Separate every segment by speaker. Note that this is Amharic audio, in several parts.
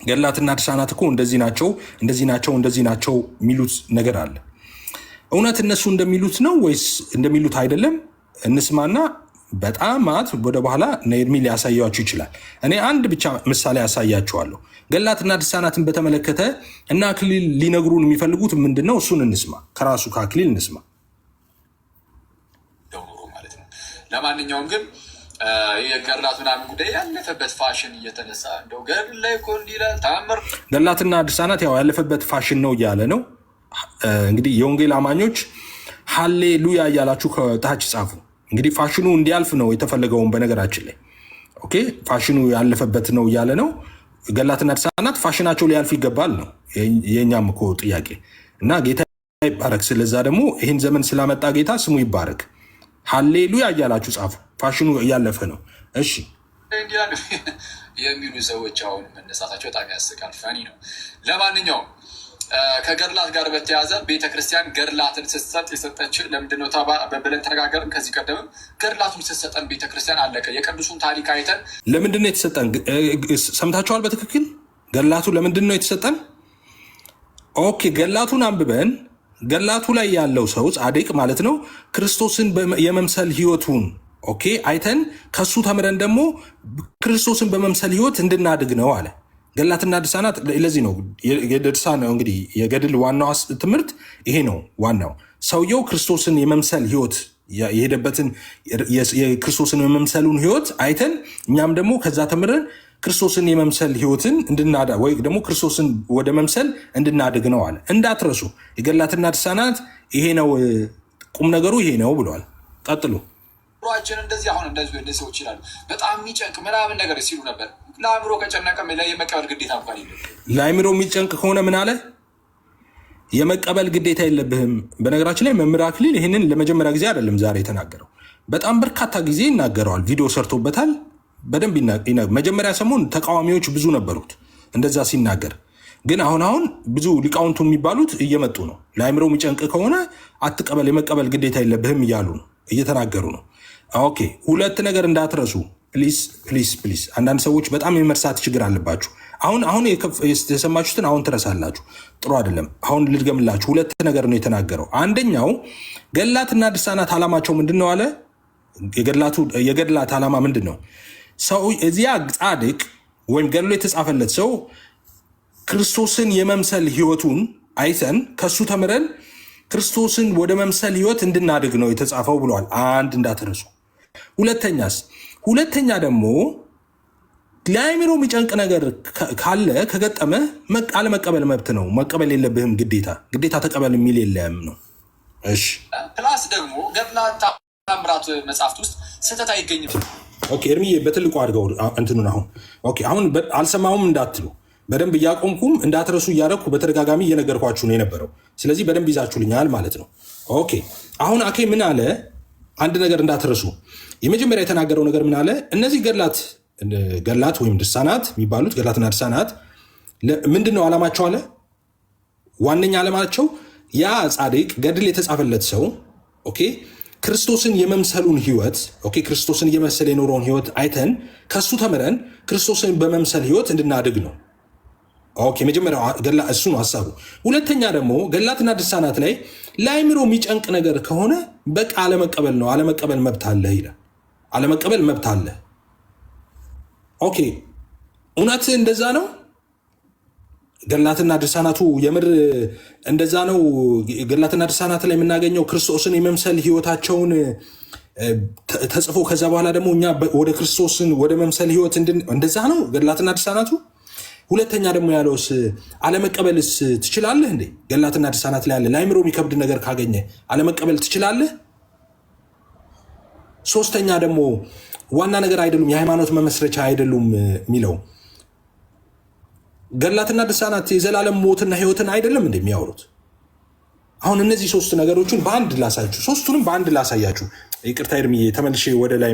Speaker 1: ገድላትና ድርሳናት እኮ እንደዚህ ናቸው እንደዚህ ናቸው የሚሉት ነገር አለ። እውነት እነሱ እንደሚሉት ነው ወይስ እንደሚሉት አይደለም? እንስማና በጣም ማት ወደ በኋላ ኤርሚ ሊያሳያችሁ ይችላል። እኔ አንድ ብቻ ምሳሌ ያሳያችኋለሁ። ገድላትና ድርሳናትን በተመለከተ እና አክሊል ሊነግሩን የሚፈልጉት ምንድን ነው? እሱን እንስማ፣ ከራሱ ከአክሊል እንስማ
Speaker 2: ማለት ነው። ለማንኛውም ግን የገድላት ምናምን ጉዳይ ያለፈበት ፋሽን እየተነሳ እንደው ገድል ላይ እኮ እንዲህ ይላል ተአምር።
Speaker 1: ገድላትና ድርሳናት ያው ያለፈበት ፋሽን ነው እያለ ነው። እንግዲህ የወንጌል አማኞች ሃሌሉያ እያላችሁ ከታች ጻፉ። እንግዲህ ፋሽኑ እንዲያልፍ ነው የተፈለገውን። በነገራችን ላይ ኦኬ ፋሽኑ ያለፈበት ነው እያለ ነው። ገድላትና ድርሳናት ፋሽናቸው ሊያልፍ ይገባል ነው የእኛም እኮ ጥያቄ እና ጌታ ይባረክ። ስለዛ ደግሞ ይህን ዘመን ስላመጣ ጌታ ስሙ ይባረክ። ሃሌሉያ እያላችሁ ጻፉ። ፋሽኑ እያለፈ ነው። እሺ
Speaker 2: የሚሉ ሰዎች አሁን መነሳታቸው በጣም ያስቃል። ፈኒ ነው። ለማንኛውም ከገድላት ጋር በተያያዘ ቤተክርስቲያን ገድላትን ስትሰጥ የሰጠችን ለምንድነው ብለን ተነጋገርን። ከዚህ ቀደምም ገድላቱን ስትሰጠን ቤተክርስቲያን አለቀ የቅዱሱን ታሪክ አይተን
Speaker 1: ለምንድነው የተሰጠን? ሰምታችኋል በትክክል ገድላቱ ለምንድነው የተሰጠን? ኦኬ ገድላቱን አንብበን ገድላቱ ላይ ያለው ሰው ጻድቅ ማለት ነው ክርስቶስን የመምሰል ህይወቱን ኦኬ አይተን ከሱ ተምረን ደግሞ ክርስቶስን በመምሰል ህይወት እንድናድግ ነው አለ። ገድላትና ድርሳናት ለዚህ ነው የድርሳን እንግዲህ የገድል ዋናው ትምህርት ይሄ ነው። ዋናው ሰውየው ክርስቶስን የመምሰል ህይወት የሄደበትን የክርስቶስን የመምሰሉን ህይወት አይተን እኛም ደግሞ ከዛ ተምረን ክርስቶስን የመምሰል ህይወትን እንድናዳ ወይ ደግሞ ክርስቶስን ወደ መምሰል እንድናድግ ነው አለ። እንዳትረሱ የገድላትና ድርሳናት ይሄ ነው ቁም ነገሩ ይሄ ነው ብለዋል። ቀጥሉ።
Speaker 2: ሯችን እንደዚህ አሁን እንደዚህ ሰዎች ይላሉ በጣም የሚጨንቅ ምናምን ነገር ሲሉ ነበር። ለአእምሮ ከጨነቀ የመቀበል ግዴታ እንኳን የለብህም።
Speaker 1: ለአእምሮ የሚጨንቅ ከሆነ ምን አለ? የመቀበል ግዴታ የለብህም። በነገራችን ላይ መምህር አክሊል ይህንን ለመጀመሪያ ጊዜ አይደለም ዛሬ የተናገረው፣ በጣም በርካታ ጊዜ ይናገረዋል። ቪዲዮ ሰርቶበታል በደንብ መጀመሪያ ሰሞን ተቃዋሚዎች ብዙ ነበሩት እንደዛ ሲናገር፣ ግን አሁን ብዙ ሊቃውንቱ የሚባሉት እየመጡ ነው። ለአእምሮ የሚጨንቅ ከሆነ አትቀበል፣ የመቀበል ግዴታ የለብህም እያሉ ነው፣ እየተናገሩ ነው። ኦኬ ሁለት ነገር እንዳትረሱ ፕሊዝ። አንዳንድ ሰዎች በጣም የመርሳት ችግር አለባችሁ። አሁን የሰማችሁትን አሁን ትረሳላችሁ። ጥሩ አይደለም። አሁን ልድገምላችሁ። ሁለት ነገር ነው የተናገረው። አንደኛው ገድላትና ድርሳናት ዓላማቸው ምንድን ነው አለ። የገድላት ዓላማ ምንድን ነው? ሰው እዚያ ጻድቅ ወይም ገድሎ የተጻፈለት ሰው ክርስቶስን የመምሰል ህይወቱን አይተን ከሱ ተምረን ክርስቶስን ወደ መምሰል ህይወት እንድናድግ ነው የተጻፈው ብለዋል። አንድ እንዳትረሱ። ሁለተኛ ደግሞ ለአእምሮ የሚጨንቅ ነገር ካለ ከገጠመ አለመቀበል መብት ነው። መቀበል የለብህም ግዴታ ተቀበል የሚል የለም ነው። እሺ
Speaker 2: ፕላስ ደግሞ ገድላት ተአምራት መጽሐፍት ውስጥ ስህተት አይገኝም።
Speaker 1: ኦኬ እርምዬ በትልቁ አድርገው እንትኑን አሁን አልሰማሁም እንዳትሉ በደንብ እያቆምኩም እንዳትረሱ እያደረኩ በተደጋጋሚ እየነገርኳችሁ ነው የነበረው። ስለዚህ በደንብ ይዛችሁልኛል ማለት ነው። ኦኬ አሁን አኬ ምን አለ? አንድ ነገር እንዳትረሱ። የመጀመሪያ የተናገረው ነገር ምን አለ? እነዚህ ገድላት ወይም ድርሳናት የሚባሉት ገድላትና ድርሳናት ምንድን ነው ዓላማቸው አለ። ዋነኛ ዓላማቸው ያ ጻድቅ ገድል የተጻፈለት ሰው ኦኬ ክርስቶስን የመምሰሉን ህይወት ኦኬ ክርስቶስን እየመሰለ የኖረውን ህይወት አይተን ከሱ ተምረን ክርስቶስን በመምሰል ህይወት እንድናድግ ነው። ኦኬ መጀመሪያው እሱ ነው ሀሳቡ። ሁለተኛ ደግሞ ገድላትና ድርሳናት ላይ ለአእምሮ የሚጨንቅ ነገር ከሆነ በቃ አለመቀበል ነው። አለመቀበል መብት አለ ይላል። አለመቀበል መብት አለ። ኦኬ እውነት እንደዛ ነው? ገድላትና ድርሳናቱ የምር እንደዛ ነው? ገድላትና ድርሳናት ላይ የምናገኘው ክርስቶስን የመምሰል ህይወታቸውን ተጽፎ ከዛ በኋላ ደግሞ እኛ ወደ ክርስቶስን ወደ መምሰል ህይወት እንደዛ ነው ገድላትና ድርሳናቱ? ሁለተኛ ደግሞ ያለውስ አለመቀበልስ ትችላለህ እንዴ? ገድላትና ድርሳናት ላይ ያለ ለአእምሮ የሚከብድ ነገር ካገኘ አለመቀበል ትችላለህ? ሶስተኛ ደግሞ ዋና ነገር አይደሉም፣ የሃይማኖት መመስረቻ አይደሉም የሚለው ገድላትና ድርሳናት የዘላለም ሞትና ህይወትን አይደለም እንደሚያወሩት። አሁን እነዚህ ሶስት ነገሮችን በአንድ ላሳያችሁ፣ ሶስቱንም በአንድ ላሳያችሁ። ይቅርታ እርምዬ ተመልሼ ወደ ላይ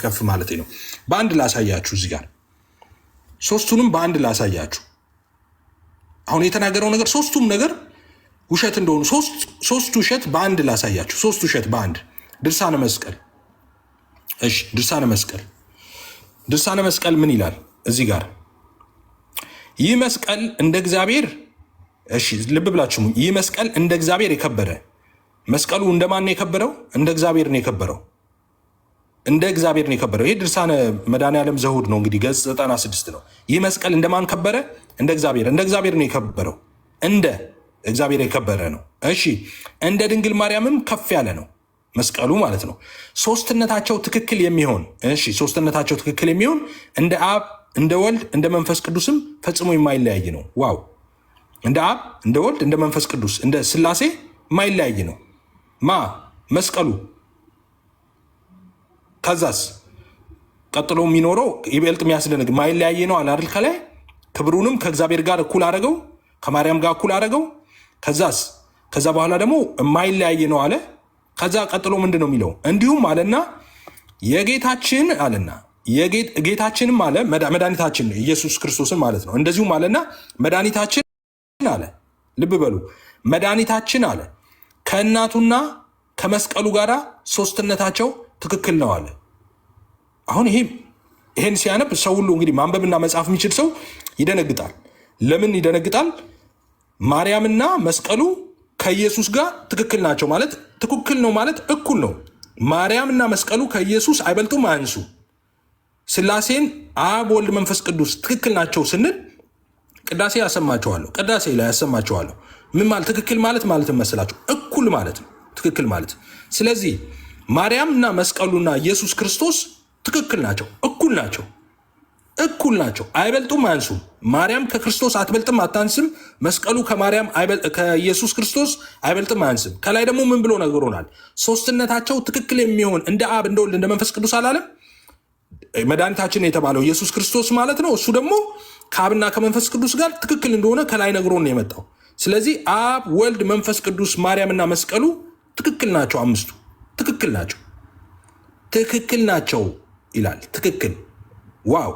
Speaker 1: ከፍ ማለት ነው። በአንድ ላሳያችሁ እዚህ ጋር ሶስቱንም በአንድ ላሳያችሁ። አሁን የተናገረው ነገር ሶስቱም ነገር ውሸት እንደሆኑ ሶስት ውሸት በአንድ ላሳያችሁ። ሶስት ውሸት በአንድ ድርሳነ መስቀል። እሺ ድርሳነ መስቀል ምን ይላል እዚህ ጋር? ይህ መስቀል እንደ እግዚአብሔር እሺ ልብ ብላችሁ ይህ መስቀል እንደ እግዚአብሔር የከበረ መስቀሉ እንደማን የከበረው? እንደ እግዚአብሔር ነው የከበረው። እንደ እግዚአብሔር ነው የከበረው። ይህ ድርሳነ መድኃኔዓለም ዘሁድ ነው እንግዲህ ገጽ 96 ነው። ይህ መስቀል እንደማን ከበረ? እንደ እግዚአብሔር። እንደ እግዚአብሔር ነው የከበረው። እንደ እግዚአብሔር የከበረ ነው። እሺ እንደ ድንግል ማርያምም ከፍ ያለ ነው መስቀሉ ማለት ነው። ሶስትነታቸው ትክክል የሚሆን ሶስትነታቸው ትክክል የሚሆን እንደ አብ እንደ ወልድ እንደ መንፈስ ቅዱስም ፈጽሞ የማይለያይ ነው። ዋው! እንደ አብ እንደ ወልድ እንደ መንፈስ ቅዱስ እንደ ሥላሴ የማይለያይ ነው መስቀሉ። ከዛስ ቀጥሎ የሚኖረው ይበልጥ የሚያስደንቅ ማይለያይ ነው አለ አይደል? ከላይ ክብሩንም ከእግዚአብሔር ጋር እኩል አደረገው፣ ከማርያም ጋር እኩል አደረገው። ከዛ በኋላ ደግሞ የማይለያይ ነው አለ። ከዛ ቀጥሎ ምንድን ነው የሚለው? እንዲሁም አለና የጌታችን አለና ጌታችንም አለ መድኃኒታችን ኢየሱስ ክርስቶስን ማለት ነው። እንደዚሁም አለና መድኃኒታችን አለ። ልብ በሉ መድኃኒታችን አለ ከእናቱና ከመስቀሉ ጋር ሶስትነታቸው ትክክል ነው አለ። አሁን ይሄን ሲያነብ ሰው ሁሉ እንግዲህ ማንበብና መጻፍ የሚችል ሰው ይደነግጣል። ለምን ይደነግጣል? ማርያምና መስቀሉ ከኢየሱስ ጋር ትክክል ናቸው ማለት ትክክል ነው ማለት እኩል ነው። ማርያምና መስቀሉ ከኢየሱስ አይበልጡም አያንሱ። ሥላሴን አብ ወልድ መንፈስ ቅዱስ ትክክል ናቸው ስንል ቅዳሴ ያሰማቸዋለሁ። ቅዳሴ ላይ ያሰማቸዋለሁ። ምን ማለት ትክክል ማለት መስላችሁ? እኩል ማለት ነው ትክክል ማለት። ስለዚህ ማርያምና መስቀሉና ኢየሱስ ክርስቶስ ትክክል ናቸው፣ እኩል ናቸው፣ እኩል ናቸው። አይበልጡም አያንሱም። ማርያም ከክርስቶስ አትበልጥም አታንስም። መስቀሉ ከኢየሱስ ክርስቶስ አይበልጥም አያንስም። ከላይ ደግሞ ምን ብሎ ነገሮናል? ሶስትነታቸው ትክክል የሚሆን እንደ አብ እንደ ወልድ እንደ መንፈስ ቅዱስ አላለም? መድኃኒታችን የተባለው ኢየሱስ ክርስቶስ ማለት ነው። እሱ ደግሞ ከአብና ከመንፈስ ቅዱስ ጋር ትክክል እንደሆነ ከላይ ነግሮን ነው የመጣው። ስለዚህ አብ ወልድ መንፈስ ቅዱስ ማርያምና መስቀሉ ትክክል ናቸው። አምስቱ ትክክል ናቸው፣ ትክክል ናቸው ይላል። ትክክል። ዋው!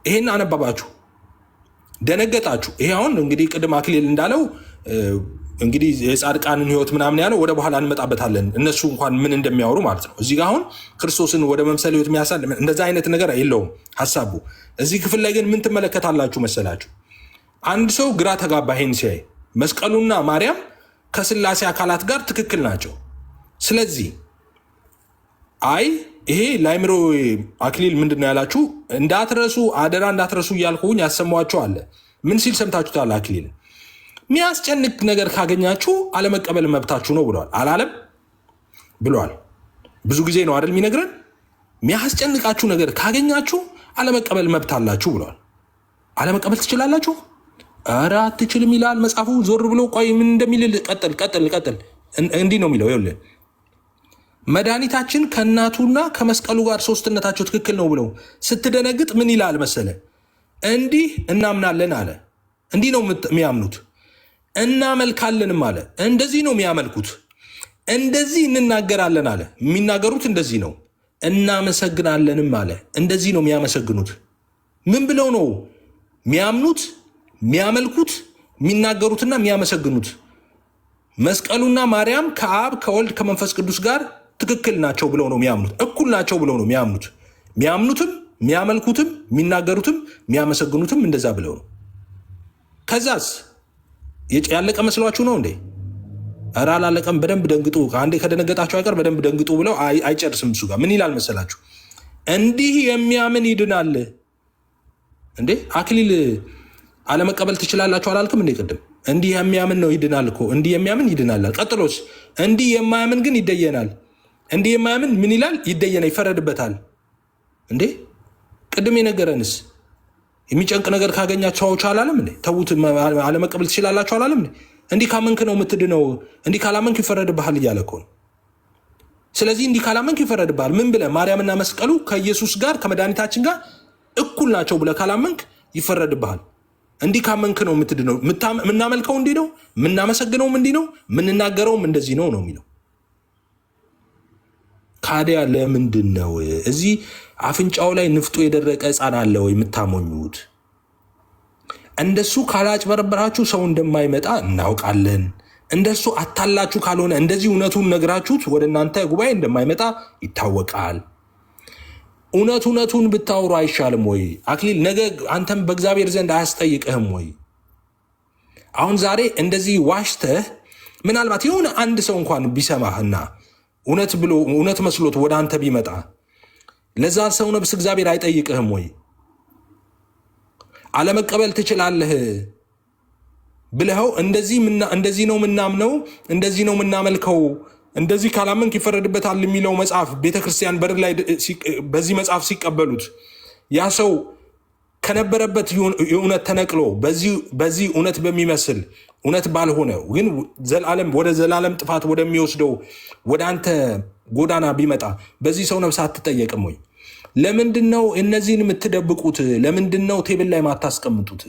Speaker 1: ይሄን አነባባችሁ ደነገጣችሁ። ይሄ አሁን እንግዲህ ቅድም አክሊል እንዳለው እንግዲህ የጻድቃንን ሕይወት ምናምን ያለው ወደ በኋላ እንመጣበታለን። እነሱ እንኳን ምን እንደሚያወሩ ማለት ነው። እዚህ ጋር አሁን ክርስቶስን ወደ መምሰል ሕይወት የሚያሳል እንደዛ አይነት ነገር የለውም ሀሳቡ። እዚህ ክፍል ላይ ግን ምን ትመለከታላችሁ መሰላችሁ? አንድ ሰው ግራ ተጋባ። ይሄን ሲያይ መስቀሉና ማርያም ከሥላሴ አካላት ጋር ትክክል ናቸው። ስለዚህ ይሄ ለአእምሮ አክሊል ምንድን ነው ያላችሁ? እንዳትረሱ አደራ እንዳትረሱ እያልኩኝ ያሰማኋቸው አለ። ምን ሲል ሰምታችሁታል? አክሊል የሚያስጨንቅ ነገር ካገኛችሁ አለመቀበል መብታችሁ ነው ብለዋል። አላለም? ብለዋል። ብዙ ጊዜ ነው አይደል የሚነግረን። የሚያስጨንቃችሁ ነገር ካገኛችሁ አለመቀበል መብት አላችሁ ብለዋል። አለመቀበል ትችላላችሁ? ኧረ አትችልም ይላል መጽሐፉ። ዞር ብሎ ቆይ ምን እንደሚል ቀጥል። እንዲህ ነው የሚለው ይኸውልህ መድኃኒታችን ከእናቱና ከመስቀሉ ጋር ሶስትነታቸው ትክክል ነው ብለው ስትደነግጥ ምን ይላል መሰለ? እንዲህ እናምናለን አለ። እንዲህ ነው የሚያምኑት። እናመልካለንም አለ። እንደዚህ ነው የሚያመልኩት። እንደዚህ እንናገራለን አለ። የሚናገሩት እንደዚህ ነው። እናመሰግናለንም አለ። እንደዚህ ነው የሚያመሰግኑት። ምን ብለው ነው የሚያምኑት? የሚያመልኩት፣ የሚናገሩትና የሚያመሰግኑት መስቀሉና ማርያም ከአብ ከወልድ ከመንፈስ ቅዱስ ጋር ትክክል ናቸው ብለው ነው የሚያምኑት። እኩል ናቸው ብለው ነው የሚያምኑት። የሚያምኑትም የሚያመልኩትም የሚናገሩትም የሚያመሰግኑትም እንደዛ ብለው ነው። ከዛስ ያለቀ መስሏችሁ ነው እንዴ? ኧረ አላለቀም። በደንብ ደንግጡ። አንዴ ከደነገጣችሁ አይቀር በደንብ ደንግጡ ብለው አይጨርስም። እሱ ጋር ምን ይላል መሰላችሁ? እንዲህ የሚያምን ይድናል። እንዴ አክሊል አለመቀበል ትችላላችሁ አላልክም እንዴ ቅድም? እንዲህ የሚያምን ነው ይድናል እኮ። እንዲህ የሚያምን ይድናል። ቀጥሎስ እንዲህ የማያምን ግን ይደየናል። እንዲህ የማያምን ምን ይላል? ይደየናል፣ ይፈረድበታል። እንዴ ቅድም የነገረንስ የሚጨንቅ ነገር ካገኛቸው አላለም እንዴ? ተዉት፣ አለመቀበል ትችላላችሁ አላለም እንዴ? እንዲህ ካመንክ ነው የምትድነው፣ እንዲህ ካላመንክ ይፈረድብሃል እያለ እኮ ነው። ስለዚህ እንዲህ ካላመንክ ይፈረድብሃል። ምን ብለህ? ማርያምና መስቀሉ ከኢየሱስ ጋር ከመድኃኒታችን ጋር እኩል ናቸው ብለህ ካላመንክ ይፈረድብሃል። እንዲህ ካመንክ ነው የምትድነው። የምናመልከው እንዲህ ነው፣ የምናመሰግነውም እንዲህ ነው፣ የምንናገረውም እንደዚህ ነው ነው የሚለው። ካዲያ ለምንድን ነው እዚህ አፍንጫው ላይ ንፍጡ የደረቀ ሕፃን አለ ወይ የምታሞኙት? እንደሱ ካላጭበረበራችሁ ሰው እንደማይመጣ እናውቃለን። እንደሱ አታላችሁ ካልሆነ እንደዚህ እውነቱን ነግራችሁት ወደ እናንተ ጉባኤ እንደማይመጣ ይታወቃል። እውነቱን ብታወሩ አይሻልም ወይ? አክሊል ነገ አንተም በእግዚአብሔር ዘንድ አያስጠይቅህም ወይ? አሁን ዛሬ እንደዚህ ዋሽተህ ምናልባት የሆነ አንድ ሰው እንኳን ቢሰማህና እውነት መስሎት ወደ አንተ ቢመጣ ለዛ ሰው ነብስ እግዚአብሔር አይጠይቅህም ወይ? አለመቀበል ትችላለህ ብለኸው እንደዚህ ነው ምናምነው፣ እንደዚህ ነው ምናመልከው፣ እንደዚህ ካላመንክ ይፈረድበታል የሚለው መጽሐፍ ቤተክርስቲያን በር ላይ በዚህ መጽሐፍ ሲቀበሉት ያ ሰው ከነበረበት እውነት ተነቅሎ በዚህ እውነት በሚመስል እውነት ባልሆነ ግን ወደ ዘላለም ጥፋት ወደሚወስደው ወደ አንተ ጎዳና ቢመጣ በዚህ ሰው ነፍስ አትጠየቅም ወይ? ለምንድነው እነዚህን የምትደብቁት? ለምንድነው ቴብል ላይ ማታስቀምጡት?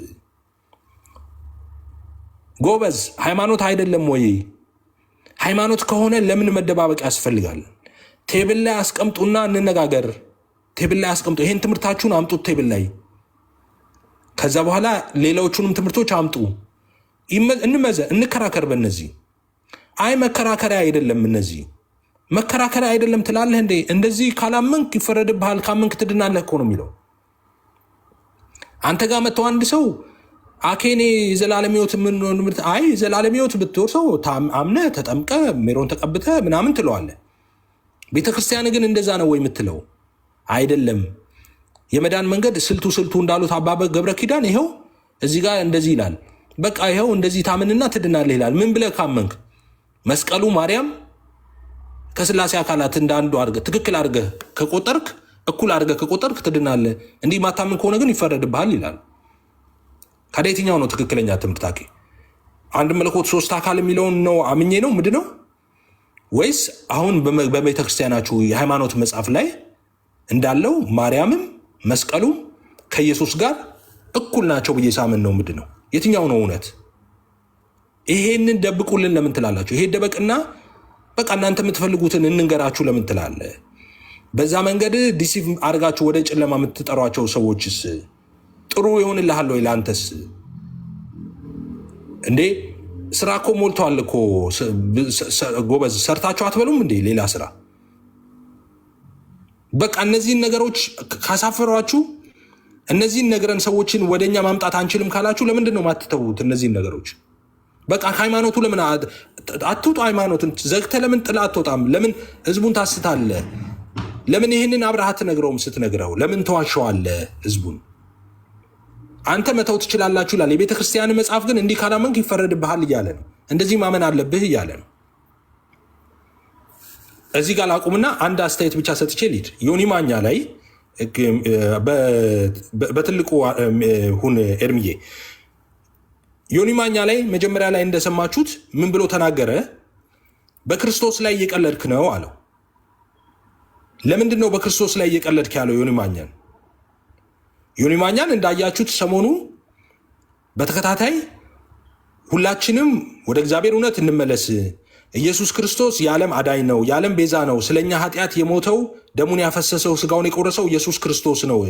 Speaker 1: ጎበዝ ሃይማኖት አይደለም ወይ? ሃይማኖት ከሆነ ለምን መደባበቅ ያስፈልጋል? ቴብል ላይ አስቀምጡና እንነጋገር። ቴብል ላይ አስቀምጡ። ይሄን ትምህርታችሁን አምጡት ቴብል ላይ። ከዛ በኋላ ሌሎቹንም ትምህርቶች አምጡ። እንከራከር በእነዚህ። አይ መከራከሪያ አይደለም፣ እነዚህ መከራከሪያ አይደለም ትላለህ እንዴ? እንደዚህ ካላመንክ ይፈረድብሃል፣ ካመንክ ትድናለህ እኮ ነው የሚለው። አንተ ጋር መጥተው አንድ ሰው አኬኔ የዘላለም ሕይወት አይ የዘላለም ሕይወት ብትወርሰው አምነህ ተጠምቀ ሜሮን ተቀብተ ምናምን ትለዋለህ። ቤተክርስቲያን ግን እንደዛ ነው ወይ የምትለው? አይደለም። የመዳን መንገድ ስልቱ እንዳሉት አባበ ገብረ ኪዳን ይኸው እዚህ ጋር እንደዚህ ይላል። በቃ ይኸው እንደዚህ ታምንና ትድናለህ ይላል። ምን ብለህ ካመንክ መስቀሉ ማርያም ከስላሴ አካላት እንዳንዱ አድርገህ ትክክል አድርገህ ከቆጠርክ እኩል አድርገህ ከቆጠርክ ትድናለህ። እንዲህ ማታምን ከሆነ ግን ይፈረድብሃል ይላል። ታዲያ የትኛው ነው ትክክለኛ ትምህርት? አኬ አንድ መለኮት ሶስት አካል የሚለውን ነው አምኜ ነው ምንድን ነው? ወይስ አሁን በቤተክርስቲያናችሁ የሃይማኖት መጽሐፍ ላይ እንዳለው ማርያምም መስቀሉም ከኢየሱስ ጋር እኩል ናቸው ብዬ ሳምን ነው ምንድን ነው? የትኛው ነው እውነት? ይሄንን ደብቁልን ለምን ትላላችሁ? ይሄ ደበቅና በቃ እናንተ የምትፈልጉትን እንንገራችሁ ለምን ትላለ? በዛ መንገድ ዲሲቭ አድርጋችሁ ወደ ጨለማ የምትጠሯቸው ሰዎችስ ጥሩ ይሆንልሃል ወይ? ለአንተስ እንዴ ስራ እኮ ሞልተዋል እኮ ጎበዝ፣ ሰርታችሁ አትበሉም እንዴ ሌላ ስራ? በቃ እነዚህን ነገሮች ካሳፈሯችሁ፣ እነዚህን ነገረን ሰዎችን ወደኛ ማምጣት አንችልም ካላችሁ ለምንድን ነው ማትተዉት እነዚህን ነገሮች? በቃ ከሃይማኖቱ ለምን አትውጡ? ሃይማኖትን ዘግተህ ለምን ጥላ አትወጣም? ለምን ህዝቡን ታስታለህ? ለምን ይህንን አብረሃት ትነግረውም? ስትነግረው ለምን ተዋሸዋለህ ህዝቡን? አንተ መተው ትችላላችሁ ይላል የቤተ ክርስቲያን መጽሐፍ። ግን እንዲህ ካላመንክ ይፈረድብሃል እያለ ነው። እንደዚህ ማመን አለብህ እያለ ነው። እዚህ ጋር ላቁምና አንድ አስተያየት ብቻ ሰጥቼ ልሂድ። ዮኒ ማኛ ላይ በትልቁ ሁን ኤርምዬ። ዮኒ ማኛ ላይ መጀመሪያ ላይ እንደሰማችሁት ምን ብሎ ተናገረ? በክርስቶስ ላይ እየቀለድክ ነው አለው። ለምንድን ነው በክርስቶስ ላይ እየቀለድክ ያለው ዮኒ ማኛን? ዮኒ ማኛን እንዳያችሁት ሰሞኑ በተከታታይ ሁላችንም ወደ እግዚአብሔር እውነት እንመለስ፣ ኢየሱስ ክርስቶስ የዓለም አዳኝ ነው፣ የዓለም ቤዛ ነው፣ ስለኛ ኃጢአት የሞተው ደሙን ያፈሰሰው ስጋውን የቆረሰው ኢየሱስ ክርስቶስ ነው፣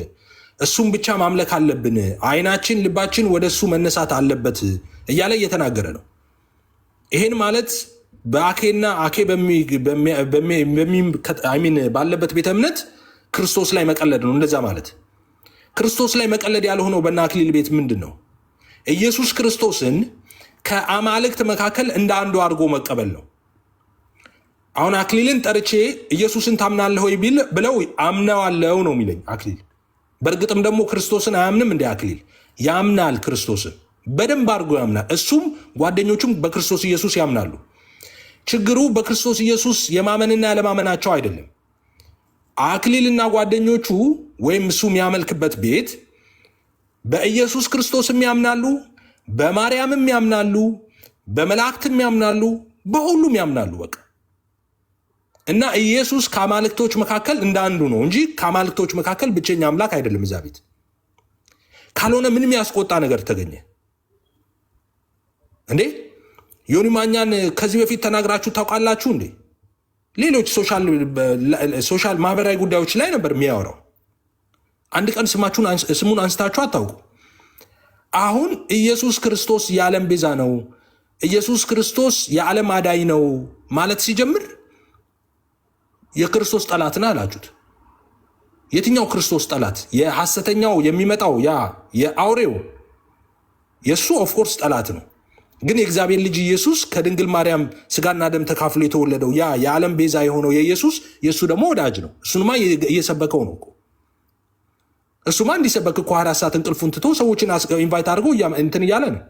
Speaker 1: እሱም ብቻ ማምለክ አለብን፣ አይናችን ልባችን ወደ እሱ መነሳት አለበት እያለ እየተናገረ ነው። ይሄን ማለት በአኬና አኬ ባለበት ቤተ እምነት ክርስቶስ ላይ መቀለድ ነው። እንደዛ ማለት ክርስቶስ ላይ መቀለድ ያልሆነው በእነ አክሊል ቤት ምንድን ነው? ኢየሱስ ክርስቶስን ከአማልክት መካከል እንደ አንዱ አድርጎ መቀበል ነው። አሁን አክሊልን ጠርቼ ኢየሱስን ታምናለህ ወይ ብለው አምነዋለው ነው የሚለኝ አክሊል። በእርግጥም ደግሞ ክርስቶስን አያምንም እንደ አክሊል ያምናል። ክርስቶስን በደንብ አድርጎ ያምናል። እሱም ጓደኞቹም በክርስቶስ ኢየሱስ ያምናሉ። ችግሩ በክርስቶስ ኢየሱስ የማመንና ያለማመናቸው አይደለም። አክሊልና ጓደኞቹ ወይም እሱ የሚያመልክበት ቤት በኢየሱስ ክርስቶስም ያምናሉ፣ በማርያምም ያምናሉ፣ በመላእክትም ያምናሉ፣ በሁሉም ያምናሉ። በቃ እና ኢየሱስ ከአማልክቶች መካከል እንደ አንዱ ነው እንጂ ከአማልክቶች መካከል ብቸኛ አምላክ አይደለም እዛ ቤት። ካልሆነ ምንም ያስቆጣ ነገር ተገኘ እንዴ? ዮኒ ማኛን ከዚህ በፊት ተናግራችሁ ታውቃላችሁ እንዴ? ሌሎች ሶሻል ማህበራዊ ጉዳዮች ላይ ነበር የሚያወራው። አንድ ቀን ስሙን አንስታችሁ አታውቁ። አሁን ኢየሱስ ክርስቶስ የዓለም ቤዛ ነው፣ ኢየሱስ ክርስቶስ የዓለም አዳኝ ነው ማለት ሲጀምር የክርስቶስ ጠላትና አላችሁት። የትኛው ክርስቶስ ጠላት? የሐሰተኛው የሚመጣው ያ የአውሬው የሱ ኦፍ ኮርስ ጠላት ነው። ግን የእግዚአብሔር ልጅ ኢየሱስ ከድንግል ማርያም ስጋና ደም ተካፍሎ የተወለደው ያ የዓለም ቤዛ የሆነው የኢየሱስ የሱ ደግሞ ወዳጅ ነው። እሱንማ እየሰበከው ነው እኮ። እሱማ እንዲሰበክ እኮ 24 ሰዓት እንቅልፉን ትቶ ሰዎችን ኢንቫይት አድርገው እንትን እያለ ነው።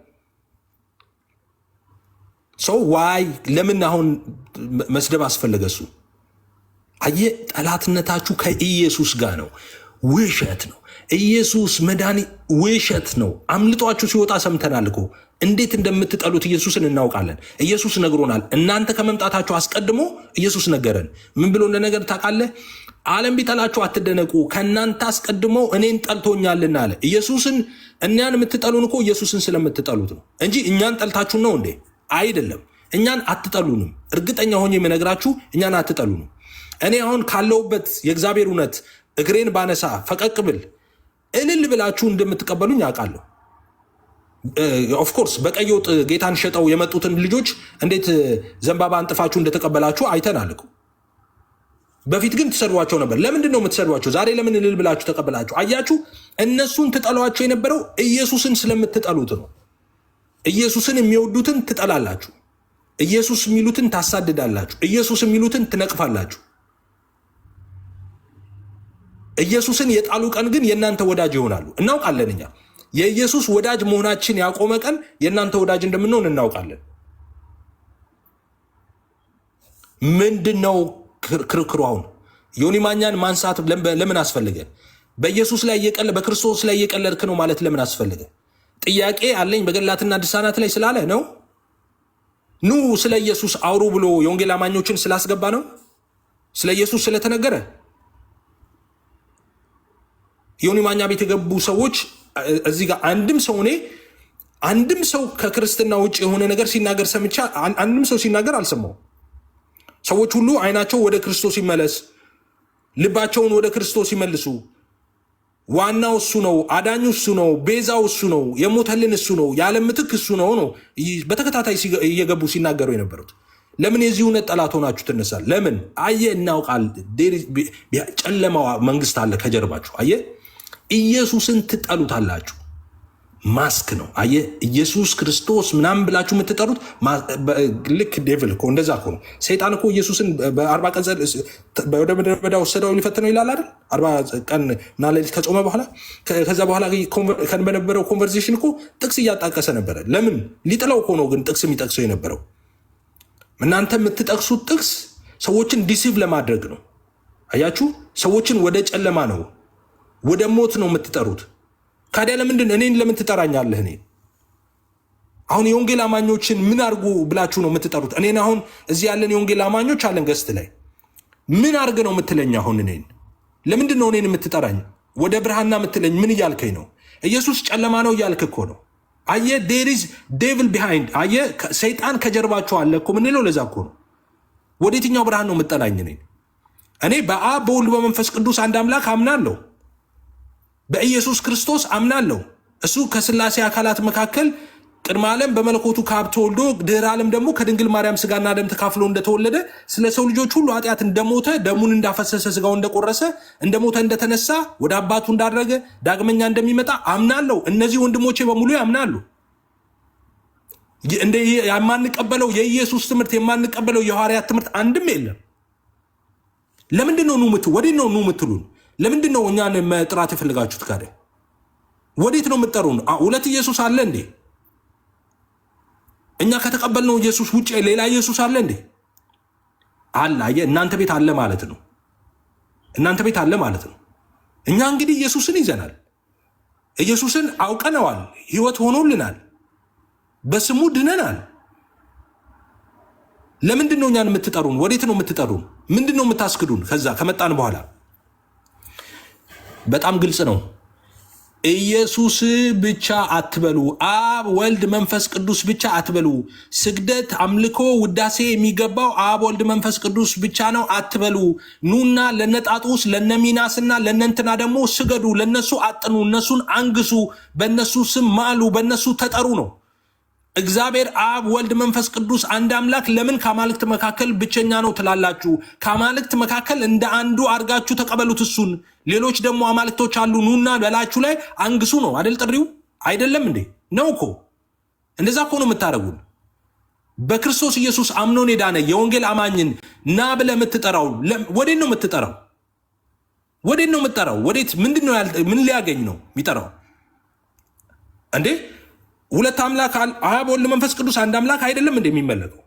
Speaker 1: ሰው ዋይ ለምን አሁን መስደብ አስፈለገ? እሱ አየ ጠላትነታችሁ ከኢየሱስ ጋር ነው። ውሸት ነው። ኢየሱስ መድኃኒት ውሸት ነው። አምልጧችሁ ሲወጣ ሰምተናል እኮ እንዴት እንደምትጠሉት ኢየሱስን እናውቃለን። ኢየሱስ ነግሮናል። እናንተ ከመምጣታችሁ አስቀድሞ ኢየሱስ ነገረን። ምን ብሎ እንደነገር ታውቃለህ? ዓለም ቢጠላችሁ አትደነቁ፣ ከእናንተ አስቀድሞ እኔን ጠልቶኛልና አለ። ኢየሱስን እኛን የምትጠሉን እኮ ኢየሱስን ስለምትጠሉት ነው እንጂ እኛን ጠልታችሁን ነው እንዴ? አይደለም። እኛን አትጠሉንም። እርግጠኛ ሆኜ የምነግራችሁ እኛን አትጠሉንም። እኔ አሁን ካለውበት የእግዚአብሔር እውነት እግሬን ባነሳ ፈቀቅ ብል እልል ብላችሁ እንደምትቀበሉኝ ያውቃለሁ። ኦፍኮርስ በቀይ ወጥ ጌታን ሸጠው የመጡትን ልጆች እንዴት ዘንባባ አንጥፋችሁ እንደተቀበላችሁ አይተናል እኮ። በፊት ግን ትሰድቧቸው ነበር። ለምንድን ነው የምትሰድቧቸው? ዛሬ ለምን እልል ብላችሁ ተቀበላችሁ? አያችሁ፣ እነሱን ትጠሏቸው የነበረው ኢየሱስን ስለምትጠሉት ነው። ኢየሱስን የሚወዱትን ትጠላላችሁ። ኢየሱስ የሚሉትን ታሳድዳላችሁ። ኢየሱስ የሚሉትን ትነቅፋላችሁ። ኢየሱስን የጣሉ ቀን ግን የእናንተ ወዳጅ ይሆናሉ። እናውቃለን። እኛ የኢየሱስ ወዳጅ መሆናችን ያቆመ ቀን የእናንተ ወዳጅ እንደምንሆን እናውቃለን። ምንድነው ክርክሩ? አሁን ዮኒ ማኛን ማንሳት ለምን አስፈልገ? በኢየሱስ ላይ በክርስቶስ ላይ እየቀለድክ ነው ማለት ለምን አስፈልገ? ጥያቄ አለኝ በገድላትና ድርሳናት ላይ ስላለ ነው? ኑ ስለ ኢየሱስ አውሩ ብሎ የወንጌል አማኞችን ስላስገባ ነው? ስለ ኢየሱስ ስለተነገረ? ዮኒ ማኛ ቤት የገቡ ሰዎች እዚህ ጋር አንድም ሰው ከክርስትና ውጭ የሆነ ነገር ሲናገር ሰምቻ አንድም ሰው ሲናገር አልሰማው። ሰዎች ሁሉ አይናቸው ወደ ክርስቶስ ይመለስ፣ ልባቸውን ወደ ክርስቶስ ይመልሱ። ዋናው እሱ ነው፣ አዳኙ እሱ ነው፣ ቤዛው እሱ ነው፣ የሞተልን እሱ ነው፣ የዓለም ምትክ እሱ ነው በተከታታይ እየገቡ ሲናገሩ የነበሩት። ለምን የዚህ እውነት ጠላት ሆናችሁ ትነሳል? ለምን? አየ እናውቃል። ጨለማ መንግስት አለ ከጀርባችሁ። አየ ኢየሱስን ትጠሉታላችሁ። ማስክ ነው። አየ ኢየሱስ ክርስቶስ ምናምን ብላችሁ የምትጠሩት ልክ ዴቭል እኮ እንደዛ እኮ ነው። ሰይጣን እኮ ኢየሱስን በ40 ቀን ወደ ምድረ በዳ ወሰደው ሊፈትነው ይላል አይደል? 40 ቀን እና ሌሊት ከጾመ በኋላ ከዛ በኋላ በነበረው ኮንቨርሴሽን እኮ ጥቅስ እያጣቀሰ ነበረ። ለምን? ሊጥለው እኮ ነው። ግን ጥቅስ የሚጠቅሰው የነበረው እናንተ የምትጠቅሱት ጥቅስ ሰዎችን ዲሲቭ ለማድረግ ነው። አያችሁ፣ ሰዎችን ወደ ጨለማ ነው፣ ወደ ሞት ነው የምትጠሩት። ካዲያ ለምንድን እኔን ለምን ትጠራኛለህ? እኔ አሁን የወንጌል አማኞችን ምን አርጉ ብላችሁ ነው የምትጠሩት? እኔን አሁን እዚህ ያለን የወንጌል አማኞች አለን ገስት ላይ ምን አርግ ነው የምትለኝ? አሁን እኔን ለምንድን ነው እኔን የምትጠራኝ? ወደ ብርሃንና የምትለኝ ምን እያልከኝ ነው? ኢየሱስ ጨለማ ነው እያልክ እኮ ነው። አየ ዴር ኢዝ ዴቪል ቢሃይንድ። አየ ሰይጣን ከጀርባቸው አለ እኮ ምንለው። ለዛ እኮ ነው። ወደ የትኛው ብርሃን ነው የምጠላኝ? እኔ በአብ በወልድ በመንፈስ ቅዱስ አንድ አምላክ አምናለሁ። በኢየሱስ ክርስቶስ አምናለሁ። እሱ ከስላሴ አካላት መካከል ቅድመ ዓለም በመለኮቱ ከአብ ተወልዶ ድህረ ዓለም ደግሞ ከድንግል ማርያም ስጋና ደም ተካፍሎ እንደተወለደ ስለ ሰው ልጆች ሁሉ ኃጢአት እንደሞተ ደሙን እንዳፈሰሰ ስጋው እንደቆረሰ እንደሞተ እንደተነሳ ወደ አባቱ እንዳደረገ ዳግመኛ እንደሚመጣ አምናለሁ። እነዚህ ወንድሞቼ በሙሉ ያምናሉ። የማንቀበለው የኢየሱስ ትምህርት የማንቀበለው የሐዋርያት ትምህርት አንድም የለም። ለምንድን ነው ወዴት ነው ኑ የምትሉን? ለምንድን ነው እኛን መጥራት የፈለጋችሁት? ካደ ወዴት ነው የምትጠሩን? ሁለት ኢየሱስ አለ እንዴ? እኛ ከተቀበልነው ኢየሱስ ውጭ ሌላ ኢየሱስ አለ እንዴ? አለ። አየህ፣ እናንተ ቤት አለ ማለት ነው። እናንተ ቤት አለ ማለት ነው። እኛ እንግዲህ ኢየሱስን ይዘናል። ኢየሱስን አውቀነዋል። ሕይወት ሆኖልናል። በስሙ ድነናል። ለምንድን ነው እኛን የምትጠሩን? ወዴት ነው የምትጠሩን? ምንድን ነው የምታስክዱን? ከዛ ከመጣን በኋላ በጣም ግልጽ ነው። ኢየሱስ ብቻ አትበሉ። አብ ወልድ መንፈስ ቅዱስ ብቻ አትበሉ። ስግደት፣ አምልኮ፣ ውዳሴ የሚገባው አብ ወልድ መንፈስ ቅዱስ ብቻ ነው አትበሉ። ኑና ለነጣጡስ ለነሚናስና ለነንትና ደግሞ ስገዱ። ለነሱ አጥኑ፣ እነሱን አንግሱ፣ በነሱ ስም ማሉ፣ በነሱ ተጠሩ ነው እግዚአብሔር አብ ወልድ መንፈስ ቅዱስ አንድ አምላክ ለምን ከአማልክት መካከል ብቸኛ ነው ትላላችሁ? ከአማልክት መካከል እንደ አንዱ አድርጋችሁ ተቀበሉት እሱን። ሌሎች ደግሞ አማልክቶች አሉ ኑና በላችሁ ላይ አንግሱ ነው አይደል ጥሪው? አይደለም እንዴ? ነው እኮ እንደዛ እኮ ነው የምታደርጉን። በክርስቶስ ኢየሱስ አምኖን የዳነ የወንጌል አማኝን ና ብለህ የምትጠራው ወዴት ነው የምትጠራው? ወዴት ነው የምትጠራው? ወዴት ምንድነው? ምን ሊያገኝ ነው የሚጠራው እንዴ? ሁለት አምላክ አብ ወልድ መንፈስ ቅዱስ አንድ አምላክ አይደለም እንዴ የሚመለከው?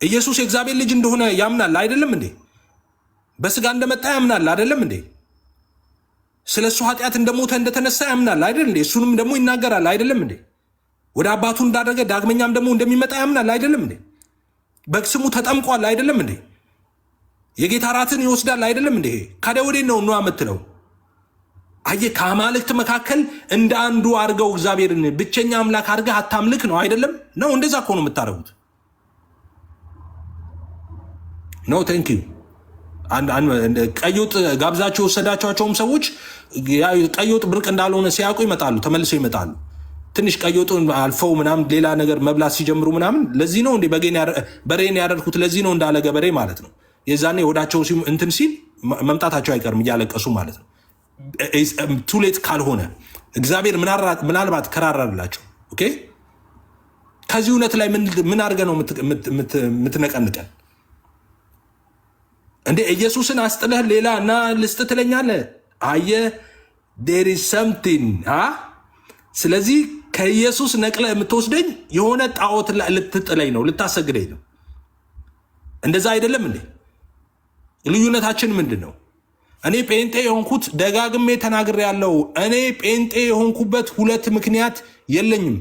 Speaker 1: ኢየሱስ የእግዚአብሔር ልጅ እንደሆነ ያምናል አይደለም እንዴ? በስጋ እንደመጣ ያምናል አይደለም እንዴ? ስለ እሱ ኃጢአት እንደሞተ እንደተነሳ ያምናል አይደል እንዴ? እሱንም ደግሞ ይናገራል አይደለም እንዴ? ወደ አባቱ እንዳደረገ ዳግመኛም ደግሞ እንደሚመጣ ያምናል አይደለም እንዴ? በስሙ ተጠምቋል አይደለም እንዴ? የጌታ ራትን ይወስዳል አይደለም እንዴ? ካደ ወዴት ነው የምትለው? አየህ፣ ከአማልክት መካከል እንደ አንዱ አድርገው እግዚአብሔርን ብቸኛ አምላክ አድርገህ አታምልክ ነው አይደለም? ነው እንደዛ እኮ ነው የምታደርጉት። ኖ ቴንክ ዩ። ቀይ ወጥ ጋብዛቸው የወሰዳቸውም ሰዎች ቀይ ወጥ ብርቅ እንዳልሆነ ሲያውቁ ይመጣሉ፣ ተመልሰው ይመጣሉ። ትንሽ ቀይ ወጡን አልፈው ምናምን ሌላ ነገር መብላት ሲጀምሩ ምናምን ለዚህ ነው እንዴ በሬን ያደርኩት ለዚህ ነው እንዳለ ገበሬ ማለት ነው። የዛኔ ወዳቸው እንትን ሲል መምጣታቸው አይቀርም እያለቀሱ ማለት ነው። ቱሌት ካልሆነ እግዚአብሔር ምናልባት ከራራላቸው። ኦኬ፣ ከዚህ እውነት ላይ ምን አድርገ ነው የምትነቀንቀን እንዴ? ኢየሱስን አስጥለህ ሌላ እና ልስጥ ትለኛለህ? አየህ፣ ዴር ኢዝ ሰምቲንግ። ስለዚህ ከኢየሱስ ነቅለህ የምትወስደኝ የሆነ ጣዖት ልትጥለኝ ነው፣ ልታሰግደኝ ነው። እንደዛ አይደለም እንዴ? ልዩነታችን ምንድን ነው? እኔ ጴንጤ የሆንኩት ደጋግሜ ተናግሬ ያለው እኔ ጴንጤ የሆንኩበት ሁለት ምክንያት የለኝም።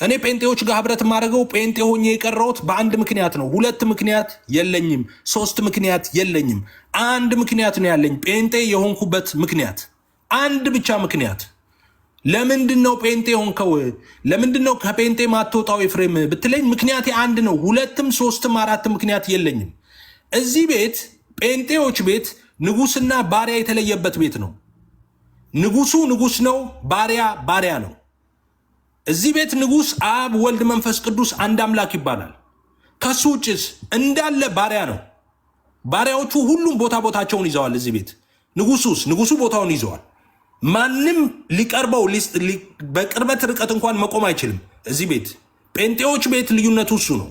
Speaker 1: እኔ ጴንጤዎች ጋር ህብረት የማደርገው ጴንጤ ሆኜ የቀረሁት በአንድ ምክንያት ነው። ሁለት ምክንያት የለኝም። ሶስት ምክንያት የለኝም። አንድ ምክንያት ነው ያለኝ፣ ጴንጤ የሆንኩበት ምክንያት፣ አንድ ብቻ ምክንያት። ለምንድን ነው ጴንጤ ሆንከው? ለምንድን ነው ከጴንጤ ማትወጣው ኤፍሬም ብትለኝ ምክንያቴ አንድ ነው። ሁለትም ሶስትም አራትም ምክንያት የለኝም። እዚህ ቤት ጴንጤዎች ቤት ንጉስና ባሪያ የተለየበት ቤት ነው። ንጉሱ ንጉስ ነው፣ ባሪያ ባሪያ ነው። እዚህ ቤት ንጉስ አብ ወልድ መንፈስ ቅዱስ አንድ አምላክ ይባላል። ከሱ ውጭስ እንዳለ ባሪያ ነው። ባሪያዎቹ ሁሉም ቦታቸውን ይዘዋል። እዚህ ቤት ንጉሱ ቦታውን ይዘዋል። ማንም ሊቀርበው በቅርበት ርቀት እንኳን መቆም አይችልም። እዚህ ቤት ጴንጤዎች ቤት ልዩነቱ እሱ ነው።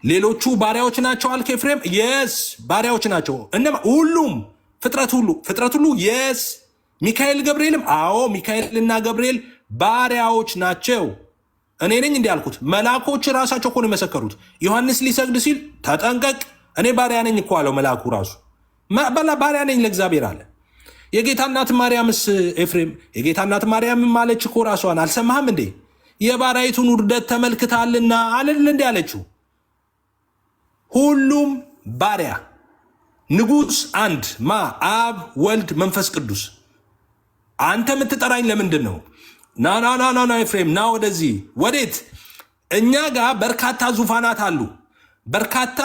Speaker 1: ሌሎቹ ባሪያዎች ናቸው አልክ ኤፍሬም? የስ ባሪያዎች ናቸው። ሁሉም ፍጥረት ሁሉ የስ ሚካኤል ገብርኤልም፣ አዎ ሚካኤልና ገብርኤል ባሪያዎች ናቸው። እኔ ነኝ እንዲህ ያልኩት? መላኮች ራሳቸው እኮ ነው የመሰከሩት። ዮሐንስ ሊሰግድ ሲል ተጠንቀቅ፣ እኔ ባሪያ ነኝ እኮ አለው መልአኩ ራሱ። ባሪያ ነኝ ለእግዚአብሔር አለ። የጌታ እናት ማርያምስ ኤፍሬም? የጌታ እናት ማርያም ማለች እኮ ራሷን። አልሰማህም እንዴ? የባሪያይቱን ውርደት ተመልክታልና አለል እንዲ ያለችው። ሁሉም ባሪያ፣ ንጉስ አንድ አብ ወልድ መንፈስ ቅዱስ። አንተ የምትጠራኝ ለምንድን ነው? ና ኤፍሬም ና ወደዚህ። ወዴት? እኛ ጋር በርካታ ዙፋናት አሉ፣ በርካታ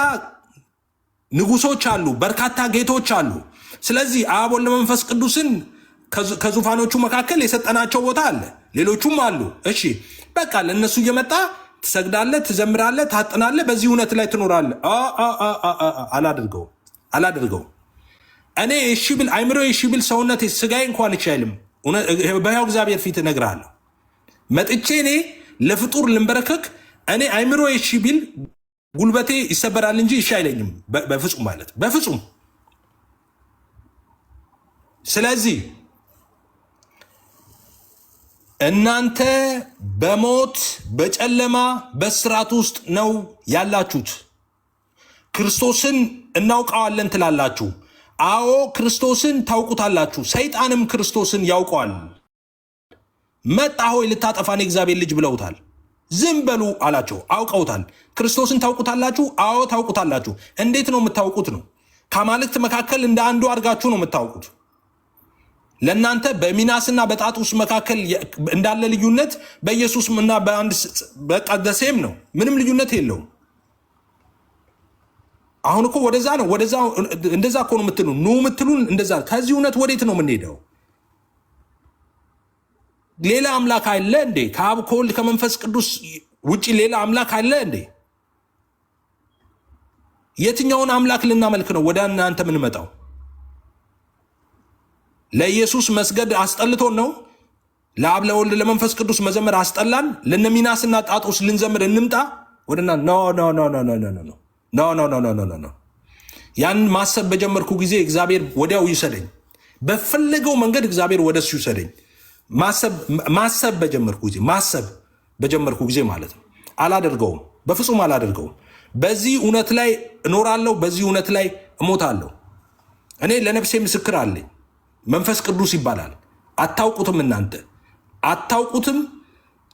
Speaker 1: ንጉሶች አሉ፣ በርካታ ጌቶች አሉ። ስለዚህ አብ ወልድ መንፈስ ቅዱስን ከዙፋኖቹ መካከል የሰጠናቸው ቦታ አለ፣ ሌሎቹም አሉ። እሺ በቃ ለእነሱ እየመጣ ትሰግዳለህ፣ ትዘምራለህ፣ ታጥናለህ፣ በዚህ እውነት ላይ ትኖራለህ። አላደርገው። እኔ እሺ ብል አይምሮ እሺ ብል ሰውነት ስጋዬ እንኳን ይቻልም። በሕያው እግዚአብሔር ፊት እነግርሃለሁ። መጥቼ እኔ ለፍጡር ልንበረከክ እኔ አይምሮ እሺ ቢል ጉልበቴ ይሰበራል እንጂ እሺ አይለኝም። በፍጹም ማለት በፍጹም። ስለዚህ እናንተ በሞት በጨለማ በስራት ውስጥ ነው ያላችሁት። ክርስቶስን እናውቀዋለን ትላላችሁ። አዎ ክርስቶስን ታውቁታላችሁ፣ ሰይጣንም ክርስቶስን ያውቀዋል። መጣ ሆይ ልታጠፋን የእግዚአብሔር ልጅ ብለውታል። ዝም በሉ አላቸው። አውቀውታል። ክርስቶስን ታውቁታላችሁ። አዎ ታውቁታላችሁ። እንዴት ነው የምታውቁት? ነው ከአማልክት መካከል እንደ አንዱ አድርጋችሁ ነው የምታውቁት። ለእናንተ በሚናስና በጣጡስ መካከል እንዳለ ልዩነት በኢየሱስ እና በአንድ በቃ ደሴም ነው። ምንም ልዩነት የለውም። አሁን እኮ ወደዛ ነው እንደዛ እኮ ነው የምትሉ ኑ የምትሉን እንደዛ። ከዚህ እውነት ወዴት ነው የምንሄደው? ሌላ አምላክ አለ እንዴ? ከአብ ከወልድ ከመንፈስ ቅዱስ ውጪ ሌላ አምላክ አለ እንዴ? የትኛውን አምላክ ልናመልክ ነው ወደ እናንተ የምንመጣው? ለኢየሱስ መስገድ አስጠልቶን ነው? ለአብ ለወልድ ለመንፈስ ቅዱስ መዘመር አስጠላን? ለነሚናስና ጣጦስ ልንዘምር እንምጣ ወደና? ኖ ኖ ኖ ኖ ኖ ኖ ኖ ኖ ኖ ኖ ኖ ኖ። ያን ማሰብ በጀመርኩ ጊዜ እግዚአብሔር ወዲያው ይሰደኝ። በፈለገው መንገድ እግዚአብሔር ወደሱ ይሰደኝ። ማሰብ በጀመርኩ ጊዜ ማለት ነው። አላደርገውም፣ በፍጹም አላደርገውም። በዚህ እውነት ላይ እኖራለሁ፣ በዚህ እውነት ላይ እሞታለሁ። እኔ ለነፍሴ ምስክር አለኝ። መንፈስ ቅዱስ ይባላል። አታውቁትም፣ እናንተ አታውቁትም።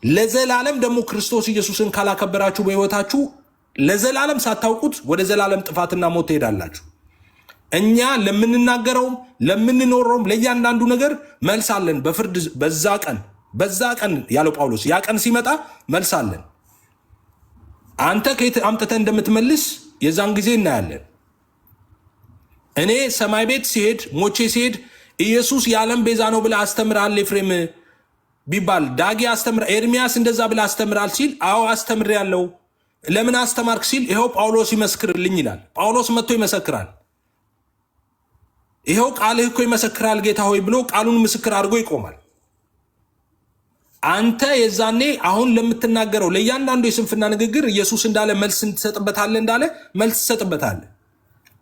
Speaker 1: ለዘላለም ደግሞ ክርስቶስ ኢየሱስን ካላከበራችሁ በሕይወታችሁ ለዘላለም ሳታውቁት ወደ ዘላለም ጥፋትና ሞት ትሄዳላችሁ። እኛ ለምንናገረውም ለምንኖረውም ለእያንዳንዱ ነገር መልስ አለን። በፍርድ በዛ ቀን ያለው ጳውሎስ፣ ያ ቀን ሲመጣ መልስ አለን። አንተ ከየት አምጥተህ እንደምትመልስ የዛን ጊዜ እናያለን። እኔ ሰማይ ቤት ሲሄድ ሞቼ ሲሄድ ኢየሱስ የዓለም ቤዛ ነው ብለህ አስተምራል ኤፍሬም ቢባል፣ ዳጊ አስተምራ፣ ኤርሚያስ እንደዛ ብለህ አስተምራል ሲል፣ አዎ አስተምር ያለው ለምን አስተማርክ ሲል፣ ይኸው ጳውሎስ ይመስክርልኝ ይላል። ጳውሎስ መጥቶ ይመሰክራል። ይኸው ቃልህ እኮ ይመሰክራል ጌታ ሆይ ብሎ ቃሉን ምስክር አድርጎ ይቆማል። አንተ የዛኔ አሁን ለምትናገረው ለእያንዳንዱ የስንፍና ንግግር ኢየሱስ እንዳለ መልስ ትሰጥበታለህ፣ እንዳለ መልስ ትሰጥበታለህ።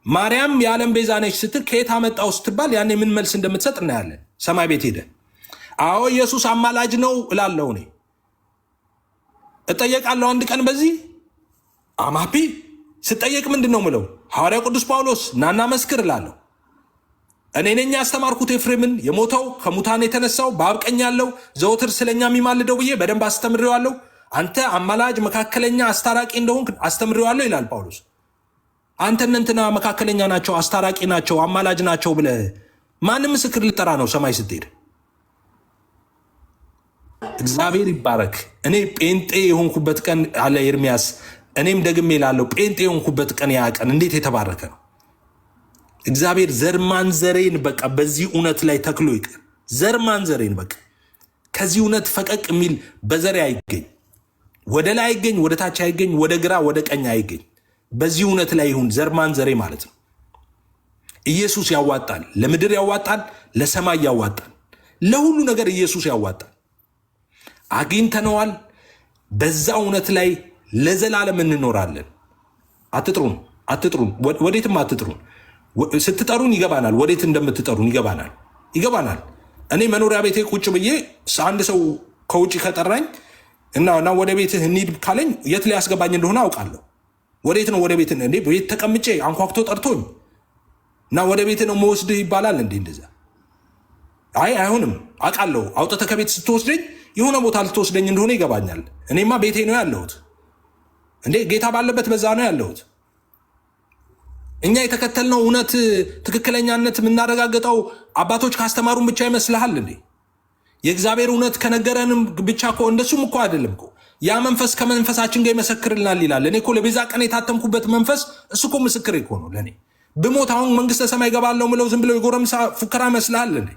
Speaker 1: ማርያም የዓለም ቤዛ ነች ስትል ከየት አመጣው ስትባል ያኔ ምን መልስ እንደምትሰጥ እናያለን። ሰማይ ቤት ሄደ አዎ ኢየሱስ አማላጅ ነው እላለሁ። እኔ እጠየቃለሁ አንድ ቀን በዚህ አማፒ ስጠየቅ ምንድን ነው ምለው? ሐዋርያው ቅዱስ ጳውሎስ ናና መስክር እላለሁ። እኔ ነኝ ያስተማርኩት ኤፍሬምን የሞተው ከሙታን የተነሳው በአብ ቀኝ ያለው ዘወትር ስለኛ የሚማልደው ብዬ በደንብ አስተምሬዋለሁ። አንተ አማላጅ መካከለኛ አስታራቂ እንደሆንክ አስተምሬዋለሁ ይላል ጳውሎስ። አንተ እንትና መካከለኛ ናቸው አስታራቂ ናቸው አማላጅ ናቸው ብለህ ማንም ምስክር ልጠራ ነው ሰማይ ስትሄድ? እግዚአብሔር ይባረክ። እኔ ጴንጤ የሆንኩበት ቀን አለ ኤርሚያስ፣ እኔም ደግሜ ላለው ጴንጤ የሆንኩበት ቀን ያ ቀን እንዴት የተባረከ ነው። እግዚአብሔር ዘርማንዘሬን በቃ በዚህ እውነት ላይ ተክሎ ይቅር። ዘርማንዘሬን በቃ ከዚህ እውነት ፈቀቅ የሚል በዘሬ አይገኝ፣ ወደ ላይ አይገኝ፣ ወደ ታች አይገኝ፣ ወደ ግራ ወደ ቀኝ አይገኝ። በዚህ እውነት ላይ ይሁን ዘርማንዘሬ ማለት ነው። ኢየሱስ ያዋጣል፣ ለምድር ያዋጣል፣ ለሰማይ ያዋጣል፣ ለሁሉ ነገር ኢየሱስ ያዋጣል። አግኝተነዋል። በዛ እውነት ላይ ለዘላለም እንኖራለን። አትጥሩን፣ ወዴትም አትጥሩን። ስትጠሩን ይገባናል፣ ወዴት እንደምትጠሩን ይገባናል። እኔ መኖሪያ ቤቴ ቁጭ ብዬ አንድ ሰው ከውጭ ከጠራኝ እና ወደ ቤትህ እንሂድ ካለኝ የት ሊያስገባኝ እንደሆነ አውቃለሁ። ወዴት ነው ወደ ቤት? እንዴ ቤት ተቀምጬ አንኳኩቶ ጠርቶኝ እና ወደ ቤት ነው መወስድህ ይባላል እንዴ? እንደዛ አይሆንም። አውቃለሁ። አውጥተህ ከቤት ስትወስደኝ የሆነ ቦታ ልትወስደኝ እንደሆነ ይገባኛል። እኔማ ቤቴ ነው ያለሁት እንዴ፣ ጌታ ባለበት በዛ ነው ያለሁት። እኛ የተከተልነው እውነት ትክክለኛነት የምናረጋግጠው አባቶች ካስተማሩን ብቻ ይመስልሃል እንዴ? የእግዚአብሔር እውነት ከነገረንም ብቻ እኮ እንደሱም እኮ አይደለም እኮ። ያ መንፈስ ከመንፈሳችን ጋር ይመሰክርልናል ይላል። እኔ እኮ ለቤዛ ቀን የታተምኩበት መንፈስ እሱ እኮ ምስክር እኮ ነው ለእኔ። ብሞት አሁን መንግስተ ሰማይ ገባለሁ ምለው ዝም ብለው የጎረምሳ ፉከራ ይመስልሃል እንዴ?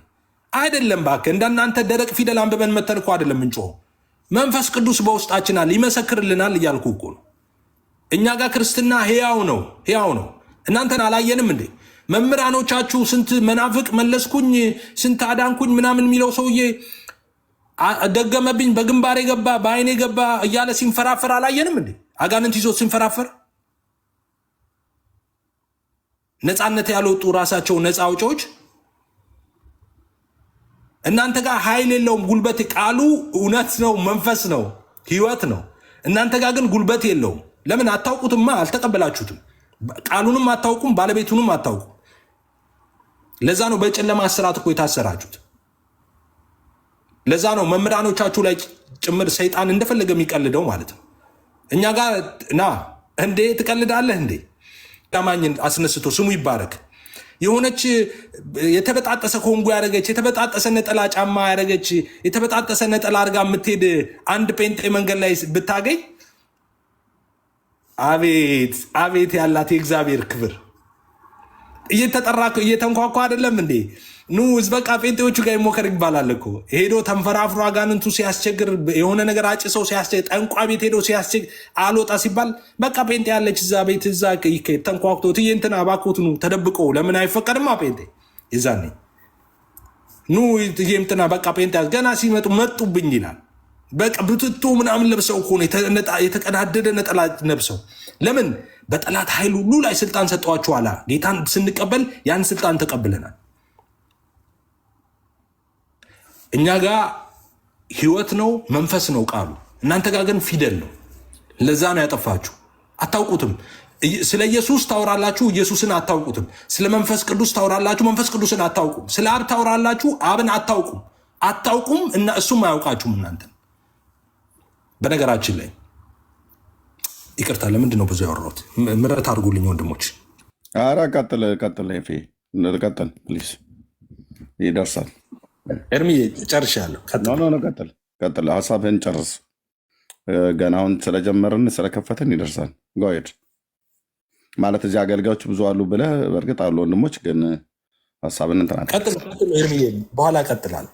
Speaker 1: አይደለም እባክህ። እንዳናንተ ደረቅ ፊደል አንብበን መተን እኮ አይደለም ምንጮኸው። መንፈስ ቅዱስ በውስጣችን አለ ይመሰክርልናል እያልኩ እኮ ነው። እኛ ጋር ክርስትና ሕያው ነው። እናንተን አላየንም እንዴ? መምህራኖቻችሁ ስንት መናፍቅ መለስኩኝ፣ ስንት አዳንኩኝ ምናምን የሚለው ሰውዬ ደገመብኝ፣ በግንባሬ ገባ፣ በአይኔ ገባ እያለ ሲንፈራፈር አላየንም እንዴ? አጋንንት ይዞት ሲንፈራፈር ነፃነት ያልወጡ ራሳቸው ነፃ አውጪዎች። እናንተ ጋር ኃይል የለውም ጉልበት። ቃሉ እውነት ነው፣ መንፈስ ነው፣ ህይወት ነው። እናንተ ጋር ግን ጉልበት የለውም። ለምን? አታውቁትማ፣ አልተቀበላችሁትም። ቃሉንም አታውቁም፣ ባለቤቱንም አታውቁም። ለዛ ነው በጨለማ እስራት እኮ የታሰራችሁት። ለዛ ነው መምህራኖቻችሁ ላይ ጭምር ሰይጣን እንደፈለገ የሚቀልደው ማለት ነው። እኛ ጋር ና እንዴ ትቀልዳለህ እንዴ? ዳማኝን አስነስቶ ስሙ ይባረክ የሆነች የተበጣጠሰ ኮንጎ ያደረገች የተበጣጠሰ ነጠላ ጫማ ያደረገች የተበጣጠሰ ነጠላ አድርጋ የምትሄድ አንድ ጴንጤ መንገድ ላይ ብታገኝ አቤት ያላት የእግዚአብሔር ክብር እየተጠራ እየተንኳኳ አይደለም እንዴ? ኑ በቃ ጴንጤዎቹ ጋር ይሞከር ይባላል እኮ። ሄዶ ተንፈራፍሮ አጋንንቱ ሲያስቸግር የሆነ ነገር አጭሰው ሲያስቸግር ጠንቋ ቤት ሄዶ ሲያስቸግር አልወጣ ሲባል በቃ ጴንጤ ያለች እዛ ቤት እዛ ተንኳክቶ ትዬ እንትን አባኮት ኑ ተደብቆ ለምን አይፈቀድማ ጴንጤ ይዛኔ ኑ ይምጥና በቃ ጴንጤ ገና ሲመጡ መጡብኝ ይላል። በቃ ብትቶ ምናምን ለብሰው እኮ የተቀዳደደ ነጠላ ለብሰው ለምን በጠላት ኃይል ሁሉ ላይ ስልጣን ሰጠዋቸዋላ። ጌታን ስንቀበል ያን ስልጣን ተቀብለናል። እኛ ጋር ህይወት ነው መንፈስ ነው ቃሉ፣ እናንተ ጋር ግን ፊደል ነው። ለዛ ነው ያጠፋችሁ። አታውቁትም። ስለ ኢየሱስ ታወራላችሁ፣ ኢየሱስን አታውቁትም። ስለ መንፈስ ቅዱስ ታወራላችሁ፣ መንፈስ ቅዱስን አታውቁም። ስለ አብ ታወራላችሁ፣ አብን አታውቁም እና እሱም አያውቃችሁም እናንተ። በነገራችን ላይ ይቅርታ፣ ለምንድን ነው ብዙ ያወራሁት? ምሕረት አድርጉልኝ ወንድሞች።
Speaker 3: ኧረ ቀጥል ቀጥል ፕሊዝ፣ ይደርሳል።
Speaker 1: ኤርሚዬ ጨርሻለሁ።
Speaker 3: ቀጥል፣ ሀሳብህን ጨርስ። ገና አሁን ስለጀመርን ስለከፈትን ይደርሳል። ጎሄድ ማለት እዚህ አገልጋዮች ብዙ አሉ ብለህ በእርግጥ አሉ ወንድሞች፣ ግን ሀሳብን እንትና
Speaker 1: ቀጥል ኤርሚዬ፣ በኋላ ቀጥላል።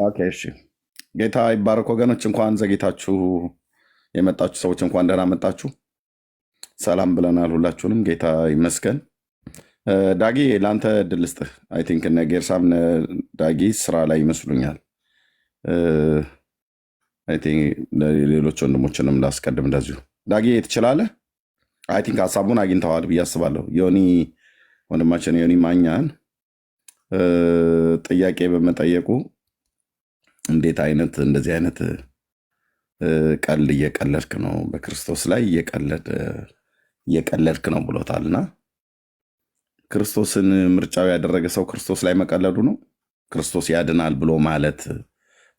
Speaker 3: ኦኬ እሺ። ጌታ ይባረክ ወገኖች። እንኳን ዘግይታችሁ የመጣችሁ ሰዎች እንኳን ደህና መጣችሁ። ሰላም ብለናል ሁላችሁንም። ጌታ ይመስገን። ዳጊ ለአንተ እድል ልስጥህ። አይ ቲንክ እነ ጌርሳም ዳጊ ስራ ላይ ይመስሉኛል። ሌሎች ወንድሞችንም ላስቀድም እንደዚሁ። ዳጊ ትችላለህ? አይ ቲንክ ሀሳቡን አግኝተዋል ብዬ አስባለሁ። ዮኒ ወንድማችን ዮኒ ማኛን ጥያቄ በመጠየቁ እንዴት አይነት እንደዚህ አይነት ቀልድ እየቀለድክ ነው፣ በክርስቶስ ላይ እየቀለድክ ነው ብሎታልና ክርስቶስን ምርጫው ያደረገ ሰው ክርስቶስ ላይ መቀለዱ ነው። ክርስቶስ ያድናል ብሎ ማለት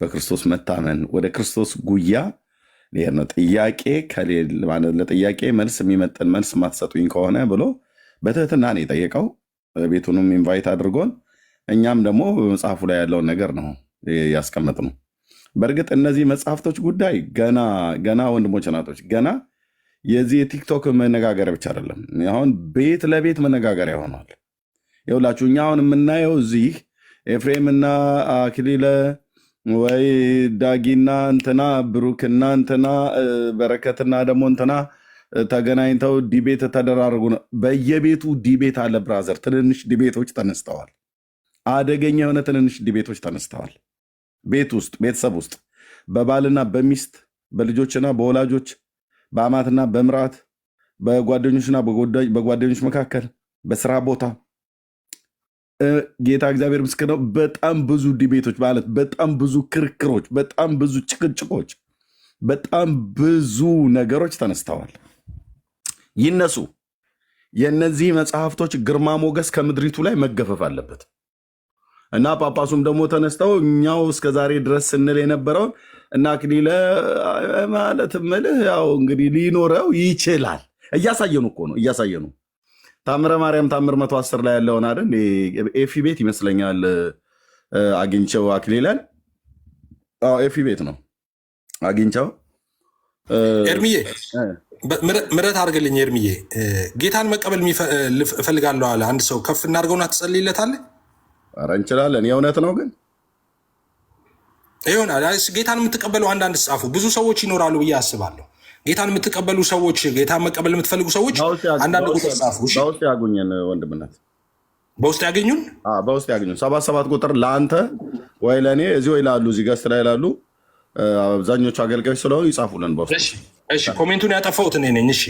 Speaker 3: በክርስቶስ መታመን ወደ ክርስቶስ ጉያ ሊሄድ ነው። ጥያቄ ለጥያቄ መልስ የሚመጥን መልስ ማትሰጡኝ ከሆነ ብሎ በትህትና ነው የጠየቀው። ቤቱንም ኢንቫይት አድርጎን እኛም ደግሞ በመጽሐፉ ላይ ያለውን ነገር ነው ያስቀመጥ ነው። በእርግጥ እነዚህ መጽሐፍቶች ጉዳይ ገና ወንድሞች ናቶች ገና የዚህ የቲክቶክ መነጋገሪያ ብቻ አይደለም። አሁን ቤት ለቤት መነጋገሪያ ሆኗል። ይኸውላችሁ እኛ አሁን የምናየው እዚህ ኤፍሬምና አክሊለ ወይ ዳጊና እንትና ብሩክና እንትና በረከትና ደግሞ እንትና ተገናኝተው ዲቤት ተደራረጉ ነው። በየቤቱ ዲቤት አለ ብራዘር። ትንንሽ ዲቤቶች ተነስተዋል። አደገኛ የሆነ ትንንሽ ዲቤቶች ተነስተዋል። ቤት ውስጥ ቤተሰብ ውስጥ በባልና በሚስት በልጆችና በወላጆች በአማትና በምራት በጓደኞችና በጓደኞች መካከል በስራ ቦታ ጌታ እግዚአብሔር ምስክር ነው። በጣም ብዙ ዲቤቶች ማለት በጣም ብዙ ክርክሮች፣ በጣም ብዙ ጭቅጭቆች፣ በጣም ብዙ ነገሮች ተነስተዋል። ይነሱ። የእነዚህ መጽሐፍቶች ግርማ ሞገስ ከምድሪቱ ላይ መገፈፍ አለበት እና ጳጳሱም ደግሞ ተነስተው እኛው እስከዛሬ ድረስ ስንል የነበረውን እና አክሊለ ማለት ምልህ ያው እንግዲህ ሊኖረው ይችላል። እያሳየኑ እኮ ነው እያሳየኑ። ታምረ ማርያም ታምር 110 ላይ ያለውን አይደል ኤፊ ቤት ይመስለኛል አግኝቸው አክሊለን ኤፊ ቤት ነው አግኝቸው።
Speaker 1: ኤርሚዬ ምረት አድርግልኝ። ኤርሚዬ ጌታን መቀበል እፈልጋለሁ አለ አንድ ሰው። ከፍ እናድርገውና ትጸልይለታለህ?
Speaker 3: ኧረ እንችላለን። የእውነት ነው ግን
Speaker 1: ይሆናል። ጌታን የምትቀበሉ አንዳንድ ጻፉ። ብዙ ሰዎች ይኖራሉ ብዬ አስባለሁ። ጌታን የምትቀበሉ ሰዎች፣ ጌታን መቀበል የምትፈልጉ ሰዎች አንዳንድ ቁጥር ጻፉ።
Speaker 3: በውስጥ ያጉኝን ወንድምነት፣
Speaker 1: በውስጥ ያገኙን፣
Speaker 3: በውስጥ ያገኙን 77 ቁጥር ለአንተ ወይ ለእኔ እዚሁ ይላሉ፣ እዚህ ገስት ላይ ይላሉ። አብዛኞቹ አገልጋዮች ስለሆኑ ይጻፉልን በውስጥ።
Speaker 1: እሺ ኮሜንቱን ያጠፋሁት እኔ ነኝ። እሺ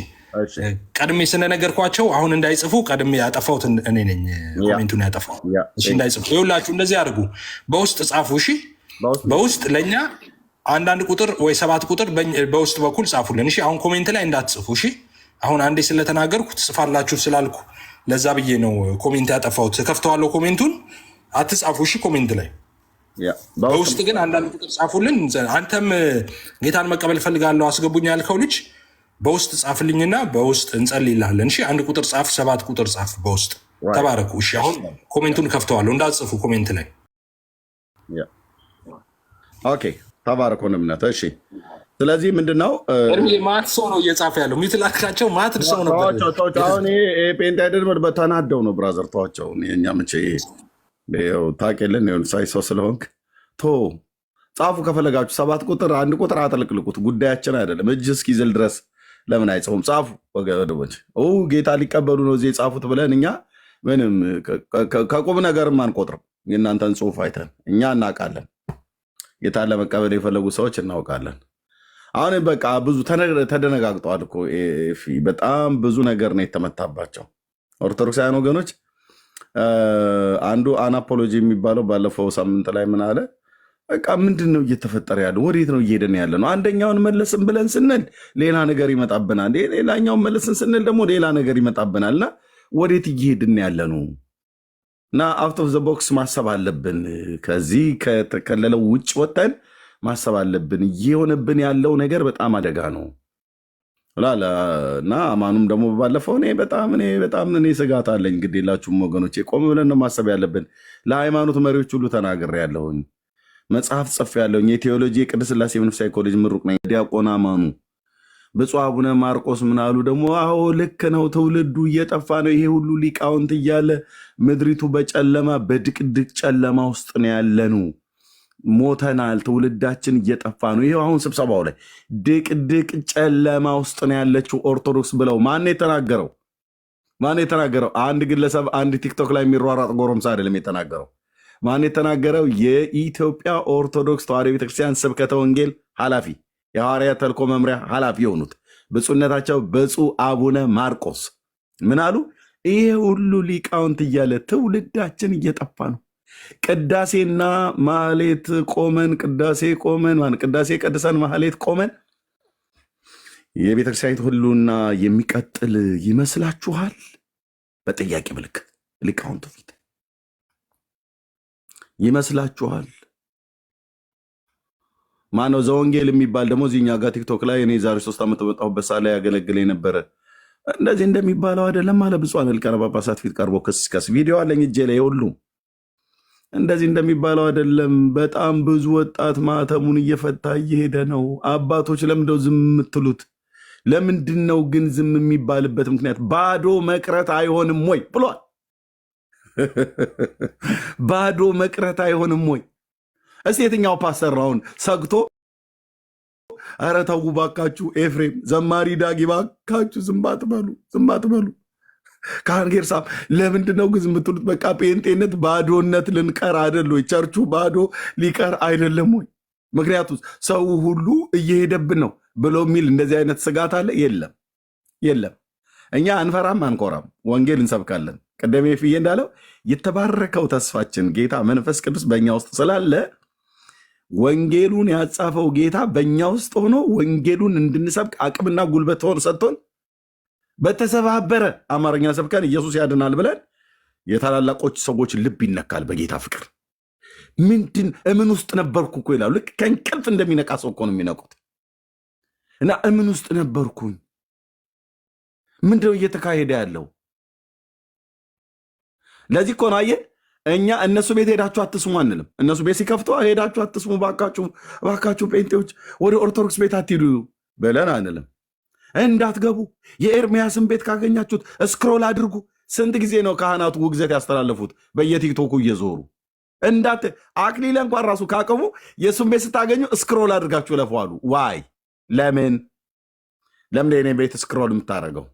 Speaker 1: ቀድሜ ስለነገርኳቸው አሁን እንዳይጽፉ ቀድሜ ያጠፋሁት እኔ ነኝ። ኮሜንቱን ያጠፋው እሺ እንዳይጽፉ። ይኸውላችሁ እንደዚህ አድርጉ፣ በውስጥ ጻፉ። እሺ በውስጥ ለእኛ አንዳንድ ቁጥር ወይ 7 ቁጥር በውስጥ በኩል ጻፉልን። እሺ አሁን ኮሜንት ላይ እንዳትጽፉ። እሺ አሁን አንዴ ስለተናገርኩ ትጽፋላችሁ ስላልኩ ለዛ ብዬ ነው ኮሜንት ያጠፋሁት። ከፍተዋለሁ ኮሜንቱን፣ አትጻፉ። እሺ ኮሜንት ላይ በውስጥ ግን አንዳንድ ቁጥር ጻፉልን። አንተም ጌታን መቀበል እፈልጋለሁ አስገቡኝ ያልከው ልጅ በውስጥ ጻፍልኝና በውስጥ እንጸልይልሃለን። እሺ 1 ቁጥር ጻፍ፣ 7 ቁጥር ጻፍ በውስጥ። ተባረኩ። እሺ አሁን ኮሜንቱን ከፍተዋለሁ፣ እንዳትጽፉ ኮሜንት ላይ። ኦኬ
Speaker 3: ተባረኩ እምነት። እሺ ስለዚህ ምንድነው
Speaker 1: ማት ሰው ነው እየጻፈ ያለው ሚትላካቸው ማት ሰው ነበር።
Speaker 3: አሁን ፔንት አይደል በተናደው ነው ብራዘር። ተዋቸው። እኛ መቼ ታውቂልን ሆን ሳይሰው ስለሆንክ ቶ ጻፉ ከፈለጋችሁ 7 ቁጥር 1 ቁጥር አጠልቅልቁት። ጉዳያችን አይደለም። እጅ እስኪዝል ድረስ ለምን አይጽፉም? ጻፉ ወገኖች። ጌታ ሊቀበሉ ነው እዚህ የጻፉት ብለን እኛ ምንም ከቁም ነገርም አንቆጥርም። የእናንተን ጽሁፍ አይተን እኛ እናውቃለን። ጌታን ለመቀበል የፈለጉ ሰዎች እናውቃለን። አሁን በቃ ብዙ ተደነጋግጠዋል እኮ በጣም ብዙ ነገር ነው የተመታባቸው ኦርቶዶክሳውያን ወገኖች። አንዱ አናፖሎጂ የሚባለው ባለፈው ሳምንት ላይ ምን አለ? በቃ ምንድን ነው እየተፈጠረ ያለው? ወዴት ነው እየሄድን ያለ ነው? አንደኛውን መለስን ብለን ስንል ሌላ ነገር ይመጣብናል። ሌላኛውን መለስን ስንል ደግሞ ሌላ ነገር ይመጣብናል። እና ወዴት እየሄድን ያለ ነው? እና አውት ኦፍ ዘ ቦክስ ማሰብ አለብን። ከዚህ ከተከለለው ውጭ ወጥተን ማሰብ አለብን። እየሆነብን ያለው ነገር በጣም አደጋ ነው እና አማኑም ደግሞ ባለፈው እኔ ስጋት አለኝ። እንግዲህ የላችሁም ወገኖቼ፣ ቆም ብለን ነው ማሰብ ያለብን። ለሃይማኖት መሪዎች ሁሉ ተናግሬያለሁኝ፣ መጽሐፍ ጽፌያለሁኝ። የቴዎሎጂ የቅድስት ሥላሴ መንፈሳዊ ኮሌጅ ምሩቅ ነኝ። ዲያቆን አማኑ ብፁዕ አቡነ ማርቆስ ምናሉ ደግሞ አዎ ልክ ነው፣ ትውልዱ እየጠፋ ነው። ይሄ ሁሉ ሊቃውንት እያለ ምድሪቱ በጨለማ በድቅድቅ ጨለማ ውስጥ ነው ያለኑ፣ ሞተናል፣ ትውልዳችን እየጠፋ ነው። ይሄው አሁን ስብሰባው ላይ ድቅድቅ ጨለማ ውስጥ ነው ያለችው ኦርቶዶክስ ብለው ማን የተናገረው? አንድ ግለሰብ አንድ ቲክቶክ ላይ የሚሯሯጥ ጎረምሳ አይደለም የተናገረው። ማን የተናገረው? የኢትዮጵያ ኦርቶዶክስ ተዋሕዶ ቤተክርስቲያን ስብከተ ወንጌል ኃላፊ፣ የሐዋርያት ተልእኮ መምሪያ ኃላፊ የሆኑት ብፁዕነታቸው ብፁዕ አቡነ ማርቆስ ምን አሉ? ይሄ ሁሉ ሊቃውንት እያለ ትውልዳችን እየጠፋ ነው። ቅዳሴና ማህሌት ቆመን ቅዳሴ ቀድሰን ማህሌት ቆመን የቤተክርስቲያኒቱ ሁሉና የሚቀጥል ይመስላችኋል? በጥያቄ ምልክት ሊቃውንቱ ፊት ይመስላችኋል? ማነው ዘወንጌል የሚባል ደግሞ እዚህኛ ጋር ቲክቶክ ላይ እኔ ዛሬ 3 ዓመት በመጣሁበት ሰዓት ላይ ያገለግል የነበረ እንደዚህ እንደሚባለው አይደለም አለ። ብፁዓን ሊቃነ ጳጳሳት ፊት ቀርቦ ክስ ቪዲዮ አለኝ እጄ ላይ ሁሉ እንደዚህ እንደሚባለው አይደለም። በጣም ብዙ ወጣት ማተሙን እየፈታ እየሄደ ነው። አባቶች ለምንድነው ዝም የምትሉት? ለምንድን ነው ግን ዝም የሚባልበት ምክንያት? ባዶ መቅረት አይሆንም ወይ ብሏል። ባዶ መቅረት አይሆንም ወይ? እስቲ የትኛው ፓስተር አሁን ሰግቶ ኧረ ተው ባካችሁ፣ ኤፍሬም ዘማሪ ዳጊ ባካችሁ ዝም አትበሉ ካህን ጌርሳም ለምንድን ነው ግን የምትሉት? በቃ ጴንጤነት ባዶነት ልንቀር አይደል ወይ? ቸርቹ ባዶ ሊቀር አይደለም ወይ? ምክንያቱ ሰው ሁሉ እየሄደብን ነው ብሎ የሚል እንደዚህ አይነት ስጋት አለ? የለም። እኛ አንፈራም፣ አንኮራም፣ ወንጌል እንሰብካለን። ቀደም ፍዬ እንዳለው የተባረከው ተስፋችን ጌታ መንፈስ ቅዱስ በእኛ ውስጥ ስላለ ወንጌሉን ያጻፈው ጌታ በእኛ ውስጥ ሆኖ ወንጌሉን እንድንሰብክ አቅምና ጉልበት ሆኖ ሰጥቶን በተሰባበረ አማርኛ ሰብከን ኢየሱስ ያድናል ብለን የታላላቆች ሰዎች ልብ ይነካል በጌታ ፍቅር። እምን ውስጥ ነበርኩ እኮ ይላሉ። ልክ ከእንቅልፍ እንደሚነቃ ሰው እኮ ነው የሚነቁት። እና እምን ውስጥ ነበርኩኝ? ምንድነው እየተካሄደ ያለው? ለዚህ እኮ ነው አየህ፣ እኛ እነሱ ቤት ሄዳችሁ አትስሙ አንልም። እነሱ ቤት ሲከፍቱ ሄዳችሁ አትስሙ፣ ባካችሁ ጴንጤዎች ወደ ኦርቶዶክስ ቤት አትሂዱ ብለን አንልም። እንዳትገቡ፣ የኤርሚያስን ቤት ካገኛችሁት ስክሮል አድርጉ። ስንት ጊዜ ነው ካህናቱ ውግዘት ያስተላለፉት በየቲክቶኩ እየዞሩ? አክሊለ እንኳን ራሱ ካቀሙ የእሱን ቤት ስታገኙ ስክሮል አድርጋችሁ ለፈዋሉ። ዋይ ለምን የኔ ቤት ስክሮል የምታደርገው?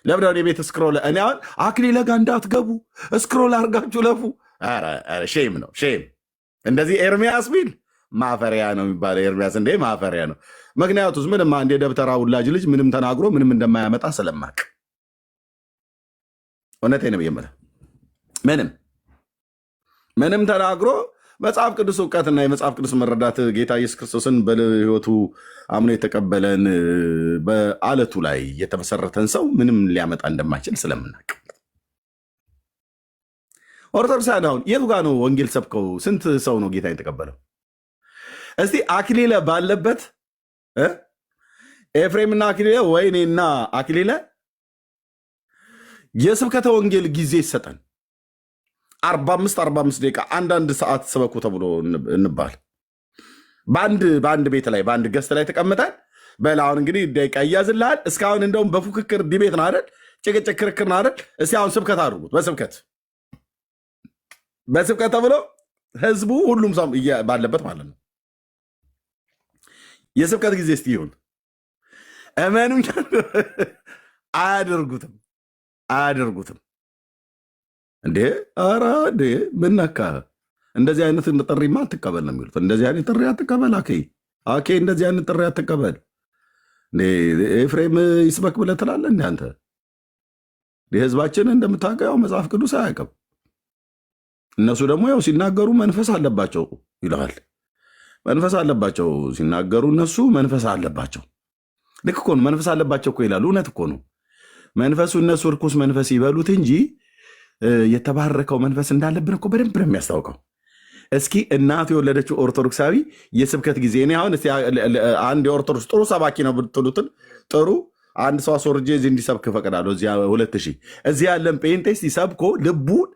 Speaker 3: ለምን የኔ ቤት ስክሮል? እኔ አሁን አክሊለ ጋር እንዳትገቡ ስክሮል አድርጋችሁ ለፉ። ሼም ነው ሼም። እንደዚህ ኤርሚያስ ቢል ማፈሪያ ነው የሚባለው። ኤርሚያስ እንዴ ማፈሪያ ነው። ምክንያቱስ ምንም አንድ የደብተራ ውላጅ ልጅ ምንም ተናግሮ ምንም እንደማያመጣ ስለማቅ፣ እውነቴን ነው የምልህ። ምንም ተናግሮ መጽሐፍ ቅዱስ እውቀትና የመጽሐፍ ቅዱስ መረዳት ጌታ ኢየሱስ ክርስቶስን በሕይወቱ አምኖ የተቀበለን በአለቱ ላይ የተመሰረተን ሰው ምንም ሊያመጣ እንደማይችል ስለምናቅ፣ ኦርቶዶክሳውያን አሁን የቱ ጋር ነው ወንጌል ሰብከው? ስንት ሰው ነው ጌታ የተቀበለው? እስቲ አክሊለ ባለበት ኤፍሬምና አክሊለ ወይኔና አክሊለ የስብከተ ወንጌል ጊዜ ይሰጠን። 45 ደቂቃ አንዳንድ ሰዓት ስበኩ ተብሎ እንባል። በአንድ ቤት ላይ በአንድ ገስት ላይ ተቀምጠን በላሁን እንግዲህ ደቂቃ እያዝልሃል። እስካሁን እንደውም በፉክክር ዲቤት ነው አይደል? ጭቅጭቅ ክርክር ነው አይደል? እስቲ አሁን ስብከት አድርጉት። በስብከት በስብከት ተብሎ ህዝቡ ሁሉም ሰው ባለበት ማለት ነው። የስብከት ጊዜ እስቲ ይሁን እመኑ። አያደርጉትም እንዴ! ኧረ እንዴ ምን ነካ? እንደዚህ አይነት ጥሪማ አትቀበል ነው የሚሉት። እንደዚህ አይነት ጥሪ አትቀበል አኬ እንደዚህ አይነት ጥሪ አትቀበል። ኤፍሬም ይስበክ ብለህ ትላለህ እንደ አንተ። የህዝባችን እንደምታውቀው መጽሐፍ ቅዱስ አያውቅም። እነሱ ደግሞ ያው ሲናገሩ መንፈስ አለባቸው ይለዋል። መንፈስ አለባቸው ሲናገሩ እነሱ መንፈስ አለባቸው። ልክ እኮ ነው። መንፈስ አለባቸው እኮ ይላሉ። እውነት እኮ ነው። መንፈሱ እነሱ እርኩስ መንፈስ ይበሉት እንጂ የተባረከው መንፈስ እንዳለብን እኮ በደንብ ነው የሚያስታውቀው። እስኪ እናቱ የወለደችው ኦርቶዶክሳዊ የስብከት ጊዜ እኔ አሁን አንድ የኦርቶዶክስ ጥሩ ሰባኪ ነው ብትሉትን ጥሩ አንድ ሰው አስወርጄ እዚህ እንዲሰብክ እፈቅዳለሁ። እዚያ 2000 እዚህ ያለን ጴንጤ ሲሰብኮ ልቡን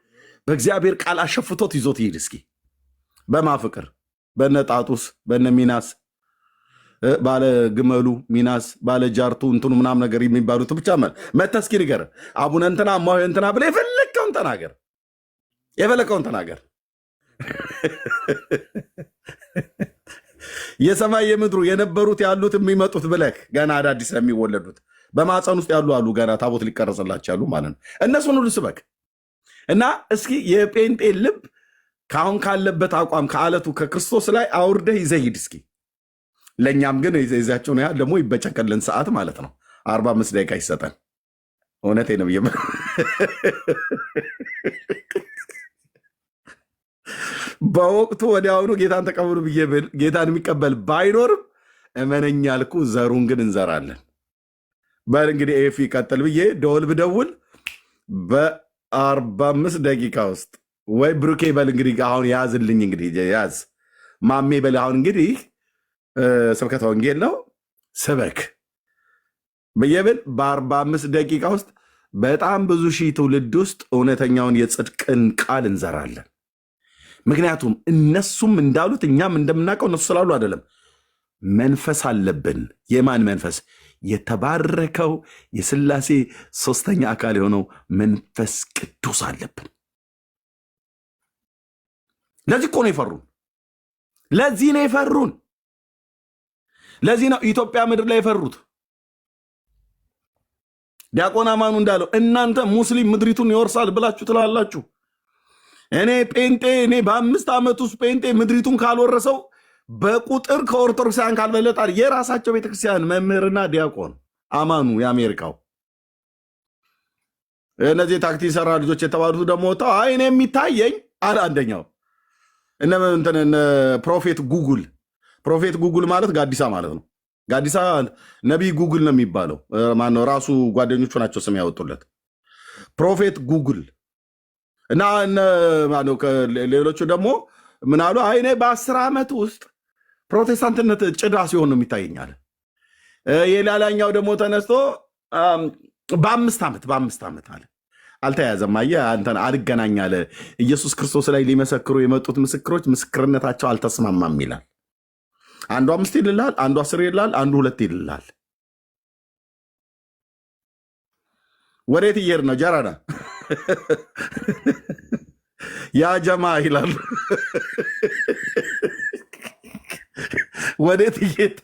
Speaker 3: በእግዚአብሔር ቃል አሸፍቶት ይዞት ይሄድ። እስኪ በማፍቅር በነ ጣጡስ በነ ሚናስ ባለ ግመሉ ሚናስ ባለ ጃርቱ እንትኑ ምናም ነገር የሚባሉት ብቻ መተህ እስኪ ንገር። አቡነ እንትና እማሆይ እንትና ብለህ የፈለከውን ተናገር። የሰማይ የምድሩ የነበሩት ያሉት የሚመጡት ብለህ ገና አዳዲስ የሚወለዱት በማፀን ውስጥ ያሉ አሉ ገና ታቦት ሊቀረጽላቸው ያሉ ማለት ነው። እነሱን ሁሉ ስበክ እና እስኪ የጴንጤ ልብ ከአሁን ካለበት አቋም ከአለቱ ከክርስቶስ ላይ አውርደህ ይዘህ ሂድ እስኪ። ለእኛም ግን ይዛቸውን ያህል ደግሞ ይበጨቀልን ሰዓት ማለት ነው 45 ደቂቃ ይሰጠን። እውነቴ ነው። በወቅቱ ወዲያውኑ ጌታን ተቀበሉ ብዬ ብል ጌታን የሚቀበል ባይኖርም እመነኝ ያልኩ ዘሩን ግን እንዘራለን። በል እንግዲህ ኤፊ ቀጥል ብዬ ደወል ብደውል በ45 ደቂቃ ውስጥ ወይ ብሩኬ በል እንግዲህ አሁን ያዝልኝ እንግዲህ ያዝ ማሜ በል አሁን እንግዲህ ስብከተ ወንጌል ነው ስበክ ብዬ ብል በ45 ደቂቃ ውስጥ በጣም ብዙ ሺህ ትውልድ ውስጥ እውነተኛውን የጽድቅን ቃል እንዘራለን። ምክንያቱም እነሱም እንዳሉት እኛም እንደምናውቀው እነሱ ስላሉ አይደለም። መንፈስ አለብን። የማን መንፈስ? የተባረከው የሥላሴ ሶስተኛ አካል የሆነው መንፈስ ቅዱስ አለብን። ለዚህ እኮ ነው የፈሩን። ለዚህ ነው የፈሩን። ለዚህ ነው ኢትዮጵያ ምድር ላይ የፈሩት። ዲያቆን አማኑ እንዳለው እናንተ ሙስሊም ምድሪቱን ይወርሳል ብላችሁ ትላላችሁ። እኔ ጴንጤ በ5 ዓመት ውስጥ ጴንጤ ምድሪቱን ካልወረሰው በቁጥር ከኦርቶዶክሳውያን ካልበለጣል። የራሳቸው ቤተክርስቲያን መምህርና ዲያቆን አማኑ የአሜሪካው እነዚህ ታክቲ ሰራ ልጆች የተባሉት ደግሞ ወጣው እኔ የሚታየኝ አለ አንደኛው እነ ፕሮፌት ጉጉል ማለት ጋዲሳ ማለት ነው። ጋዲሳ ነቢይ ጉግል ነው የሚባለው። ማነው ራሱ ጓደኞቹ ናቸው ስም ያወጡለት ፕሮፌት ጉግል እና ሌሎቹ ደግሞ ምናሉ እኔ በ10 ዓመት ውስጥ ፕሮቴስታንትነት ጭዳ ሲሆን ነው የሚታየኛል። የላላኛው ደግሞ ተነስቶ በ5 ዓመት አለ። አልተያዘም። አየህ አንተን አልገናኝ አለ። ኢየሱስ ክርስቶስ ላይ ሊመሰክሩ የመጡት ምስክሮች ምስክርነታቸው አልተስማማም ይላል። አንዱ 5 ይልላል፣ አንዱ 10 ይልላል፣ አንዱ 2 ይልላል። ወዴት እየሄድ ነው? ጀራና ያ ጀማ ይላሉ። ወዴት እየሄድ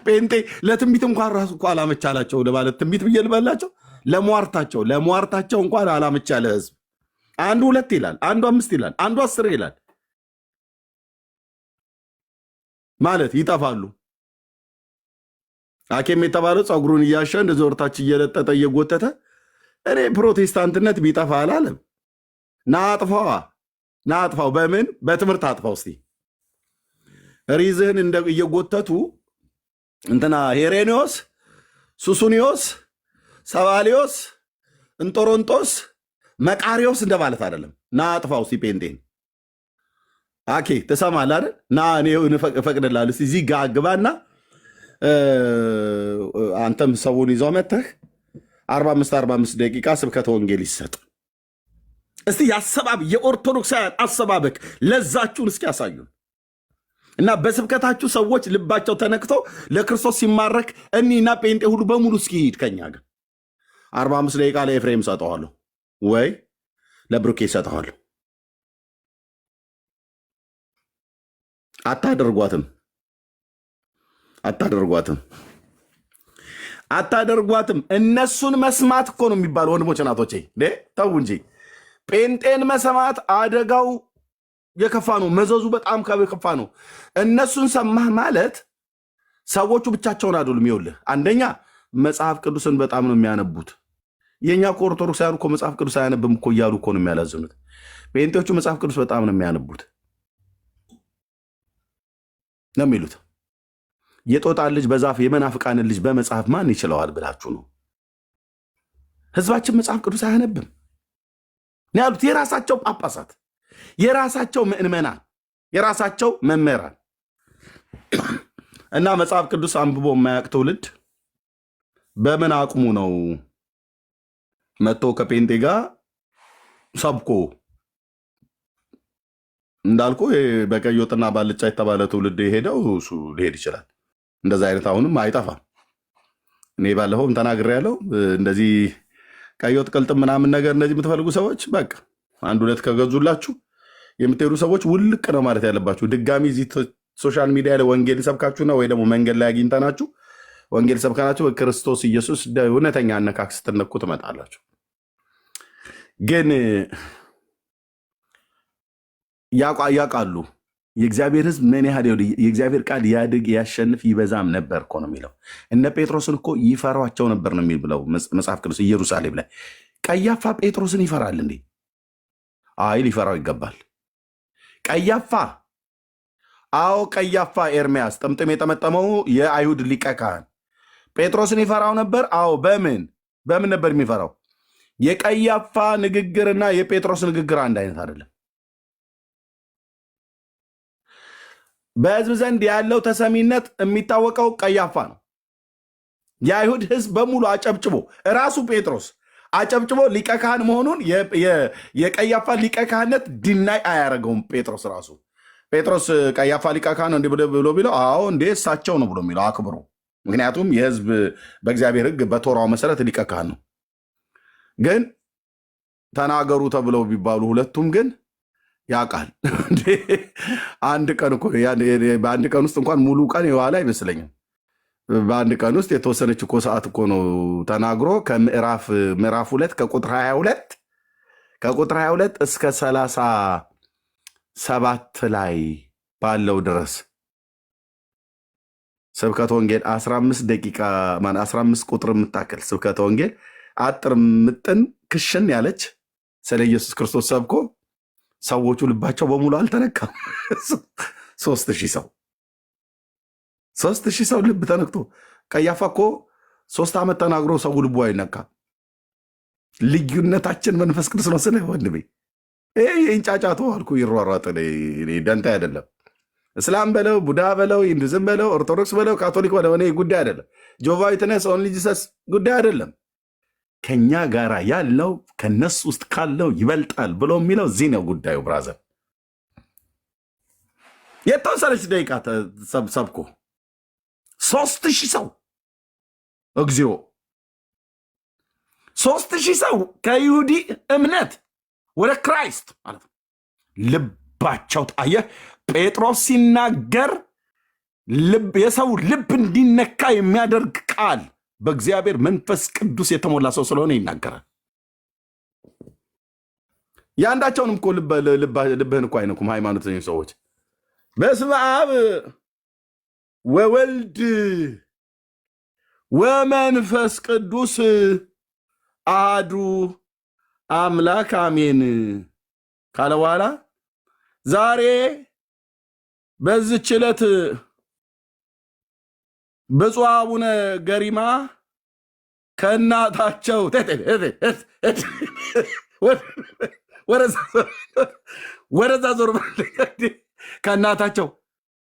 Speaker 3: ጴንጤ ለትንቢት እንኳን ራሱ እኮ አላመቻላቸው ለማለት ትንቢት ብዬ ልበላቸው ለሟርታቸው እንኳን አላመቻለ ህዝብ። አንዱ 2 ይላል፣ አንዱ 5 ይላል፣ አንዱ 10 ይላል። ማለት ይጠፋሉ። ሐኪም የተባለው ፀጉሩን እያሸ እንደዚህ ወርታች እየለጠጠ እየጎተተ እኔ ፕሮቴስታንትነት ቢጠፋ አላለም። ናጥፋው በምን በትምህርት አጥፋው። እስቲ ሪዝህን እየጎተቱ እንትና ሄሬኒዮስ፣ ሱሱኒዮስ፣ ሰባሊዮስ፣ እንጦሮንጦስ፣ መቃሪዮስ እንደማለት አይደለም። ናጥፋው እስቲ ጴንጤን አኬ ተሰማል አይደል? ና እኔ እፈቅድልሃለሁ። እዚህ ጋ ግባና አንተም ሰውን ይዘው መተህ 45 ደቂቃ ስብከተ ወንጌል ይሰጥ። እስቲ የኦርቶዶክሳውያን አሰባበክ ለዛችሁን እስኪ ያሳዩን እና በስብከታችሁ ሰዎች ልባቸው ተነክተው ለክርስቶስ ሲማረክ እኒና ጴንጤ ሁሉ በሙሉ እስኪ ሂድ ከኛ ጋር 45 ደቂቃ ለኤፍሬም ሰጠዋለሁ ወይ ለብሩኬ ሰጠዋለሁ። አታደርጓትም አታደርጓትም አታደርጓትም። እነሱን መስማት እኮ ነው የሚባለው። ወንድሞች እናቶቼ ተው እንጂ ጴንጤን መስማት አደጋው የከፋ ነው። መዘዙ በጣም የከፋ ነው። እነሱን ሰማህ ማለት ሰዎቹ ብቻቸውን አይደሉም። ይኸውልህ አንደኛ መጽሐፍ ቅዱስን በጣም ነው የሚያነቡት። የእኛ እኮ ኦርቶዶክሳውያን እኮ መጽሐፍ ቅዱስ አያነብም እኮ እያሉ እኮ ነው የሚያላዝኑት። ጴንጤዎቹ መጽሐፍ ቅዱስ በጣም ነው የሚያነቡት ነው የሚሉት። የጦጣን ልጅ በዛፍ የመናፍቃንን ልጅ በመጽሐፍ ማን ይችለዋል ብላችሁ ነው። ህዝባችን መጽሐፍ ቅዱስ አያነብም ነው ያሉት። የራሳቸው ጳጳሳት፣ የራሳቸው ምዕመናን፣ የራሳቸው መምህራን እና መጽሐፍ ቅዱስ አንብቦ የማያውቅ ትውልድ በምን አቅሙ ነው መጥቶ ከጴንጤ ጋር ሰብኮ እንዳልኩ በቀይ ወጥና ባልጫ የተባለ ትውልድ የሄደው እሱ ሊሄድ ይችላል። እንደዛ አይነት አሁንም አይጠፋም። እኔ ባለፈውም ተናግሬያለሁ። እንደዚህ ቀይ ወጥ ቅልጥም ምናምን ነገር እንደዚህ የምትፈልጉ ሰዎች በቃ አንድ ሁለት ከገዙላችሁ የምትሄዱ ሰዎች ውልቅ ነው ማለት ያለባችሁ። ድጋሚ እዚህ ሶሻል ሚዲያ ላይ ወንጌል ሰብካችሁና ወይ ደግሞ መንገድ ላይ አግኝተናችሁ ወንጌል ሰብካናችሁ በክርስቶስ ኢየሱስ እውነተኛ አነካክ ስትነኩ ትመጣላችሁ። ግን ያውቃሉ የእግዚአብሔር ሕዝብ ምን ያህል የእግዚአብሔር ቃል ያድግ ያሸንፍ ይበዛም ነበር እኮ ነው የሚለው። እነ ጴጥሮስን እኮ ይፈሯቸው ነበር ነው የሚል ብለው መጽሐፍ ቅዱስ ኢየሩሳሌም ላይ። ቀያፋ ጴጥሮስን ይፈራል እንዴ? አይ ሊፈራው ይገባል። ቀያፋ አዎ ቀያፋ ኤርሚያስ ጥምጥም የጠመጠመው የአይሁድ ሊቀ ካህን ጴጥሮስን ይፈራው ነበር። አዎ በምን ነበር የሚፈራው? የቀያፋ ንግግርና የጴጥሮስ ንግግር አንድ አይነት አይደለም። በህዝብ ዘንድ ያለው ተሰሚነት የሚታወቀው ቀያፋ ነው። የአይሁድ ህዝብ በሙሉ አጨብጭቦ እራሱ ጴጥሮስ አጨብጭቦ ሊቀ ካህን መሆኑን የቀያፋ ሊቀ ካህንነት ድናይ አያደርገውም። ጴጥሮስ ራሱ ጴጥሮስ ቀያፋ ሊቀ ካህን እንዲህ ብሎ ቢለው አዎ እንዴ እሳቸው ነው ብሎ የሚለው አክብሮ። ምክንያቱም የህዝብ በእግዚአብሔር ህግ በቶራው መሰረት ሊቀ ካህን ነው። ግን ተናገሩ ተብለው ቢባሉ ሁለቱም ግን ያውቃል። አንድ ቀን እኮ በአንድ ቀን ውስጥ እንኳን ሙሉ ቀን የዋለ አይመስለኝም። በአንድ ቀን ውስጥ የተወሰነች እኮ ሰዓት እኮ ነው ተናግሮ ከምዕራፍ 2 ከቁጥር 22 እስከ 37 ላይ ባለው ድረስ ስብከተ ወንጌል 15 ደቂቃ 15 ቁጥር የምታክል ስብከተ ወንጌል አጥር ምጥን ክሽን ያለች ስለ ኢየሱስ ክርስቶስ ሰብኮ ሰዎቹ ልባቸው በሙሉ አልተነካም። 3000 ሰው ልብ ተነክቶ ቀያፋ እኮ 3 ዓመት ተናግሮ ሰው ልቡ አይነካም። ልዩነታችን መንፈስ ቅዱስ ነው። ስለ ወንድሜ ይንጫጫቶ አልኩ ይሯሯጥ ደንታ አይደለም። እስላም በለው ቡዳ በለው ሂንዱዝም በለው ኦርቶዶክስ በለው ካቶሊክ በለው እኔ ጉዳይ አይደለም። ጆቫ ዊትነስ ኦንሊ ጂሰስ ጉዳይ አይደለም። ከኛ ጋር ያለው ከነሱ ውስጥ ካለው ይበልጣል ብሎ የሚለው እዚህ ነው ጉዳዩ። ብራዘር የተወሰነች ደቂቃ ሰብኮ 3000 ሰው እግዚኦ 3000 ሰው ከይሁዲ እምነት ወደ ክራይስት ማለት ነው። ልባቸው ታየ። ጴጥሮስ ሲናገር የሰው ልብ እንዲነካ የሚያደርግ ቃል በእግዚአብሔር መንፈስ ቅዱስ የተሞላ ሰው ስለሆነ ይናገራል። የአንዳቸውንም እኮ ልብህን እኮ አይነኩም ሃይማኖተኞች ሰዎች። በስመ አብ ወወልድ ወመንፈስ ቅዱስ አሐዱ አምላክ አሜን ካለ በኋላ ዛሬ በዚህች ዕለት ብፁዕ አቡነ ገሪማ ከእናታቸው ወደዛ ዞር ከእናታቸው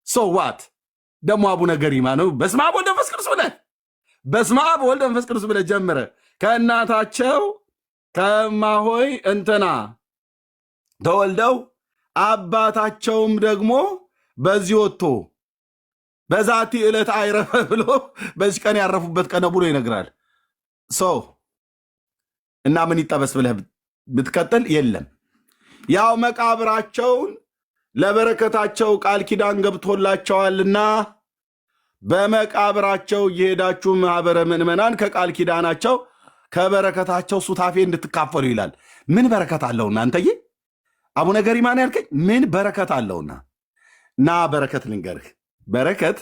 Speaker 3: ሰዋት ደግሞ አቡነ ገሪማ ነው። በስመ አብ ወልድ መንፈስ ቅዱስ ብለህ በስመ አብ ወልድ መንፈስ ቅዱስ ብለህ ጀምረ ከእናታቸው ከማሆይ እንትና ተወልደው አባታቸውም ደግሞ በዚህ ወጥቶ በዛቲ ዕለት አይረፈ ብሎ በዚህ ቀን ያረፉበት ቀን ብሎ ይነግራል። ሰው እና ምን ይጠበስ ብለህ ብትቀጥል የለም። ያው መቃብራቸውን ለበረከታቸው ቃል ኪዳን ገብቶላቸዋልና በመቃብራቸው እየሄዳችሁ ማህበረ ምእመናን ከቃል ኪዳናቸው ከበረከታቸው ሱታፌ እንድትካፈሉ ይላል። ምን በረከት አለውና አንተዬ አቡነ ገሪማን ያልከኝ ምን በረከት አለውና? ና በረከት ልንገርህ። በረከት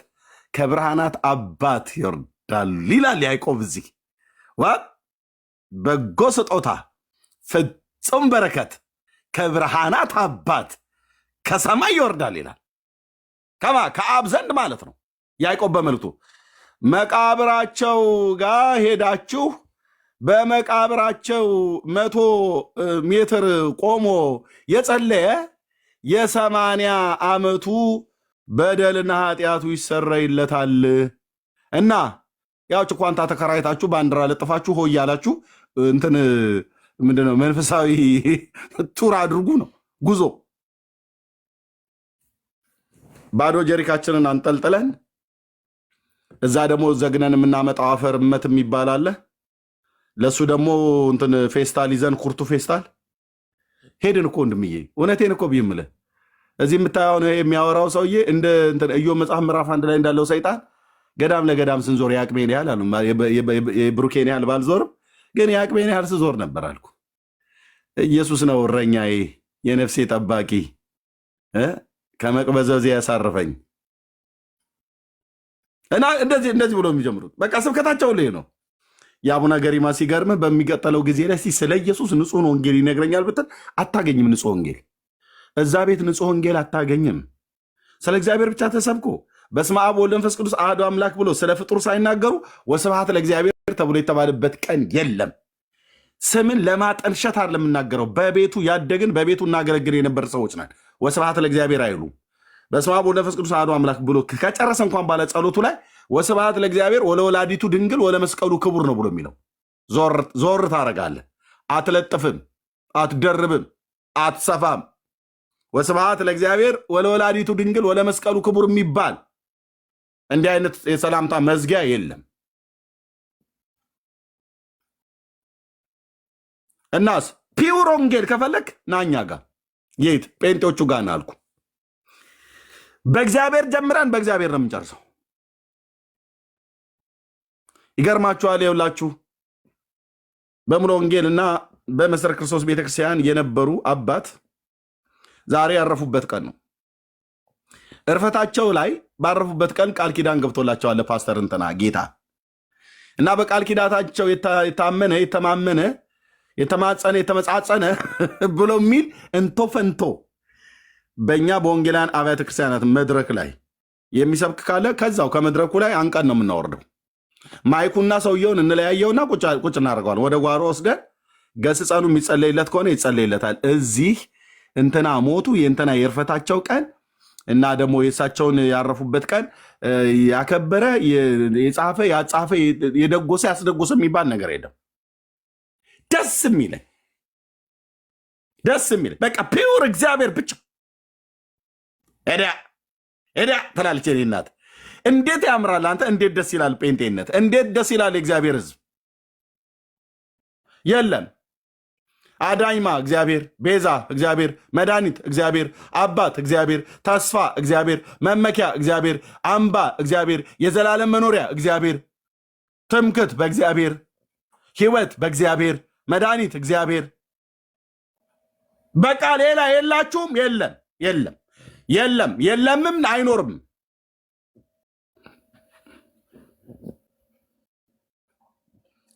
Speaker 3: ከብርሃናት አባት ይወርዳል ይላል ያዕቆብ። እዚህ በጎ ስጦታ ፍጹም በረከት ከብርሃናት አባት ከሰማይ ይወርዳል ይላል። ከአብ ዘንድ ማለት ነው። ያዕቆብ በመልእክቱ መቃብራቸው ጋር ሄዳችሁ በመቃብራቸው 100 ሜትር ቆሞ የጸለየ የ80 ዓመቱ በደልና ኃጢአቱ ይሰረይለታል እና ያው ጭኳንታ ተከራይታችሁ ባንዲራ ለጥፋችሁ ሆይ ያላችሁ እንትን ምንድነው መንፈሳዊ ቱር አድርጉ ነው ጉዞ። ባዶ ጀሪካችንን አንጠልጥለን እዛ ደግሞ ዘግነን የምናመጣው አፈር እመት የሚባል አለ። ለሱ ደግሞ እንትን ፌስታል ይዘን ኩርቱ ፌስታል ሄድን እኮ ወንድምዬ፣ እውነቴን እኮ ብይምልህ እዚህ የምታየው ነው የሚያወራው ሰውዬ እንደ ኢዮብ መጽሐፍ ምዕራፍ 1 ላይ እንዳለው ሰይጣን ገዳም ለገዳም ስንዞር የአቅሜን ያህል አሉ። የብሩኬን ያህል ባልዞርም ግን የአቅሜን ያህል ስዞር ነበር አልኩ። ኢየሱስ ነው እረኛዬ፣ የነፍሴ ጠባቂ፣ ከመቅበዘዜ ያሳርፈኝ እና እንደዚህ ብሎ የሚጀምሩት በቃ ስብከታቸው ላይ ነው። የአቡነ ገሪማ ሲገርም በሚቀጥለው ጊዜ ላይ ስለ ኢየሱስ ንጹህ ወንጌል ይነግረኛል ብትል አታገኝም። ንጹህ ወንጌል እዛ ቤት ንጹህ ወንጌል አታገኝም። ስለ እግዚአብሔር ብቻ ተሰብኮ በስመ አብ ወወልድ ወመንፈስ ቅዱስ አሐዱ አምላክ ብሎ ስለ ፍጡር ሳይናገሩ ወስብሐት ለእግዚአብሔር ተብሎ የተባለበት ቀን የለም። ስምን ለማጠልሸት አይደለም የምናገረው። በቤቱ ያደግን በቤቱ እናገለግል የነበር ሰዎች ነን። ወስብሐት ለእግዚአብሔር አይሉ በስመ አብ ወወልድ ወመንፈስ ቅዱስ አሐዱ አምላክ ብሎ ከጨረሰ እንኳን ባለ ጸሎቱ ላይ ወስብሐት ለእግዚአብሔር ወለወላዲቱ ድንግል ወለመስቀሉ ክቡር ነው ብሎ የሚለው ዞር ታረጋለህ። አትለጥፍም፣ አትደርብም፣ አትሰፋም። ወስብሐት ለእግዚአብሔር ወለወላዲቱ ድንግል ወለመስቀሉ ክቡር የሚባል እንዲህ አይነት የሰላምታ መዝጊያ የለም። እናስ ፒውር ወንጌል ከፈለክ ናኛ ጋር የት ጴንጤዎቹ ጋር ናልኩ። በእግዚአብሔር ጀምረን በእግዚአብሔር ነው የምንጨርሰው። ይገርማችኋል። የውላችሁ በሙሉ ወንጌል እና በመሰረተ ክርስቶስ ቤተክርስቲያን የነበሩ አባት ዛሬ ያረፉበት ቀን ነው። እርፈታቸው ላይ ባረፉበት ቀን ቃል ኪዳን ገብቶላቸዋል ፓስተር እንትና ጌታ እና በቃል ኪዳታቸው የታመነ የተማመነ የተማጸነ የተመጻጸነ ብሎ የሚል እንቶ ፈንቶ በእኛ በወንጌላውያን አብያተ ክርስቲያናት መድረክ ላይ የሚሰብክ ካለ ከዛው ከመድረኩ ላይ አንቀን ነው የምናወርደው። ማይኩና ሰውየውን እንለያየውና ቁጭ እናደርገዋል። ወደ ጓሮ ወስደን ገስጸኑ የሚጸለይለት ከሆነ ይጸለይለታል። እዚህ እንትና ሞቱ የእንትና የእርፈታቸው ቀን እና ደግሞ የእሳቸውን ያረፉበት ቀን ያከበረ የጻፈ ያጻፈ የደጎሰ ያስደጎሰ የሚባል ነገር የለም። ደስ የሚለኝ በቃ ፒውር እግዚአብሔር ብቻ ኤዳ ትላለች የኔ እናት። እንዴት ያምራል አንተ! እንዴት ደስ ይላል ጴንጤነት! እንዴት ደስ ይላል የእግዚአብሔር ሕዝብ! የለም አዳኝማ እግዚአብሔር፣ ቤዛ እግዚአብሔር፣ መድኃኒት እግዚአብሔር፣ አባት እግዚአብሔር፣ ተስፋ እግዚአብሔር፣ መመኪያ እግዚአብሔር፣ አምባ እግዚአብሔር፣ የዘላለም መኖሪያ እግዚአብሔር፣ ትምክት በእግዚአብሔር፣ ሕይወት በእግዚአብሔር፣ መድኃኒት እግዚአብሔር። በቃ ሌላ የላችሁም። የለምም አይኖርም።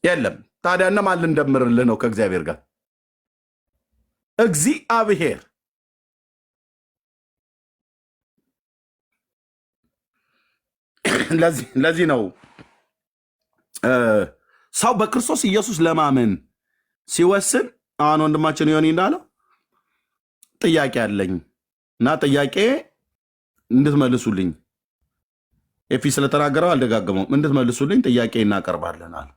Speaker 3: የለም። ታዲያ እነማን ልንደምርልህ ነው ከእግዚአብሔር ጋር? እግዚአብሔር ለዚህ ነው ሰው በክርስቶስ ኢየሱስ ለማመን ሲወስን፣ አሁን ወንድማችን ዮኒ እንዳለው ጥያቄ አለኝ እና ጥያቄ እንድትመልሱልኝ፣ ኤፊ ስለተናገረው አልደጋገመውም፣ እንድትመልሱልኝ ጥያቄ እናቀርባለናል።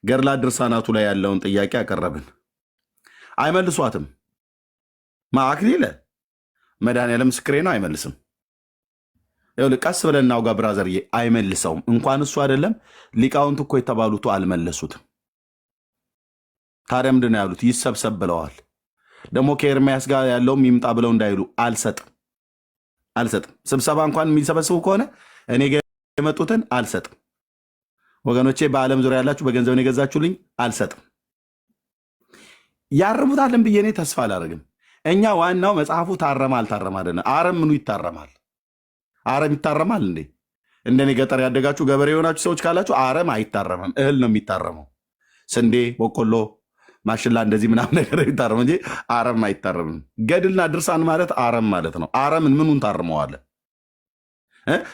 Speaker 3: ገድላት ድርሳናቱ ላይ ያለውን ጥያቄ አቀረብን። አይመልሷትም። አክሊለ መድኃኒዓለም ምስክሬ ነው፣ አይመልስም። ቀስ ብለን እናውጋ ብራዘርዬ፣ አይመልሰውም። እንኳን እሱ አይደለም ሊቃውንት እኮ የተባሉት አልመለሱትም። ታዲያ ምንድን ነው ያሉት? ይሰብሰብ ብለዋል። ደግሞ ከኤርምያስ ጋር ያለውም ይምጣ ብለው እንዳይሉ አልሰጥም አልሰጥም። ስብሰባ እንኳን የሚሰበስቡ ከሆነ እኔ ጋ የመጡትን አልሰጥም። ወገኖቼ በዓለም ዙሪያ ያላችሁ በገንዘብ የገዛችሁልኝ አልሰጥም። ያርሙታልን ብዬ እኔ ተስፋ አላደርግም። እኛ ዋናው መጽሐፉ ታረመ አልታረመ አይደለም። አረም ምኑ ይታረማል? አረም ይታረማል እንዴ? እንደኔ ገጠር ያደጋችሁ ገበሬ የሆናችሁ ሰዎች ካላችሁ አረም አይታረምም። እህል ነው የሚታረመው። ስንዴ፣ በቆሎ፣ ማሽላ እንደዚህ ምናምን ነገር የሚታረመው እንጂ አረም አይታረምም። ገድልና ድርሳን ማለት አረም ማለት ነው። አረምን ምኑን ታርመዋለን?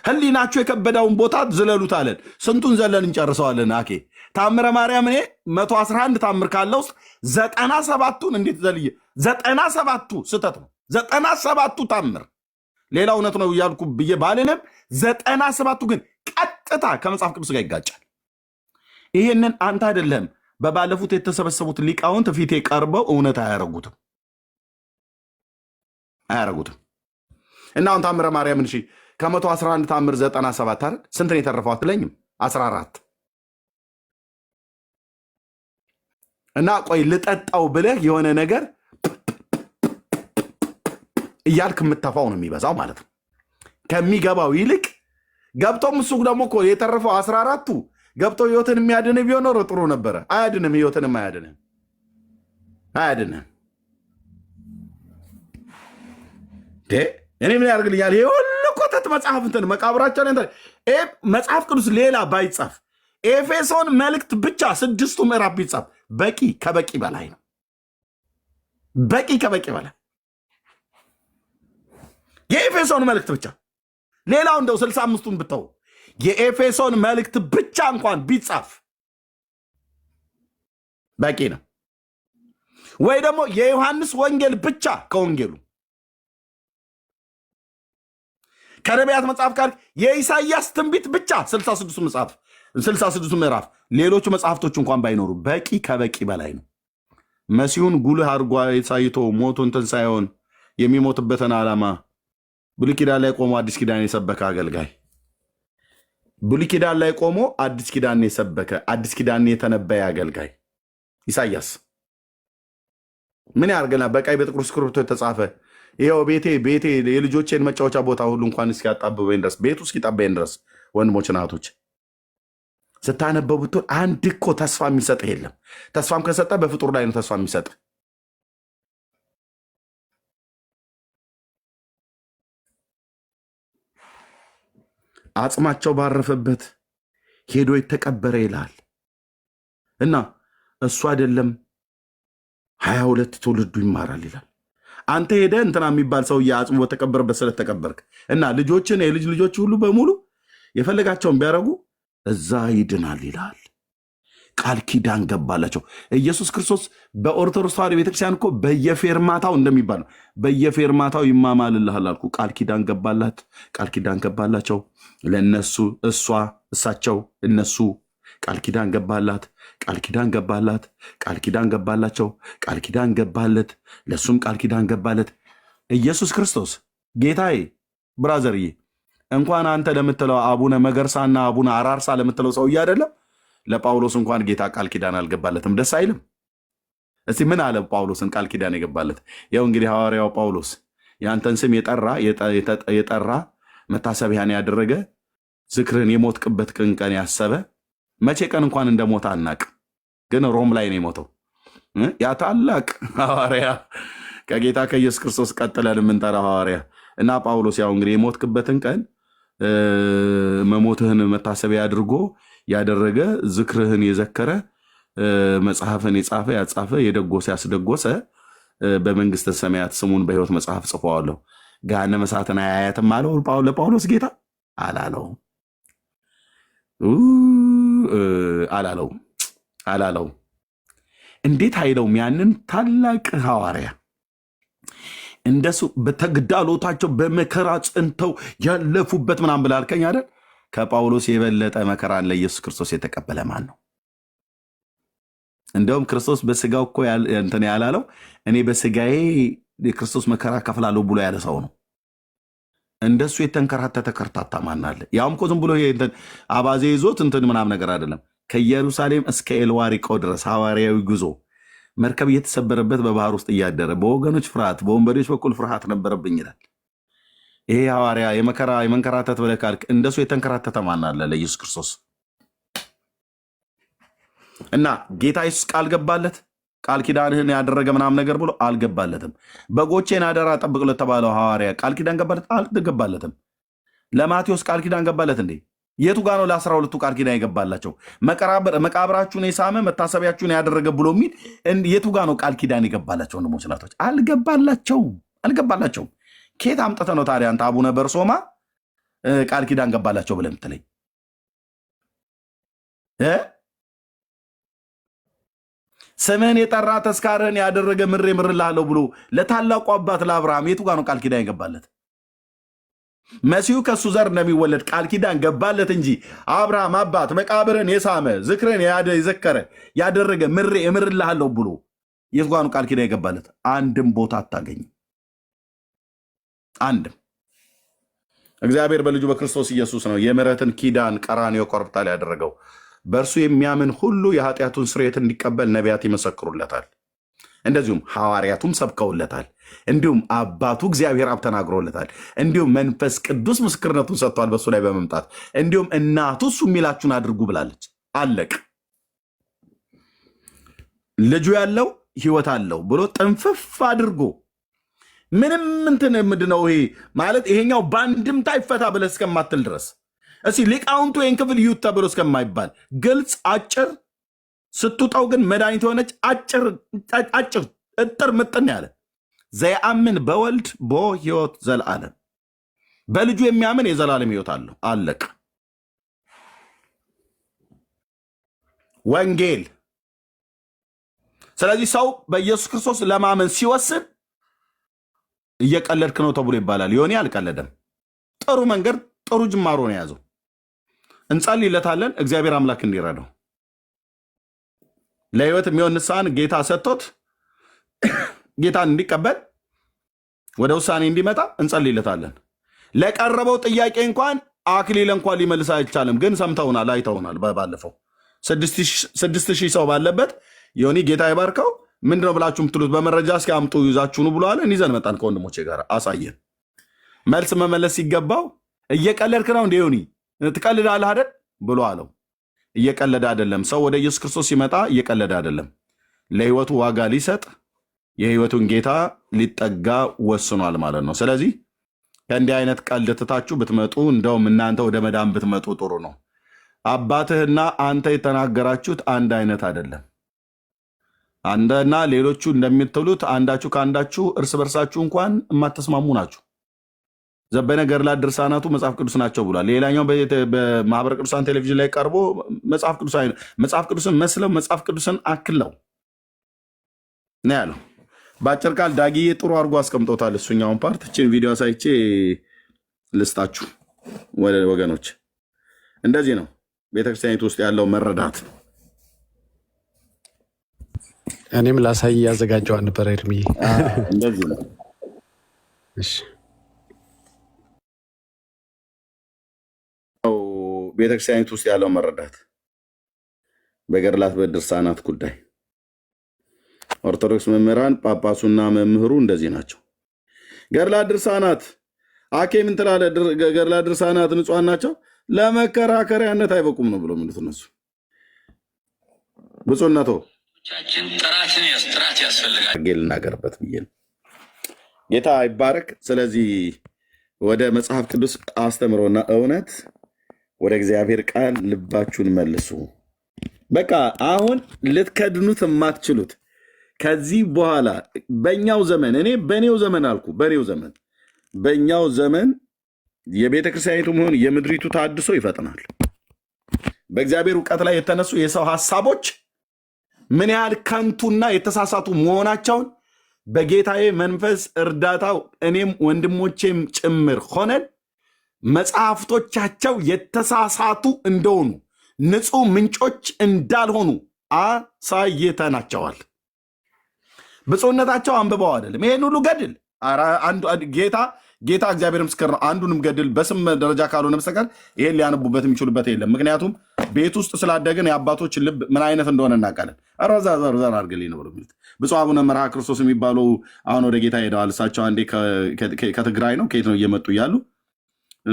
Speaker 3: ህሊናችሁ የከበዳውን ቦታ ዝለሉት አለን። ስንቱን ዘለን እንጨርሰዋለን? አኬ ታምረ ማርያም እኔ 111 ታምር ካለ ውስጥ 97ቱን እንዴት ዘልዬ 97ቱ ስህተት ነው። 97ቱ ታምር ሌላ እውነት ነው እያልኩ ብዬ ባልንም 97ቱ ግን ቀጥታ ከመጽሐፍ ቅዱስ ጋር ይጋጫል። ይሄንን አንተ አይደለም በባለፉት የተሰበሰቡት ሊቃውንት ፊቴ ቀርበው እውነት አያረጉትም። እና አሁን ታምረ ማርያምን እሺ ከ111 ታምር 97 አይደል? ስንት ነው የተረፈው አትለኝም? 14 እና ቆይ ልጠጣው ብለህ የሆነ ነገር እያልክ የምተፋው ነው የሚበዛው ማለት ነው ከሚገባው ይልቅ ገብቶም እሱ ደግሞ እኮ የተረፈው 14ቱ ገብቶ ህይወትን የሚያድን ቢሆን ኖሮ ጥሩ ነበረ። አያድንም፣ ህይወትንም አያድንም። እኔ ምን ያደርግልኛል? ይሄ ሁሉ ኮተት መጽሐፍ እንትን መቃብራቸውን መጽሐፍ ቅዱስ ሌላ ባይጻፍ ኤፌሶን መልእክት ብቻ 6ቱ ምዕራፍ ቢጻፍ በቂ ከበቂ በላይ ነው። በቂ ከበቂ በላይ የኤፌሶን መልእክት ብቻ። ሌላው እንደው 65ቱን ብተው የኤፌሶን መልእክት ብቻ እንኳን ቢጻፍ በቂ ነው። ወይ ደግሞ የዮሐንስ ወንጌል ብቻ ከወንጌሉ ከነቢያት መጽሐፍ ጋር የኢሳይያስ ትንቢት ብቻ 66 ምዕራፍ ሌሎቹ መጽሐፍቶች እንኳን ባይኖሩ በቂ ከበቂ በላይ ነው። መሲሁን ጉልህ አድርጎ ሳይቶ ሞቱን ትንሣኤውን የሚሞትበትን ዓላማ ብሉይ ኪዳን ላይ ቆሞ አዲስ ኪዳን የሰበከ አገልጋይ፣ ብሉይ ኪዳን ላይ ቆሞ አዲስ ኪዳን የሰበከ አዲስ ኪዳን የተነበየ አገልጋይ ኢሳይያስ ምን ያርገና በቀይ በጥቁር እስክሪብቶ የተጻፈ ይኸው ቤቴ የልጆቼን መጫወቻ ቦታ ሁሉ እንኳን እስኪያጣብበኝ ድረስ ቤቱ እስኪጠበኝ ድረስ ወንድሞች ናቶች ስታነበቡት አንድ እኮ ተስፋ የሚሰጥህ የለም። ተስፋም ከሰጠ በፍጡር ላይ ነው ተስፋ የሚሰጥ። አጽማቸው ባረፈበት ሄዶ የተቀበረ ይላል እና እሱ አይደለም 22 ትውልዱ ይማራል ይላል። አንተ ሄደ እንትና የሚባል ሰውዬ አጽሙ በተቀበረበት ስለተቀበርክ እና ልጆችን የልጅ ልጆች ሁሉ በሙሉ የፈለጋቸውን ቢያደርጉ እዛ ይድናል ይላል። ቃል ኪዳን ገባላቸው። ኢየሱስ ክርስቶስ በኦርቶዶክስ ተዋሕዶ ቤተክርስቲያን እኮ በየፌርማታው እንደሚባል ነው። በየፌርማታው ይማማልልሃል አልኩ። ቃል ኪዳን ገባላት፣ ቃል ኪዳን ገባላቸው ለነሱ፣ እሳቸው፣ እነሱ ቃል ኪዳን ገባላት፣ ቃል ኪዳን ገባላት፣ ቃል ኪዳን ገባላቸው፣ ቃል ኪዳን ገባለት፣ ለሱም ቃል ኪዳን ገባለት። ኢየሱስ ክርስቶስ ጌታዬ፣ ብራዘርዬ እንኳን አንተ ለምትለው አቡነ መገርሳና አቡነ አራርሳ ለምትለው ሰውዬ አይደለም ለጳውሎስ እንኳን ጌታ ቃል ኪዳን አልገባለትም። ደስ አይልም? እስቲ ምን አለ ጳውሎስን ቃል ኪዳን የገባለት? ያው እንግዲህ ሐዋርያው ጳውሎስ የአንተን ስም የጠራ መታሰቢያን ያደረገ ዝክርህን የሞትክበት ቀን ያሰበ መቼ ቀን እንኳን እንደሞተ አናቅ፣ ግን ሮም ላይ ነው የሞተው። ያ ታላቅ ሐዋርያ ከጌታ ከኢየሱስ ክርስቶስ ቀጥለን የምንጠራ ሐዋርያ እና ጳውሎስ ያው እንግዲህ የሞትክበትን ቀን መሞትህን መታሰቢያ አድርጎ ያደረገ ዝክርህን የዘከረ መጽሐፍን የጻፈ ያጻፈ የደጎሰ ያስደጎሰ በመንግስተ ሰማያት ስሙን በሕይወት መጽሐፍ ጽፈዋለሁ። ገሃነመ እሳትን አያያትም አለው ለጳውሎስ ጌታ? አላለው። እንዴት አይለውም? ያንን ታላቅ ሐዋርያ እንደሱ በተግዳሎታቸው በመከራ ጽንተው ያለፉበት ምናምን ብለህ አልከኝ አይደል? ከጳውሎስ የበለጠ መከራን ለኢየሱስ ክርስቶስ የተቀበለ ማን ነው? እንደውም ክርስቶስ በስጋው እኮ እንትን ያላለው እኔ በስጋዬ የክርስቶስ መከራ ከፍላለሁ ብሎ ያለ ሰው ነው። እንደሱ የተንከራተተ ከርታታ ማን አለ? ያውም እኮ ዝም ብሎ አባዜ ይዞት እንትን ምናምን ነገር አይደለም። ከኢየሩሳሌም እስከ ኤልዋሪቆ ድረስ ሐዋርያዊ ጉዞ መርከብ እየተሰበረበት በባህር ውስጥ እያደረ በወገኖች ፍርሃት፣ በወንበዴዎች በኩል ፍርሃት ነበረብኝ ይላል። ይሄ ሐዋርያ የመንከራተት ብለህ ካልክ እንደሱ የተንከራተተ ማን አለ ለኢየሱስ ክርስቶስ? እና ጌታ ኢየሱስ ቃል ገባለት፣ ቃል ኪዳንህን ያደረገ ምናምን ነገር ብሎ አልገባለትም። በጎቼን አደራ ጠብቅ ለተባለው ሐዋርያ ቃል ኪዳን ገባለት? አልገባለትም። ለማቴዎስ ቃል ኪዳን ገባለት እንዴ? የቱ ጋር ነው ለ12ቱ ቃል ኪዳን የገባላቸው? መቃብራችሁን የሳመ መታሰቢያችሁን ያደረገ ብሎ የሚል የቱ ጋር ነው ቃል ኪዳን የገባላቸው? ወንድሞች ናቶች አልገባላቸውም። ኬት አምጥተህ ነው ታዲያ አንተ አቡነ በርሶማ ቃል ኪዳን ገባላቸው ብለህ የምትለኝ? ስምህን የጠራ ተስካርህን ያደረገ ምሬ ምርልሃለሁ ብሎ ለታላቁ አባት ለአብርሃም የቱ ጋር ነው ቃል ኪዳን የገባለት? መሲሁ ከእሱ ዘር እንደሚወለድ ቃል ኪዳን ገባለት እንጂ አብርሃም አባት መቃብርን የሳመ ዝክርን የዘከረ ያደረገ ምሬ እምርልሃለሁ ብሎ የቱ ጋር ነው ቃል ኪዳን የገባለት? አንድም ቦታ አታገኝም። አንድም። እግዚአብሔር በልጁ በክርስቶስ ኢየሱስ ነው የምሕረትን ኪዳን ቀራንዮ ኮረብታ ላይ ያደረገው። በእርሱ የሚያምን ሁሉ የኃጢአቱን ስርየት እንዲቀበል ነቢያት ይመሰክሩለታል፣ እንደዚሁም ሐዋርያቱም ሰብከውለታል፣ እንዲሁም አባቱ እግዚአብሔር አብ ተናግሮለታል፣ እንዲሁም መንፈስ ቅዱስ ምስክርነቱን ሰጥቷል በእሱ ላይ በመምጣት እንዲሁም እናቱ እሱ የሚላችሁን አድርጉ ብላለች። አለቅ። ልጁ ያለው ሕይወት አለው ብሎ ጥንፍፍ አድርጎ ምንም እንትን ምንድነው ይሄ ማለት ይሄኛው በአንድምታ ይፈታ ብለህ እስከማትል ድረስ እስኪ ሊቃውንቱ ይህን ክፍል ይዩት ተብሎ እስከማይባል ግልጽ አጭር፣ ስትውጠው ግን መድኃኒት የሆነች አጭር እጥር ምጥን ያለ ዘየአምን በወልድ ቦ ሕይወት ዘለዓለም፣ በልጁ የሚያምን የዘላለም ሕይወት አለው። አለቅ። ወንጌል። ስለዚህ ሰው በኢየሱስ ክርስቶስ ለማመን ሲወስን እየቀለድክ ነው ተብሎ ይባላል። ዮኒ አልቀለደም። ጥሩ መንገድ ጥሩ ጅማሮ ነው የያዘው። እንጸልይለታለን እግዚአብሔር አምላክ እንዲረዳው ለህይወት የሚሆን ንስሐን ጌታ ሰጥቶት ጌታን እንዲቀበል ወደ ውሳኔ እንዲመጣ እንጸልይለታለን። ለቀረበው ጥያቄ እንኳን አክሊል እንኳን ሊመልስ አይቻልም፣ ግን ሰምተውናል፣ አይተውናል። ባለፈው 6,000 ሰው ባለበት ዮኒ ጌታ ይባርከው ምንድነው ብላችሁ ምትሉት በመረጃ እስኪ አምጡ ይዛችሁኑ ብለዋለን። ይዘን መጣን ከወንድሞቼ ጋር አሳየን። መልስ መመለስ ሲገባው እየቀለድክ ነው እንደ ዮኒ ትቀልዳለህ አይደል ብሎ አለው። እየቀለደ አይደለም። ሰው ወደ ኢየሱስ ክርስቶስ ሲመጣ እየቀለደ አይደለም። ለህይወቱ ዋጋ ሊሰጥ የህይወቱን ጌታ ሊጠጋ ወስኗል ማለት ነው። ስለዚህ ከእንዲህ አይነት ቀልድ ትታችሁ ብትመጡ እንደውም እናንተ ወደ መዳን ብትመጡ ጥሩ ነው። አባትህና አንተ የተናገራችሁት አንድ አይነት አይደለም። አንተና ሌሎቹ እንደምትሉት አንዳችሁ ከአንዳችሁ እርስ በርሳችሁ እንኳን የማትስማሙ ናችሁ። ዘበነ ገድላት ድርሳናቱ መጽሐፍ ቅዱስ ናቸው ብሏል። ሌላኛው በማህበረ ቅዱሳን ቴሌቪዥን ላይ ቀርቦ መጽሐፍ ቅዱስን መስለው መጽሐፍ ቅዱስን አክለው ነው ያለው። በአጭር ቃል ዳጊዬ ጥሩ አድርጎ አስቀምጦታል። እሱኛውን ፓርት እችን ቪዲዮ ሳይቼ ልስጣችሁ ወገኖች። እንደዚህ ነው ቤተክርስቲያኒቱ ውስጥ ያለው መረዳት።
Speaker 4: እኔም ላሳይ ያዘጋጀዋል ነበር እድሜ
Speaker 3: እንደዚህ ነው። ቤተክርስቲያኒቱ ውስጥ ያለው መረዳት በገድላት በድርሳናት ጉዳይ ኦርቶዶክስ መምህራን ጳጳሱና መምህሩ እንደዚህ ናቸው። ገድላት ድርሳናት አኬ ምን ትላለህ? ገድላት ድርሳናት ንጹሐን ናቸው፣ ለመከራከሪያነት አይበቁም ነው ብሎ ምንት እነሱ ብፁዕነቶ ጥራት ያስፈልጋል ልናገርበት ብዬ ነው። ጌታ ይባረክ። ስለዚህ ወደ መጽሐፍ ቅዱስ አስተምሮና እውነት ወደ እግዚአብሔር ቃል ልባችሁን መልሱ። በቃ አሁን ልትከድኑት የማትችሉት ከዚህ በኋላ በእኛው ዘመን በእኔው ዘመን በእኛው ዘመን የቤተ ክርስቲያኒቱ መሆን የምድሪቱ ታድሶ ይፈጥናል። በእግዚአብሔር እውቀት ላይ የተነሱ የሰው ሀሳቦች ምን ያህል ከንቱና የተሳሳቱ መሆናቸውን በጌታዬ መንፈስ እርዳታው እኔም ወንድሞቼም ጭምር ሆነን መጽሐፍቶቻቸው የተሳሳቱ እንደሆኑ ንጹህ ምንጮች እንዳልሆኑ አሳይተናቸዋል። ብፁዕነታቸው አንብበው አይደለም ይሄን ሁሉ ገድል ጌታ ጌታ እግዚአብሔር ምስክር ነው። አንዱንም ገድል በስም ደረጃ ካልሆነ በስተቀር ይሄን ሊያነቡበት የሚችሉበት የለም። ምክንያቱም ቤት ውስጥ ስላደግን የአባቶች ልብ ምን አይነት እንደሆነ እናውቃለን። ዘር አድርግልኝ ነው የሚሉት ብፁዕ አቡነ መርሃ ክርስቶስ የሚባሉ አሁን ወደ ጌታ ሄደዋል። እሳቸው አንዴ ከትግራይ ነው ከየት ነው እየመጡ እያሉ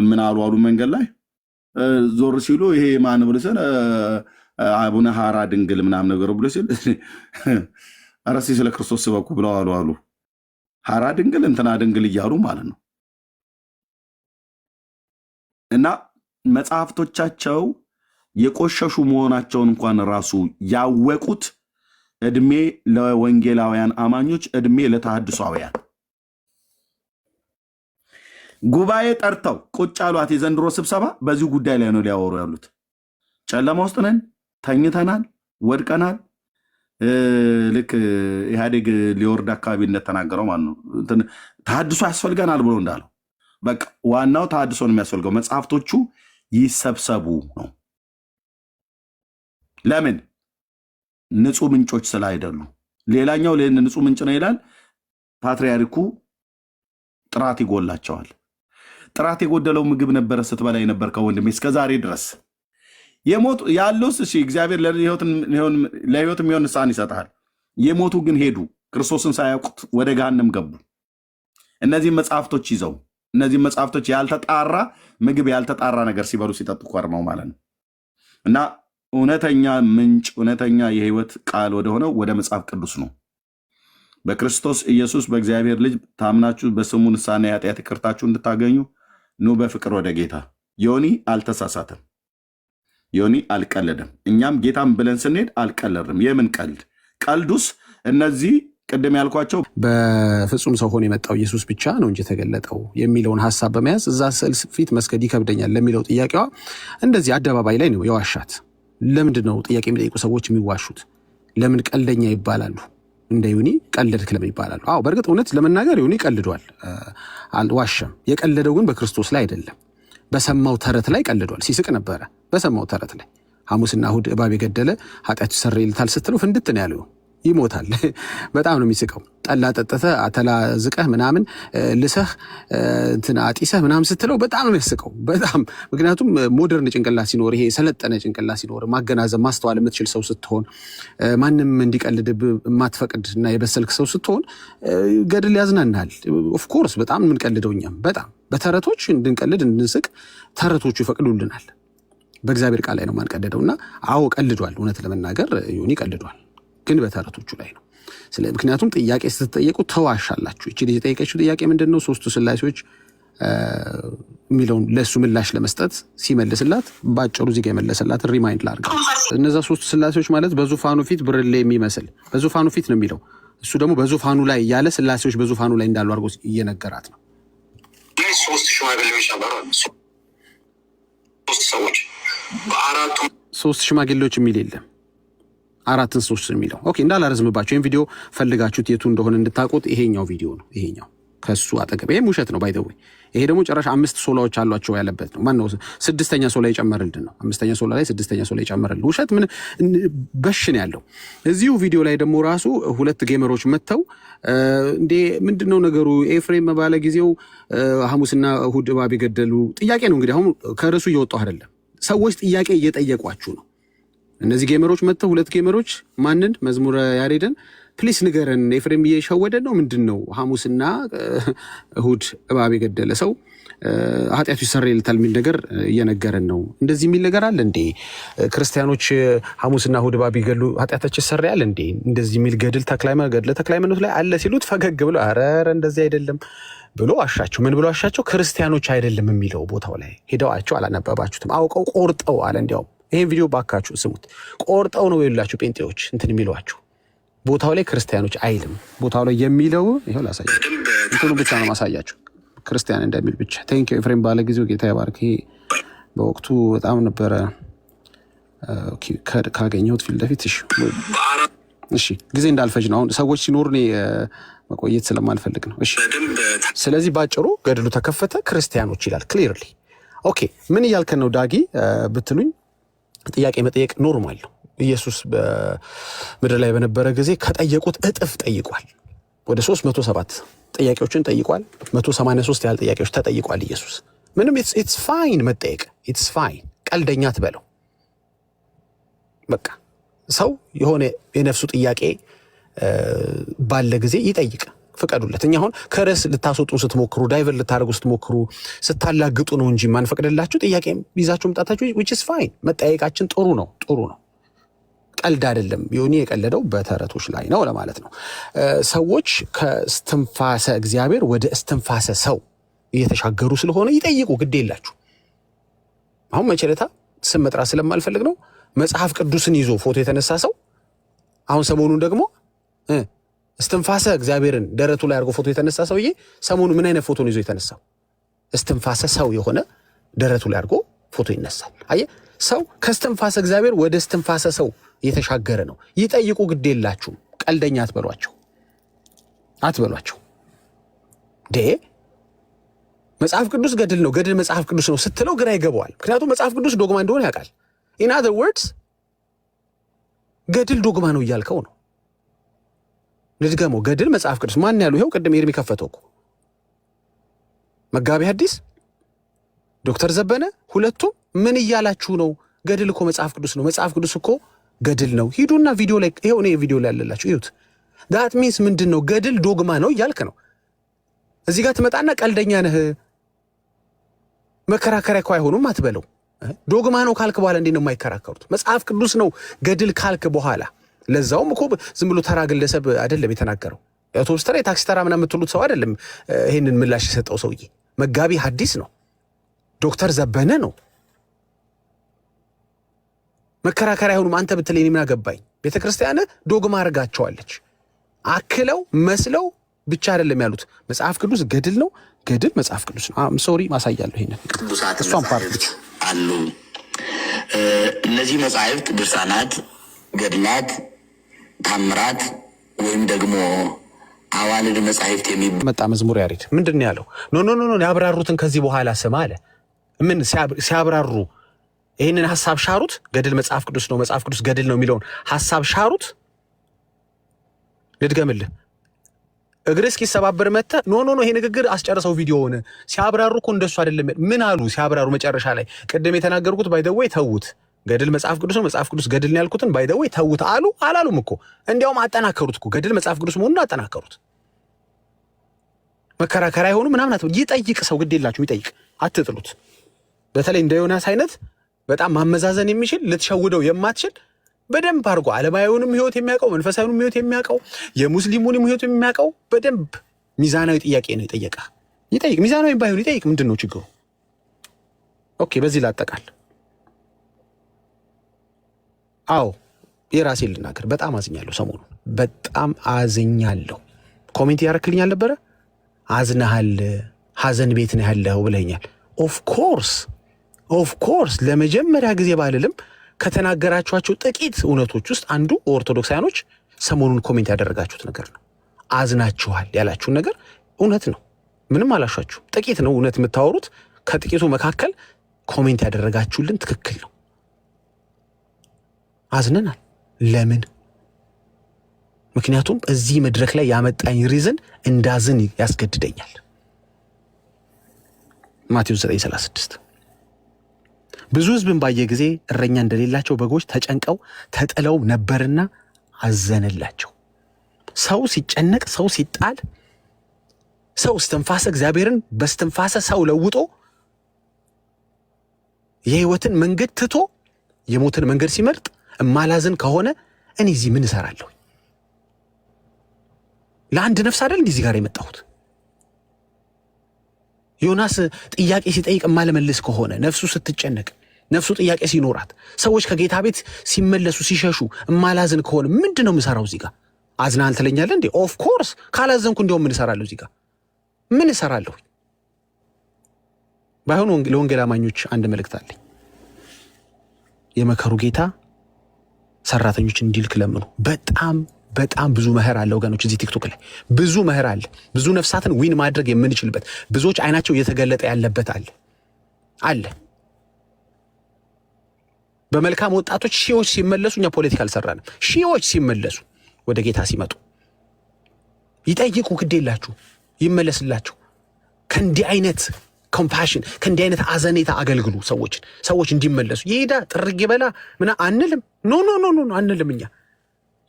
Speaker 3: ምን አሉ መንገድ ላይ ዞር ሲሉ ይሄ ማን ብሎ ሲል አቡነ ሐራ ድንግል ምናምን ነገር ብሎ ሲል አረሲ ስለ ክርስቶስ ስበኩ ብለው አሉ። ሐራ ድንግል እንትና ድንግል እያሉ ማለት ነው። እና መጽሐፍቶቻቸው የቆሸሹ መሆናቸውን እንኳን ራሱ ያወቁት እድሜ ለወንጌላውያን አማኞች፣ እድሜ ለተሐድሷውያን ጉባኤ ጠርተው ቁጭ አሏት። የዘንድሮ ስብሰባ በዚህ ጉዳይ ላይ ነው ሊያወሩ ያሉት። ጨለማ ውስጥ ነን፣ ተኝተናል፣ ወድቀናል። ልክ ኢህአዴግ ሊወርድ አካባቢ እንደተናገረው ማለት ነው ተሐድሶ ያስፈልገናል ብሎ እንዳለው በቃ ዋናው ተሐድሶ ነው የሚያስፈልገው። መጽሐፍቶቹ ይሰብሰቡ ነው። ለምን? ንጹህ ምንጮች ስላይደሉ። ሌላኛው ንጹህ ምንጭ ነው ይላል። ፓትርያርኩ ጥራት ይጎላቸዋል። ጥራት የጎደለው ምግብ ነበረ ስትበላ የነበር ከወንድሜ እስከዛሬ ድረስ የሞቱ ያሉስ እሺ፣ እግዚአብሔር ለህይወት የሚሆን ንስሐን ይሰጣል። የሞቱ ግን ሄዱ፣ ክርስቶስን ሳያውቁት ወደ ገሃነም ገቡ። እነዚህ መጽሐፍቶች ይዘው እነዚህ መጽሐፍቶች ያልተጣራ ምግብ ያልተጣራ ነገር ሲበሉ ሲጠጡ ቆርመው ማለት ነው። እና እውነተኛ ምንጭ እውነተኛ የህይወት ቃል ወደሆነው ወደ መጽሐፍ ቅዱስ ነው። በክርስቶስ ኢየሱስ በእግዚአብሔር ልጅ ታምናችሁ በስሙ ንስሐና የኃጢአት ይቅርታችሁ እንድታገኙ ኑ በፍቅር ወደ ጌታ። ዮኒ አልተሳሳተም። ዮኒ አልቀለደም። እኛም ጌታም ብለን ስንሄድ አልቀለድም። የምን ቀልድ? ቀልዱስ እነዚህ ቅድም ያልኳቸው
Speaker 4: በፍጹም ሰው ሆኖ የመጣው ኢየሱስ ብቻ ነው እንጂ የተገለጠው የሚለውን ሐሳብ በመያዝ እዛ ስዕል ፊት መስገድ ይከብደኛል ለሚለው ጥያቄዋ እንደዚህ አደባባይ ላይ ነው የዋሻት። ለምንድን ነው ጥያቄ የሚጠይቁ ሰዎች የሚዋሹት? ለምን ቀልደኛ ይባላሉ? እንደ ዮኒ ቀልድክ ለምን ይባላሉ? አዎ በእርግጥ እውነት ለመናገር ዮኒ ቀልዷል፣ አልዋሸም። የቀለደው ግን በክርስቶስ ላይ አይደለም። በሰማው ተረት ላይ ቀልዷል። ሲስቅ ነበረ በሰማው ተረት ላይ። ሐሙስና እሑድ እባብ የገደለ ኃጢአቱ ይሰረይለታል ስትለው ፍንድት ነው ያለው። ይሞታል። በጣም ነው የሚስቀው። ጠላ ጠጥተህ አተላ ዝቀህ ምናምን ልሰህ እንትን አጢሰህ ምናምን ስትለው በጣም ነው የሚያስቀው። በጣም ምክንያቱም ሞደርን ጭንቅላት ሲኖር፣ ይሄ ሰለጠነ ጭንቅላት ሲኖር፣ ማገናዘብ ማስተዋል የምትችል ሰው ስትሆን፣ ማንም እንዲቀልድብህ የማትፈቅድ እና የበሰልክ ሰው ስትሆን ገድል ያዝናናል። ኦፍኮርስ በጣም የምንቀልደው እኛም በጣም በተረቶች እንድንቀልድ እንድንስቅ ተረቶቹ ይፈቅዱልናል። በእግዚአብሔር ቃል ላይ ነው ማንቀልደው እና አዎ ቀልዷል። እውነት ለመናገር ዮኒ ቀልዷል፣ ግን በተረቶቹ ላይ ነው። ምክንያቱም ጥያቄ ስትጠየቁ ተዋሻላችሁ። እቺ ልጅ የጠየቀችው ጥያቄ ምንድን ነው? ሶስቱ ስላሴዎች የሚለውን ለእሱ ምላሽ ለመስጠት ሲመልስላት በአጭሩ እዚህ ጋ የመለሰላትን ሪማይንድ ላድርግ። እነዛ ሶስቱ ስላሴዎች ማለት በዙፋኑ ፊት ብርሌ የሚመስል በዙፋኑ ፊት ነው የሚለው። እሱ ደግሞ በዙፋኑ ላይ ያለ ስላሴዎች በዙፋኑ ላይ እንዳሉ አድርጎ እየነገራት ነው።
Speaker 5: ሶስት ሽማግሌዎች ነበሩ። ሶስት ሰዎች በአራቱ
Speaker 4: ሶስት ሽማግሌዎች የሚል የለም። አራትን ሶስት የሚለው ኦኬ። እንዳላረዝምባችሁ ይሄን ቪዲዮ ፈልጋችሁት የቱ እንደሆነ እንድታውቁት ይሄኛው ቪዲዮ ነው። ይሄኛው ከሱ አጠገብ ይሄም ውሸት ነው ባይ ዘ ወይ። ይሄ ደግሞ ጭራሽ 5 ሶላዎች አሏቸው ያለበት ነው። ማን ነው ስድስተኛ ሶላ ይጨመርልን ነው። አምስተኛ ሶላ ላይ ስድስተኛ ሶላ ይጨመርልን። ውሸት ምን በሽን ያለው። እዚሁ ቪዲዮ ላይ ደግሞ ራሱ ሁለት ጌመሮች መተው እንዴ ምንድነው ነገሩ? ኤፍሬም ባለ ጊዜው ሐሙስና እሑድ እባብ የገደሉ ጥያቄ ነው እንግዲህ። አሁን ከርሱ እየወጣሁ አይደለም፣ ሰዎች ጥያቄ እየጠየቋችሁ ነው። እነዚህ ጌመሮች መጥተው ሁለት ጌመሮች ማንን መዝሙረ ያሬድን ፕሊስ ንገረን፣ ኤፍሬም እየሸወደ ነው ምንድነው? ሐሙስና እሑድ እባብ የገደለ ሰው ኃጢአቱ ይሰረይለታል የሚል ነገር እየነገረን ነው። እንደዚህ የሚል ነገር አለ እንዴ? ክርስቲያኖች ሐሙስና እሑድ እባብ ይገሉ ኃጢአታቸው ይሰረያል እንዴ? እንደዚህ የሚል ገድለ ተክለ ሃይማኖት ላይ አለ ሲሉት ፈገግ ብሎ ኧረ እንደዚህ አይደለም ብሎ አሻቸው። ምን ብሎ አሻቸው? ክርስቲያኖች አይደለም የሚለው ቦታው ላይ ሄደዋቸው አላነበባችሁትም? አውቀው ቆርጠው አለ። እንዲያውም ይሄን ቪዲዮ ባካችሁ ስሙት። ቆርጠው ነው የሌላችሁ ጴንጤዎች እንትን የሚሏችሁ። ቦታው ላይ ክርስቲያኖች አይልም። ቦታው ላይ የሚለው ይሄው ላሳያችሁ። እንትኑ ብቻ ነው ማሳያችሁ፣ ክርስቲያን እንደሚል ብቻ። ቴንክ ዩ ኤፍሬም ባለ ጊዜው ጌታ ይባርክ። በወቅቱ በጣም ነበረ ካገኘሁት ፊት ለፊት። እሺ ጊዜ እንዳልፈጅ ነው። አሁን ሰዎች ሲኖሩ እኔ መቆየት ስለማልፈልግ ነው። እሺ ስለዚህ ባጭሩ ገድሉ ተከፈተ፣ ክርስቲያኖች ይላል ክሊርሊ። ኦኬ ምን እያልከን ነው ዳጊ ብትሉኝ፣ ጥያቄ መጠየቅ ኖርማል ነው። ኢየሱስ በምድር ላይ በነበረ ጊዜ ከጠየቁት እጥፍ ጠይቋል። ወደ 307 ጥያቄዎችን ጠይቋል። 183 ያህል ጥያቄዎች ተጠይቋል ኢየሱስ። ምንም ኢትስ ፋይን መጠየቅ፣ ኢትስ ፋይን። ቀልደኛ ትበለው በቃ። ሰው የሆነ የነፍሱ ጥያቄ ባለ ጊዜ ይጠይቅ፣ ፍቀዱለት። እኛ አሁን ከርዕስ ልታስወጡ ስትሞክሩ፣ ዳይቨር ልታደርጉ ስትሞክሩ፣ ስታላግጡ ነው እንጂ ማንፈቅድላችሁ ጥያቄ ይዛችሁ መጣታችሁ which is fine። መጠያየቃችን ጥሩ ነው። ቀልድ አይደለም። ዮኒ የቀለደው በተረቶች ላይ ነው ለማለት ነው። ሰዎች ከእስትንፋሰ እግዚአብሔር ወደ እስትንፋሰ ሰው እየተሻገሩ ስለሆነ ይጠይቁ፣ ግድ የላችሁ። አሁን መቸለታ ስም መጥራት ስለማልፈልግ ነው። መጽሐፍ ቅዱስን ይዞ ፎቶ የተነሳ ሰው አሁን ሰሞኑን ደግሞ እስትንፋሰ እግዚአብሔርን ደረቱ ላይ አድርጎ ፎቶ የተነሳ ሰውዬ ሰሞኑ ምን አይነት ፎቶ ነው ይዞ የተነሳው? እስትንፋሰ ሰው የሆነ ደረቱ ላይ አድርጎ ፎቶ ይነሳል። አየህ፣ ሰው ከእስትንፋሰ እግዚአብሔር ወደ እስትንፋሰ ሰው እየተሻገረ ነው። ይጠይቁ፣ ግድ የላችሁም። ቀልደኛ አትበሏቸው። መጽሐፍ ቅዱስ ገድል ነው፣ ገድል መጽሐፍ ቅዱስ ነው ስትለው ግራ ይገባዋል። ምክንያቱም መጽሐፍ ቅዱስ ዶግማ እንደሆነ ያውቃል። ኢን አዘር ወርድስ ገድል ዶግማ ነው እያልከው ነው። ልድገመው፣ ገድል መጽሐፍ ቅዱስ ማን ያሉ? ይኸው ቅድም ኤርሚ ከፈተው እኮ መጋቢ ሐዲስ ዶክተር ዘበነ ሁለቱም ምን እያላችሁ ነው? ገድል እኮ መጽሐፍ ቅዱስ ነው። መጽሐፍ ቅዱስ እኮ ገድል ነው። ሂዱና ቪዲዮ ላይ ይኸው እኔ ቪዲዮ ላይ ያለላችሁ እዩት። ዳት ሚንስ ምንድን ነው? ገድል ዶግማ ነው እያልክ ነው። እዚህ ጋር ትመጣና ቀልደኛ ነህ፣ መከራከሪያ እኮ አይሆኑም አትበለው። ዶግማ ነው ካልክ በኋላ እንዴት ነው የማይከራከሩት? መጽሐፍ ቅዱስ ነው ገድል ካልክ በኋላ ለዛውም እኮ ዝም ብሎ ተራ ግለሰብ አይደለም የተናገረው። የአውቶቡስ ተራ የታክሲ ተራ ምናምን የምትሉት ሰው አይደለም ይሄንን ምላሽ የሰጠው ሰውዬ። መጋቢ ሐዲስ ነው፣ ዶክተር ዘበነ ነው። መከራከሪያ አይሆኑም አንተ ብትለኝ ምን አገባኝ? ቤተክርስቲያን ዶግማ አድርጋቸዋለች። አክለው መስለው ብቻ አይደለም ያሉት። መጽሐፍ ቅዱስ ገድል ነው፣ ገድል መጽሐፍ ቅዱስ ነው። ሶሪ ማሳያለሁ። ይሄንን እሷን ፓርት
Speaker 6: አሉ። እነዚህ መጻሕፍት ድርሳናት፣ ገድላት፣ ታምራት ወይም ደግሞ አዋልድ መጻሕፍት
Speaker 4: መጣ መዝሙር ያሬድ ምንድን ነው ያለው? ኖ ያብራሩትን ከዚህ በኋላ ስማ አለ። ምን ሲያብራሩ ይህንን ሐሳብ ሻሩት። ገድል መጽሐፍ ቅዱስ ነው፣ መጽሐፍ ቅዱስ ገድል ነው የሚለውን ሐሳብ ሻሩት። ልድገምልህ፣ እግር እስኪሰባበር መጥተህ ኖ ይሄ ንግግር አስጨርሰው ቪዲዮውን ሲያብራሩ እኮ እንደሱ አይደለም። ምን አሉ ሲያብራሩ? መጨረሻ ላይ ቅድም የተናገርኩት ባይ ዘ ዌይ ተውት፣ ገድል መጽሐፍ ቅዱስ ነው፣ መጽሐፍ ቅዱስ ገድል ነው ያልኩትን ባይ ዘ ዌይ ተውት አሉ አላሉም እኮ። እንዲያውም አጠናከሩት እኮ፣ ገድል መጽሐፍ ቅዱስ መሆኑን አጠናከሩት። መከራከሪያ አይሆኑ ምናምን ይጠይቅ ሰው፣ ግድ የላችሁም ይጠይቅ፣ አትጥሉት። በተለይ እንደ ዮናስ አይነት በጣም ማመዛዘን የሚችል ልትሸውደው የማትችል በደንብ አድርጎ ዓለማዊውንም ሕይወት የሚያውቀው መንፈሳዊውንም ሕይወት የሚያውቀው የሙስሊሙንም ሕይወት የሚያውቀው በደንብ ሚዛናዊ ጥያቄ ነው የጠየቀ። ይጠይቅ፣ ሚዛናዊ ባይሆን ይጠይቅ። ምንድን ነው ችግሩ? ኦኬ፣ በዚህ ላጠቃል። አዎ የራሴን ልናገር፣ በጣም አዝኛለሁ። ሰሞኑን በጣም አዝኛለሁ። ኮሜንት ያረክልኝ አልነበረ? አዝነሃል፣ ሐዘን ቤት ነው ያለው ብለኛል። ኦፍኮርስ ለመጀመሪያ ጊዜ ባልልም ከተናገራችኋቸው ጥቂት እውነቶች ውስጥ አንዱ ኦርቶዶክሳውያኖች ሰሞኑን ኮሜንት ያደረጋችሁት ነገር ነው። አዝናችኋል ያላችሁን ነገር እውነት ነው። ምንም አላሻችሁ። ጥቂት ነው እውነት የምታወሩት። ከጥቂቱ መካከል ኮሜንት ያደረጋችሁልን ትክክል ነው። አዝነናል። ለምን? ምክንያቱም እዚህ መድረክ ላይ ያመጣኝ ሪዝን እንዳዝን ያስገድደኛል። ማቴዎስ 9:36 ብዙ ሕዝብን ባየ ጊዜ እረኛ እንደሌላቸው በጎች ተጨንቀው ተጥለው ነበርና አዘነላቸው። ሰው ሲጨነቅ፣ ሰው ሲጣል፣ ሰው እስትንፋሰ እግዚአብሔርን በእስትንፋሰ ሰው ለውጦ የሕይወትን መንገድ ትቶ የሞትን መንገድ ሲመርጥ እማላዝን ከሆነ እኔ እዚህ ምን እሰራለሁ? ለአንድ ነፍስ አይደል እዚህ ጋር የመጣሁት? ዮናስ ጥያቄ ሲጠይቅ እማለመልስ ከሆነ ነፍሱ ስትጨነቅ፣ ነፍሱ ጥያቄ ሲኖራት፣ ሰዎች ከጌታ ቤት ሲመለሱ ሲሸሹ እማላዝን ከሆነ ምንድን ነው የምሰራው እዚህ ጋር? አዝናል ትለኛለህ እንዴ? ኦፍኮርስ ካላዘንኩ እንዲያውም ምን እሰራለሁ እዚህ ጋር? ምን እሰራለሁ? ባይሆን ለወንጌል አማኞች አንድ መልእክት አለኝ። የመከሩ ጌታ ሰራተኞችን እንዲልክ ለምኑ። በጣም ብዙ መኸር አለ ወገኖች። እዚህ ቲክቶክ ላይ ብዙ መኸር አለ። ብዙ ነፍሳትን ዊን ማድረግ የምንችልበት፣ ብዙዎች አይናቸው እየተገለጠ ያለበት አለ። በመልካም ወጣቶች ሺዎች ሲመለሱ፣ እኛ ፖለቲካ አልሰራንም። ሺዎች ሲመለሱ ወደ ጌታ ሲመጡ ይጠይቁ፣ ግድ የላችሁ ይመለስላችሁ። ከእንዲህ አይነት ኮምፓሽን ከእንዲህ አይነት አዘኔታ አገልግሉ ሰዎች እንዲመለሱ። ይሄዳ ጥርግ ይበላ ምና አንልም። ኖ አንልም። እኛ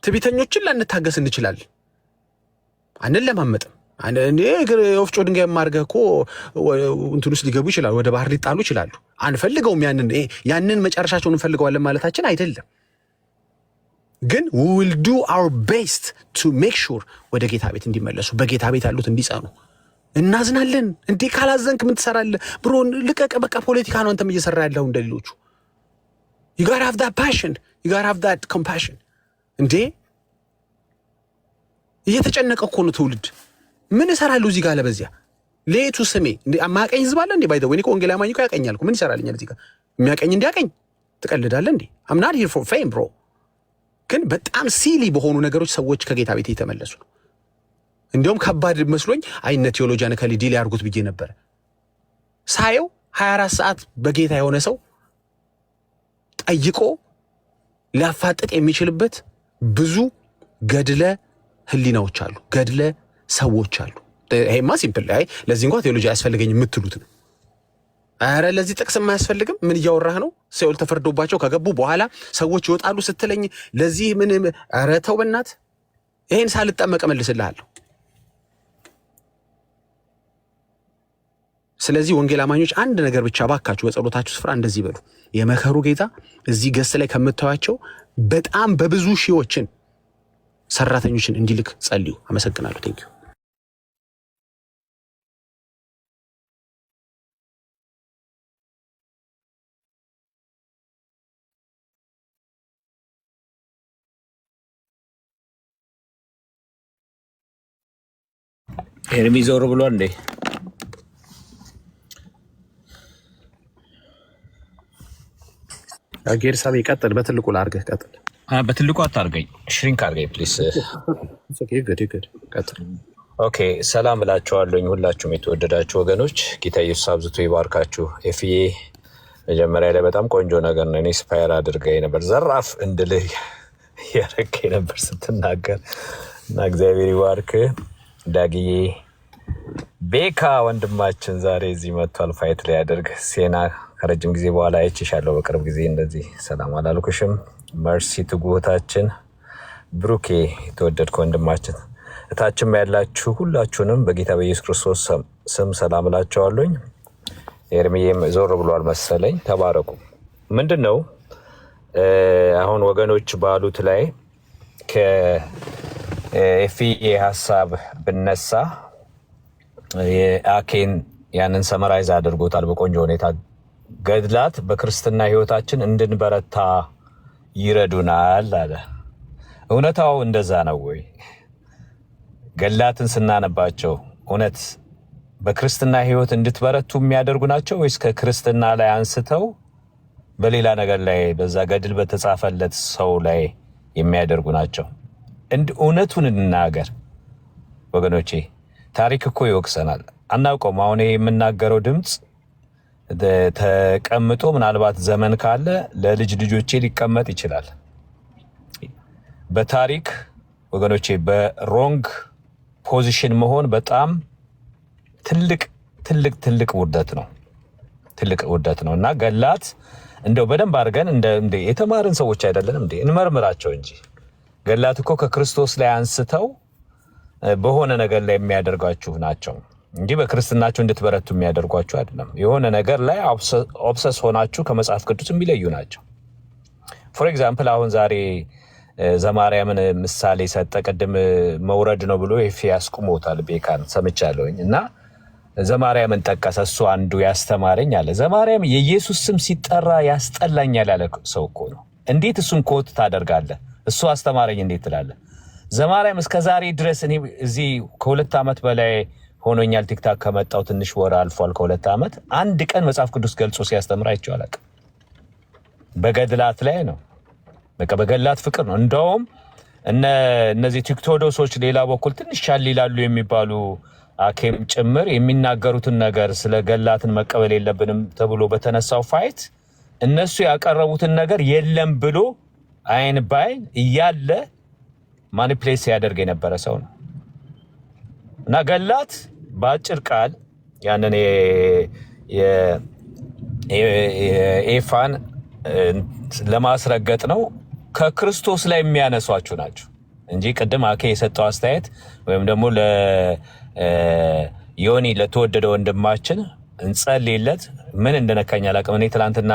Speaker 4: ትዕቢተኞችን ላንታገስ እንችላለን፣ አንለማመጥም። ወፍጮ ድንጋይ ማርገህ እኮ እንትን ውስጥ ሊገቡ ይችላሉ፣ ወደ ባህር ሊጣሉ ይችላሉ። አንፈልገውም። ያንን መጨረሻቸውን እንፈልገዋለን ማለታችን አይደለም። ግን we will do our best to make sure ወደ ጌታ ቤት እንዲመለሱ፣ በጌታ ቤት ያሉት እንዲጸኑ እናዝናለን። እንዴ ካላዘንክ ምን ትሰራለህ? ብሮ ልቀቅ፣ በቃ ፖለቲካ ነው አንተም እየሰራ ያለው እንደሌሎቹ። you gotta have that passion, you gotta have that compassion። እንዴ እየተጨነቀ እኮ ነው ትውልድ። ምን እሰራለሁ እዚህ ጋር ለበዚያ ለየቱ ስሜ እንዴ ማቀኝ ህዝብ አለ እንዴ? ባይደው እኔ ኮንጌላ ማኝ እኮ ያቀኛል እኮ። ምን ይሰራልኛል እዚህ ጋር? የሚያቀኝ እንዲያቀኝ ትቀልዳለህ እንዴ? I'm not here for fame bro። ግን በጣም ሲሊ በሆኑ ነገሮች ሰዎች ከጌታ ቤት የተመለሱ ነው። እንዲያውም ከባድ መስሎኝ አይነት ቴዎሎጂያን ከሊዲ ላይ አርጉት ብዬ ነበር። ሳየው 24 ሰዓት በጌታ የሆነ ሰው ጠይቆ ሊያፋጥጥ የሚችልበት ብዙ ገድለ ህሊናዎች አሉ፣ ገድለ ሰዎች አሉ። ይሄማ ሲምፕል ላይ ለዚህ እንኳን ቴዎሎጂ አያስፈልገኝ የምትሉት ነው። አረ ለዚህ ጥቅስ የማያስፈልግም። ምን እያወራህ ነው? ሲኦል ተፈርዶባቸው ከገቡ በኋላ ሰዎች ይወጣሉ ስትለኝ ለዚህ ምን? አረ ተው በእናት። ይሄን ሳልጠመቅ መልስልሃለሁ። ስለዚህ ወንጌል አማኞች አንድ ነገር ብቻ ባካችሁ በጸሎታችሁ ስፍራ እንደዚህ በሉ። የመከሩ ጌታ እዚህ ገስ ላይ ከምታዩቸው በጣም በብዙ ሺዎችን ሰራተኞችን እንዲልክ ጸልዩ። አመሰግናለሁ። ቴንኪዩ።
Speaker 7: ኤርሚ ዞር ብሎ እንዴ?
Speaker 4: ጌርሳቤ ቀጥል። በትልቁ ላርገህ ቀጥል።
Speaker 7: በትልቁ አታርገኝ፣ ሽሪንክ አርገኝ ፕሊስ። ኦኬ። ሰላም እላችኋለሁኝ ሁላችሁም የተወደዳችሁ ወገኖች፣ ጌታ ኢየሱስ አብዝቶ ይባርካችሁ። ኤፍዬ መጀመሪያ ላይ በጣም ቆንጆ ነገር ነው። ኢንስፓየር አድርገኝ ነበር፣ ዘራፍ እንድልህ ያረከኝ ነበር ስትናገር እና እግዚአብሔር ይባርክ። ዳግዬ ቤካ ወንድማችን ዛሬ እዚህ መጥቷል። ፋይት ላይ ያደርግ ሴና ከረጅም ጊዜ በኋላ አይቼሻለሁ። በቅርብ ጊዜ እንደዚህ ሰላም አላልኩሽም። መርሲ ትጉታችን ብሩኬ የተወደድከ ወንድማችን እታችም ያላችሁ ሁላችሁንም በጌታ በኢየሱስ ክርስቶስ ስም ሰላም እላችኋለሁ። ኤርሚዬም ዞር ብሏል መሰለኝ። ተባረኩ። ምንድነው አሁን ወገኖች ባሉት ላይ ከኤፍኤ ሀሳብ ብነሳ የአኬን ያንን ሰመራይዝ አድርጎታል በቆንጆ ሁኔታ። ገድላት በክርስትና ህይወታችን እንድንበረታ ይረዱናል አለ። እውነታው እንደዛ ነው ወይ? ገድላትን ስናነባቸው እውነት በክርስትና ህይወት እንድትበረቱ የሚያደርጉ ናቸው ወይስ ከክርስትና ላይ አንስተው በሌላ ነገር ላይ በዛ ገድል በተጻፈለት ሰው ላይ የሚያደርጉ ናቸው? እውነቱን እንናገር ወገኖቼ። ታሪክ እኮ ይወቅሰናል። አናውቀውም። አሁን የምናገረው ድምፅ ተቀምጦ ምናልባት ዘመን ካለ ለልጅ ልጆቼ ሊቀመጥ ይችላል። በታሪክ ወገኖቼ በሮንግ ፖዚሽን መሆን በጣም ትልቅ ውርደት ነው። ትልቅ ውርደት ነው እና ገላት እንደው በደንብ አድርገን እንደ የተማርን ሰዎች አይደለንም እንዴ? እንመርምራቸው እንጂ ገላት እኮ ከክርስቶስ ላይ አንስተው በሆነ ነገር ላይ የሚያደርጓችሁ ናቸው እንጂ በክርስትናችሁ እንድትበረቱ የሚያደርጓችሁ አይደለም። የሆነ ነገር ላይ ኦብሰስ ሆናችሁ ከመጽሐፍ ቅዱስ የሚለዩ ናቸው። ፎር ኤግዛምፕል አሁን ዛሬ ዘማርያምን ምሳሌ ሰጠ። ቅድም መውረድ ነው ብሎ ኤፍ ያስቁሞታል። ቤካን ሰምቻለሁኝ እና ዘማርያምን ጠቀሰ። እሱ አንዱ ያስተማረኝ አለ። ዘማርያም የኢየሱስ ስም ሲጠራ ያስጠላኛል ያለ ሰው እኮ ነው። እንዴት እሱን ኮት ታደርጋለህ? እሱ አስተማረኝ እንዴት ትላለህ? ዘማርያም እስከዛሬ ድረስ እኔ እዚህ ከ2 ዓመት በላይ ሆኖኛል ቲክታክ ከመጣው ትንሽ ወር አልፏል። ከ2 ዓመት አንድ ቀን መጽሐፍ ቅዱስ ገልጾ ሲያስተምር አይቼው አላውቅም። በገድላት ላይ ነው፣ በቃ በገድላት ፍቅር ነው። እንደውም እነዚህ ቲክቶዶሶች ሌላ በኩል ትንሽ ሻል ይላሉ የሚባሉ አኬም ጭምር የሚናገሩትን ነገር ስለ ገድላትን መቀበል የለብንም ተብሎ በተነሳው ፋይት እነሱ ያቀረቡትን ነገር የለም ብሎ አይን ባይን እያለ ማኒፕሌት ሲያደርግ የነበረ ሰው ነው። እና ገላት በአጭር ቃል ያንን ኤፋን ለማስረገጥ ነው ከክርስቶስ ላይ የሚያነሷችሁ ናቸው እንጂ ቅድም አኬ የሰጠው አስተያየት ወይም ደግሞ ለዮኒ ለተወደደ ወንድማችን እንጸልይለት ምን እንደነካኝ አላቅም። እኔ ትላንትና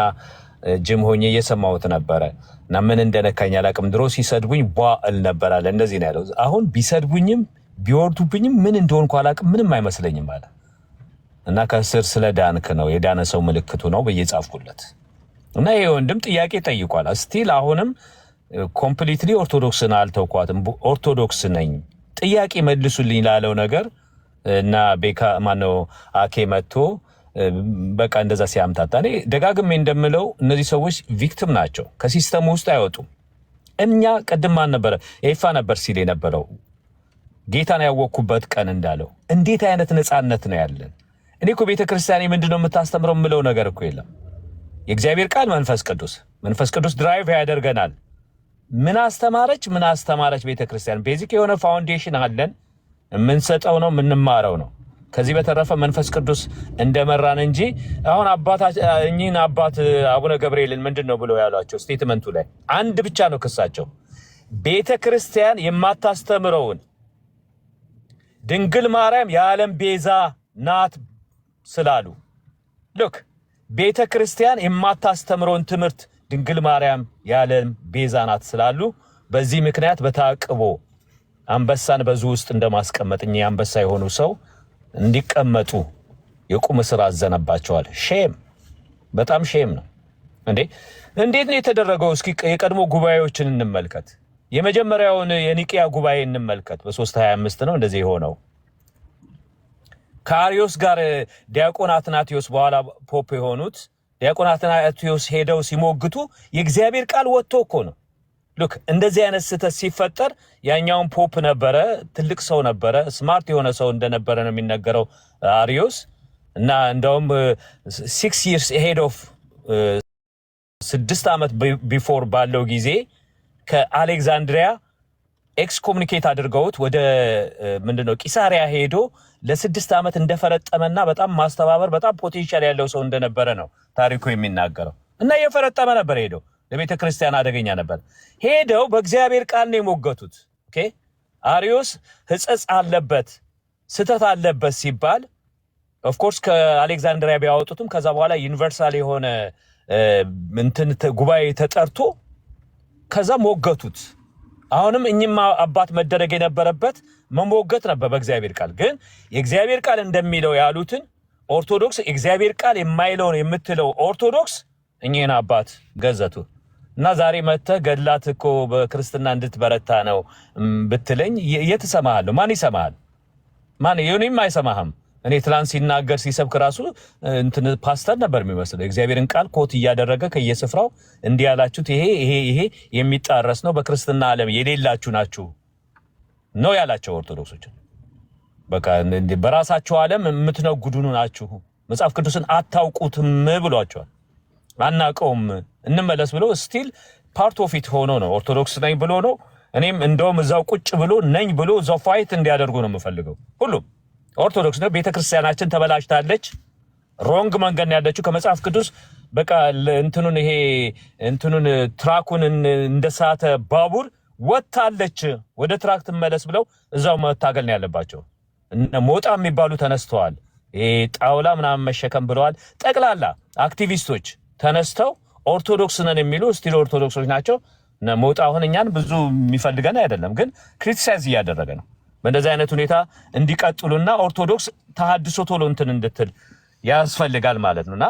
Speaker 7: ጅም ሆኜ እየሰማሁት ነበረ እና ምን እንደነካኝ አላቅም። ድሮ ሲሰድቡኝ ቧል ነበራለ እንደዚህ ነው ያለው። አሁን ቢሰድቡኝም ቢወርዱብኝም ምን እንደሆንኩ አላቅም፣ ምንም አይመስለኝም አለ እና ከስር ስለ ዳንክ ነው የዳነ ሰው ምልክቱ ነው ብዬ ጻፍኩለት እና ይሄ ወንድም ጥያቄ ጠይቋል። ስቲል አሁንም ኮምፕሊትሊ ኦርቶዶክስን አልተውኳትም፣ ኦርቶዶክስ ነኝ ጥያቄ መልሱልኝ ላለው ነገር እና ቤካ ማነው አኬ መጥቶ በቃ እንደዛ ሲያምታታ እኔ ደጋግሜ እንደምለው እነዚህ ሰዎች ቪክቲም ናቸው፣ ከሲስተሙ ውስጥ አይወጡም። እኛ ቅድም ማን ነበረ ኤፋ ነበር ሲል የነበረው ጌታን ያወቅኩበት ቀን እንዳለው እንዴት አይነት ነፃነት ነው ያለን። እኔ እኮ ቤተክርስቲያኔ ምንድነው የምታስተምረው የምለው ነገር እኮ የለም። የእግዚአብሔር ቃል መንፈስ ቅዱስ ድራይቭ ያደርገናል። ምን አስተማረች ቤተክርስቲያን? ቤዚክ የሆነ ፋውንዴሽን አለን፣ የምንሰጠው ነው የምንማረው ነው። ከዚህ በተረፈ መንፈስ ቅዱስ እንደመራን እንጂ አሁን እኚህን አባት አቡነ ገብርኤልን ምንድን ነው ብለው ያሏቸው ስቴትመንቱ ላይ አንድ ብቻ ነው ክሳቸው፣ ቤተክርስቲያን የማታስተምረውን ድንግል ማርያም የዓለም ቤዛ ናት ስላሉ። ሉክ ቤተክርስቲያን የማታስተምረውን ትምህርት ድንግል ማርያም የዓለም ቤዛ ናት ስላሉ በዚህ ምክንያት በታቅቦ አንበሳን በዙ ውስጥ እንደማስቀመጥ እኚህ አንበሳ የሆኑ ሰው እንዲቀመጡ የቁም እስር አዘነባቸዋል። ሼም፣ በጣም ሼም ነው እንዴ! እንዴት ነው የተደረገው? እስኪ የቀድሞ ጉባኤዎችን እንመልከት። የመጀመሪያውን የኒቂያ ጉባኤ እንመልከት። በ325 ነው እንደዚህ የሆነው። ከአሪዮስ ጋር ዲያቆን አትናቴዎስ በኋላ ፖፕ የሆኑት ዲያቆን አትናቴዎስ ሄደው ሲሞግቱ የእግዚአብሔር ቃል ወጥቶ እኮ ነው። ሉክ እንደዚህ አይነት ስህተት ሲፈጠር ያኛውን ፖፕ ነበረ፣ ትልቅ ሰው ነበረ፣ ስማርት የሆነ ሰው እንደነበረ ነው የሚነገረው አሪዮስ እና እንደውም 6 years ahead of 6 ዓመት ቢፎር ባለው ጊዜ ከአሌክዛንድሪያ ኤክስኮሙኒኬት አድርገውት ወደ ምንድነው ቂሳሪያ ሄዶ ለ6 ዓመት እንደፈረጠመና በጣም ማስተባበር በጣም ፖቴንሻል ያለው ሰው እንደነበረ ነው ታሪኩ የሚናገረው። እና የፈረጠመ ነበር፣ ሄደው ለቤተ ክርስቲያን አደገኛ ነበር። ሄደው በእግዚአብሔር ቃል ነው የሞገቱት። ኦኬ አሪዮስ ሕጸጽ አለበት ስተት አለበት ሲባል ኦፍ ኮርስ ከአሌክዛንድሪያ ቢያወጡትም ከዛ በኋላ ዩኒቨርሳል የሆነ እንትን ጉባኤ ተጠርቶ ከዛ ሞገቱት። አሁንም እኚህም አባት መደረግ የነበረበት መሞገት ነበር በእግዚአብሔር ቃል። ግን የእግዚአብሔር ቃል እንደሚለው ያሉትን ኦርቶዶክስ እግዚአብሔር ቃል የማይለውን የምትለው ኦርቶዶክስ እኚህን አባት ገዘቱ እና ዛሬ መጥተህ ገድላት እኮ በክርስትና እንድትበረታ ነው ብትለኝ የት እሰማሃለሁ? ማን ይሰማሃል? ማን? ይሁንም አይሰማህም። እኔ ትላንት ሲናገር ሲሰብክ ራሱ እንትን ፓስተር ነበር የሚመስለው። እግዚአብሔርን ቃል ኮት እያደረገ ከየስፍራው እንዲህ ያላችሁት ይሄ የሚጣረስ ነው፣ በክርስትና ዓለም የሌላችሁ ናችሁ ነው ያላቸው ኦርቶዶክሶችን። በቃ በራሳችሁ ዓለም የምትነጉዱኑ ናችሁ፣ መጽሐፍ ቅዱስን አታውቁትም ብሏቸዋል። አናውቀውም እንመለስ ብሎ ስቲል ፓርት ኦፍ ኢት ሆኖ ነው ኦርቶዶክስ ነኝ ብሎ ነው። እኔም እንደውም እዛው ቁጭ ብሎ ነኝ ብሎ እዛው ፋይት እንዲያደርጉ ነው የምፈልገው። ሁሉም ኦርቶዶክስ ነው። ቤተክርስቲያናችን ተበላሽታለች፣ ሮንግ መንገድ ያለችው ከመጽሐፍ ቅዱስ በቃ እንትኑን ትራኩን እንደሳተ ባቡር ወጣለች። ወደ ትራክ ትመለስ ብለው እዛው መታገል ነው ያለባቸው። ሞጣ የሚባሉ ተነስተዋል። ጣውላ ምናምን መሸከም ብለዋል። ጠቅላላ አክቲቪስቶች ተነስተው ኦርቶዶክስ ነን የሚሉ ስቲል ኦርቶዶክሶች ናቸው። ሞጣ አሁን እኛን ብዙ የሚፈልገን አይደለም፣ ግን ክሪቲሳይዝ እያደረገ ነው። በእንደዚህ አይነት ሁኔታ እንዲቀጥሉና ኦርቶዶክስ ተሐድሶ ቶሎ እንትን እንድትል ያስፈልጋል ማለት ነውና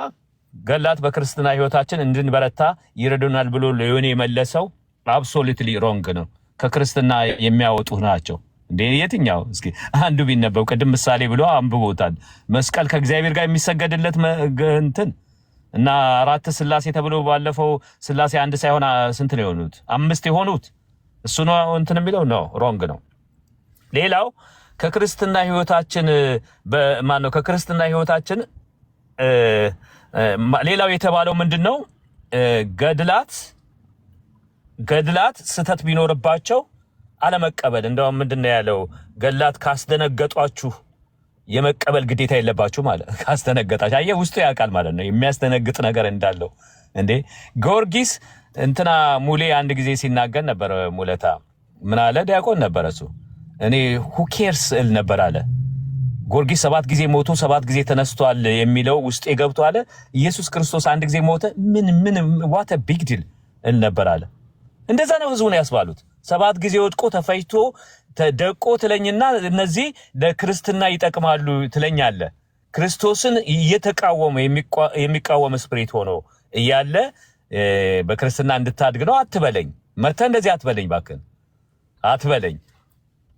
Speaker 7: ገላት በክርስትና ህይወታችን እንድንበረታ ይረዱናል ብሎ ለዮኒ የመለሰው አብሶሉትሊ ሮንግ ነው። ከክርስትና የሚያወጡ ናቸው። እንዴ የትኛው? እስኪ አንዱ ቢነበብ ቅድም ምሳሌ ብሎ አንብቦታል። መስቀል ከእግዚአብሔር ጋር የሚሰገድለት እንትን እና 4 ስላሴ ተብሎ ባለፈው ስላሴ አንድ ሳይሆን ስንት ነው የሆኑት? 5 የሆኑት እሱ ነው እንትን የሚለው ነው ሮንግ ነው። ሌላው ከክርስትና ህይወታችን ከክርስትና ህይወታችን ሌላው የተባለው ምንድነው? ገድላት ስተት ቢኖርባቸው አለመቀበል እንደውም ምንድነው ያለው? ገላት ካስደነገጧችሁ የመቀበል ግዴታ የለባችሁ ማለት ካስደነገጣችሁ። አየህ ውስጡ ያውቃል ማለት ነው የሚያስደነግጥ ነገር እንዳለው። እንዴ ጊዮርጊስ እንትና ሙሌ አንድ ጊዜ ሲናገር ነበር። ሙለታ ምን አለ? ዲያቆን ነበር እሱ። እኔ ሁኬርስ እል ነበር አለ። ጊዮርጊስ 7 ጊዜ ሞቶ 7 ጊዜ ተነስቷል የሚለው ውስጥ የገብቶ አለ። ኢየሱስ ክርስቶስ አንድ ጊዜ ሞተ ምን ዋት ቢግ ዲል እል ነበር አለ። እንደዛ ነው ህዝቡን ያስባሉት። 7 ጊዜ ወድቆ ተፈይቶ ተደቆ ትለኝና እነዚህ ለክርስትና ይጠቅማሉ ትለኛለ። ክርስቶስን እየተቃወመ የሚቃወም ስፕሪት ሆኖ እያለ በክርስትና እንድታድግ ነው አትበለኝ። መተህ እንደዚህ አትበለኝ ባክን አትበለኝ።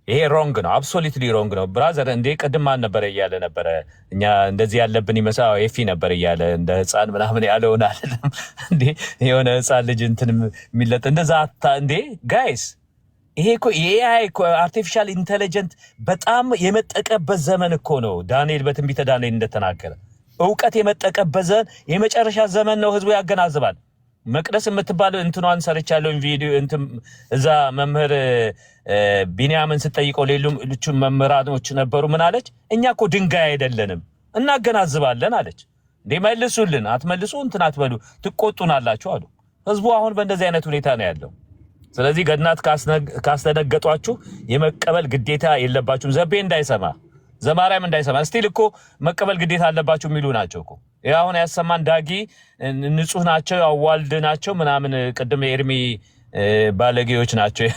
Speaker 7: ይሄ ሮንግ ነው፣ አብሶሉትሊ ሮንግ ነው ብራዘር። እንዴ ቅድም ማን ነበረ እያለ ነበረ እኛ እንደዚህ ያለብን ይመስላል ኤፊ ነበር እያለ እንደ ህፃን ምናምን ያለውን አይደለም እንዴ የሆነ ህፃን ልጅ እንትን የሚለጥ እንደዛ እንዴ ጋይስ። ይሄ እኮ የኤአይ እኮ አርቲፊሻል ኢንተለጀንት በጣም የመጠቀበት ዘመን እኮ ነው። ዳንኤል በትንቢተ ዳንኤል እንደተናገረ እውቀት የመጠቀበት የመጨረሻ ዘመን ነው። ህዝቡ ያገናዝባል። መቅደስ የምትባለው እንትኗን ሰርቻለሁ ቪዲዮ እንትን እዛ መምህር ቢንያምን ስጠይቀው ሌሎች መምህራኖች ነበሩ። ምን አለች? እኛ እኮ ድንጋይ አይደለንም እናገናዝባለን አለች። እንዴ መልሱልን። አትመልሱ እንትን አትበሉ ትቆጡናላችሁ አሉ። ህዝቡ አሁን በእንደዚህ አይነት ሁኔታ ነው ያለው። ስለዚህ ገድናት ካስደነገጧችሁ የመቀበል ግዴታ የለባችሁም። ዘቤ እንዳይሰማ ዘማርያም እንዳይሰማ ስቲል እኮ መቀበል ግዴታ አለባችሁ የሚሉ ናቸው እኮ። አሁን ያሰማን ዳጊ ንጹህ ናቸው አዋልድ ናቸው ምናምን ቅድም ኤርሚ ባለጌዎች ናቸው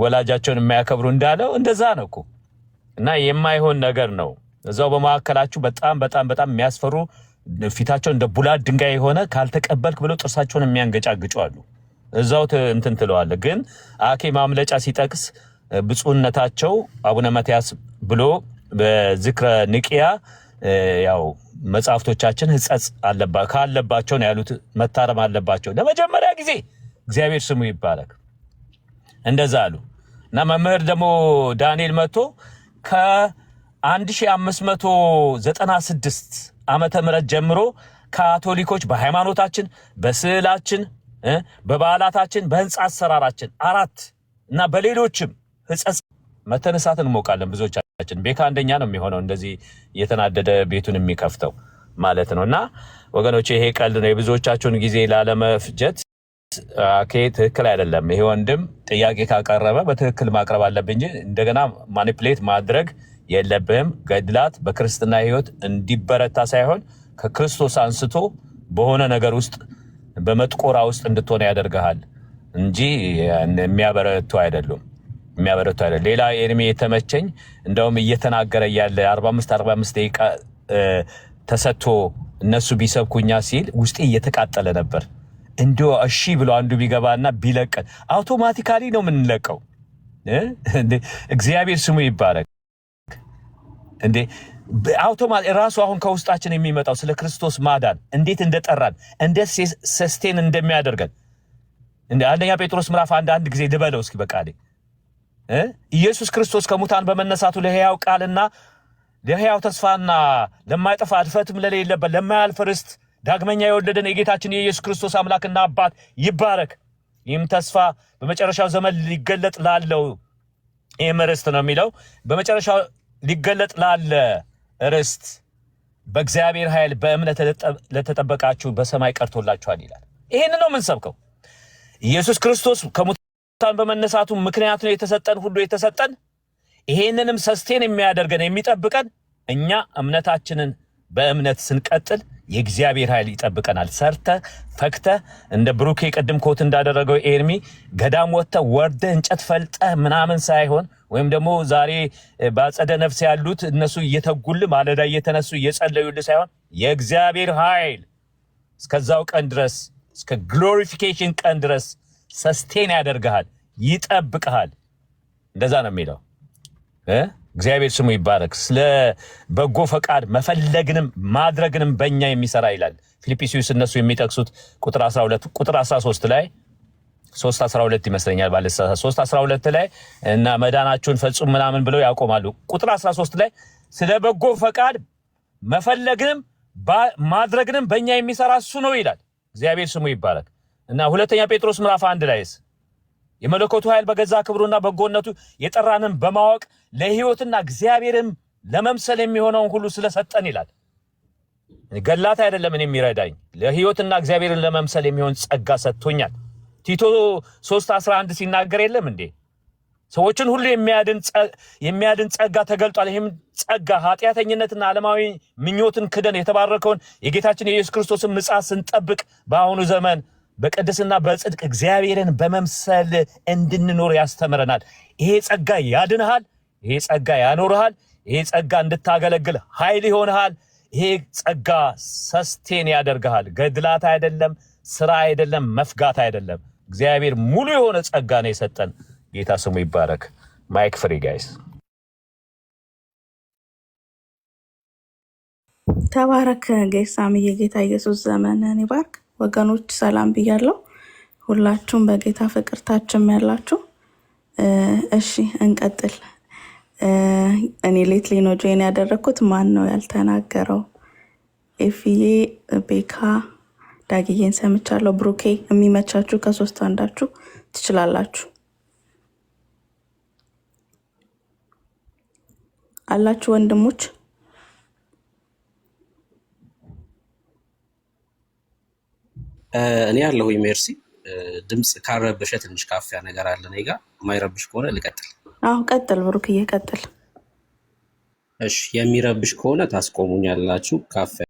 Speaker 7: ወላጃቸውን የማያከብሩ እንዳለው እንደዛ ነው እኮ። እና የማይሆን ነገር ነው። እዛው በመካከላችሁ በጣም በጣም በጣም የሚያስፈሩ ፊታቸው እንደ ቡላድ ድንጋይ የሆነ ካልተቀበልክ ብለው ጥርሳቸውን የሚያንገጫግጩ አሉ። እዛው እንትን ትለዋለ። ግን አኬ ማምለጫ ሲጠቅስ ብፁዕነታቸው አቡነ ማትያስ ብሎ በዝክረ ንቅያ ያው መጻፍቶቻችን ህጸጽ ካለባቸው ነው ያሉት። መታረም አለባቸው ለመጀመሪያ ጊዜ እግዚአብሔር ስሙ ይባረክ እንደዛ አሉ። እና መምህር ደግሞ ዳንኤል መጥቶ ከ1596 ዓመተ ምህረት ጀምሮ ካቶሊኮች በሃይማኖታችን በስዕላችን በበዓላታችን በህንጻ አሰራራችን 4 እና በሌሎችም ህጸጽ መተነሳትን እንሞቃለን። ብዙዎቻችን ቤካ አንደኛ ነው የሚሆነው እንደዚህ የተናደደ ቤቱን የሚከፍተው ማለት ነውና ወገኖች ይሄ ቀልድ ነው። የብዙዎቻችሁን ጊዜ ላለመፍጀት ትክክል አይደለም። ይሄ ወንድም ጥያቄ ካቀረበ በትክክል ማቅረብ አለብህ እንጂ እንደገና ማኒፕሌት ማድረግ የለብህም። ገድላት በክርስትና ህይወት እንዲበረታ ሳይሆን ከክርስቶስ አንስቶ በሆነ ነገር ውስጥ በመጥቆራ ውስጥ እንድትሆነ ያደርጋል እንጂ የሚያበረቱ አይደሉም። ሌላ ኤርሚ የተመቸኝ እንደውም እየተናገረ ያለ 45 ደቂቃ ተሰጥቶ እነሱ ቢሰብኩኛ ሲል ውስጤ እየተቃጠለ ነበር። እንዲሁ እሺ ብሎ አንዱ ቢገባና ቢለቀን አውቶማቲካሊ ነው የምንለቀው። እግዚአብሔር ስሙ ይባረክ። እንዴ አውቶማቲክ ራሱ አሁን ከውስጣችን የሚመጣው ስለ ክርስቶስ ማዳን እንዴት እንደጠራን እንዴት ሰስቴን እንደሚያደርገን እንደ አንደኛ ጴጥሮስ ምዕራፍ 1 ጊዜ ልበለው እስኪ በቃሌ ኢየሱስ ክርስቶስ ከሙታን በመነሳቱ ለሕያው ቃልና ለሕያው ተስፋና ለማይጠፋ እድፈትም ለሌለበት ለማያልፍ ርስት ዳግመኛ የወለደን የጌታችን የኢየሱስ ክርስቶስ አምላክና አባት ይባረክ። ይህም ተስፋ በመጨረሻው ዘመን ሊገለጥ ላለው ይህም ርስት ነው የሚለው በመጨረሻው ሊገለጥ ላለ ርስት በእግዚአብሔር ኃይል በእምነት ለተጠበቃችሁ በሰማይ ቀርቶላችኋል ይላል። ይሄን ነው የምንሰብከው። ኢየሱስ ክርስቶስ ከሙታን በመነሳቱ ምክንያት ነው የተሰጠን ሁሉ የተሰጠን። ይሄንንም ሰስቴን የሚያደርገን የሚጠብቀን እኛ እምነታችንን በእምነት ስንቀጥል የእግዚአብሔር ኃይል ይጠብቀናል። ሰርተ ፈክተ እንደ ብሩኬ ቀድም ኮት እንዳደረገው ኤርሚ ገዳም ወጥተ ወርደ እንጨት ፈልጠ ምናምን ሳይሆን ወይም ደግሞ ዛሬ ባጸደ ነፍስ ያሉት እነሱ እየተጉል ማለዳ እየተነሱ እየጸለዩል ሳይሆን የእግዚአብሔር ኃይል እስከዛው ቀን ድረስ እስከ ግሎሪፊኬሽን ቀን ድረስ ሰስቴን ያደርጋል ይጠብቃል። እንደዛ ነው የሚለው። እግዚአብሔር ስሙ ይባረክ። ስለ በጎ ፈቃድ መፈለግንም ማድረግንም በእኛ የሚሰራ ይላል ፊልጵስዩስ እነሱ የሚጠቅሱት ቁጥር 12 ቁጥር 13 ላይ 3:12 ይመስለኛል ባለ 3:12 ላይ እና መዳናችሁን ፈጽሙ ምናምን ብለው ያቆማሉ። ቁጥር 13 ላይ ስለ በጎ ፈቃድ መፈለግንም ማድረግንም በእኛ የሚሰራ እሱ ነው ይላል። እግዚአብሔር ስሙ ይባረክ። እና ሁለተኛ ጴጥሮስ ምዕራፍ 1 ላይስ የመለኮቱ ኃይል በገዛ ክብሩና በጎነቱ የጠራንን በማወቅ ለሕይወትና እግዚአብሔርን ለመምሰል የሚሆነውን ሁሉ ስለሰጠን ይላል። ገላት አይደለም እኔ የሚረዳኝ ለሕይወትና እግዚአብሔርን ለመምሰል የሚሆን ጸጋ ሰጥቶኛል። ቲቶ 3:11 ሲናገር የለም እንዴ? ሰዎችን ሁሉ የሚያድን ጸጋ ተገልጧል። ይህም ጸጋ ኃጢአተኝነትና ዓለማዊ ምኞትን ክደን የተባረከውን የጌታችን የኢየሱስ ክርስቶስን ምጽአት ስንጠብቅ በአሁኑ ዘመን በቅድስና በጽድቅ እግዚአብሔርን በመምሰል እንድንኖር ያስተምረናል። ይሄ ጸጋ ያድንሃል። ይሄ ጸጋ ያኖርሃል። ይሄ ጸጋ እንድታገለግል ኃይል ይሆንሃል። ይሄ ጸጋ ሰስቴን ያደርግሃል። ገድላት አይደለም፣ ስራ አይደለም፣ መፍጋት አይደለም። እግዚአብሔር ሙሉ የሆነ ጸጋ ነው የሰጠን። ጌታ ስሙ ይባረክ። ማይክ ፍሪ ጋይስ።
Speaker 8: ተባረክ ጌሳም የጌታ ኢየሱስ ዘመንን ይባርክ። ወገኖች ሰላም ብያለሁ። ሁላችሁም በጌታ ፍቅር ታችም ያላችሁ እሺ እንቀጥል። እኔ ሌትሊ ነው ጆይን ያደረኩት። ማን ነው ያልተናገረው? ኤፍዬ፣ ቤካ፣ ዳግዬን ሰምቻለሁ። ብሩኬ የሚመቻችሁ ከሶስት አንዳችሁ ትችላላችሁ አላችሁ ወንድሞች።
Speaker 9: እኔ ያለሁ ሜርሲ። ድምጽ ካረበሸ ትንሽ ካፊያ ነገር አለ እኔ ጋር። የማይረብሽ ከሆነ ልቀጥል?
Speaker 8: አዎ ቀጥል ብሩክዬ ቀጥል።
Speaker 9: እሺ የሚረብሽ ከሆነ ታስቆሙኛላችሁ። ካፊያ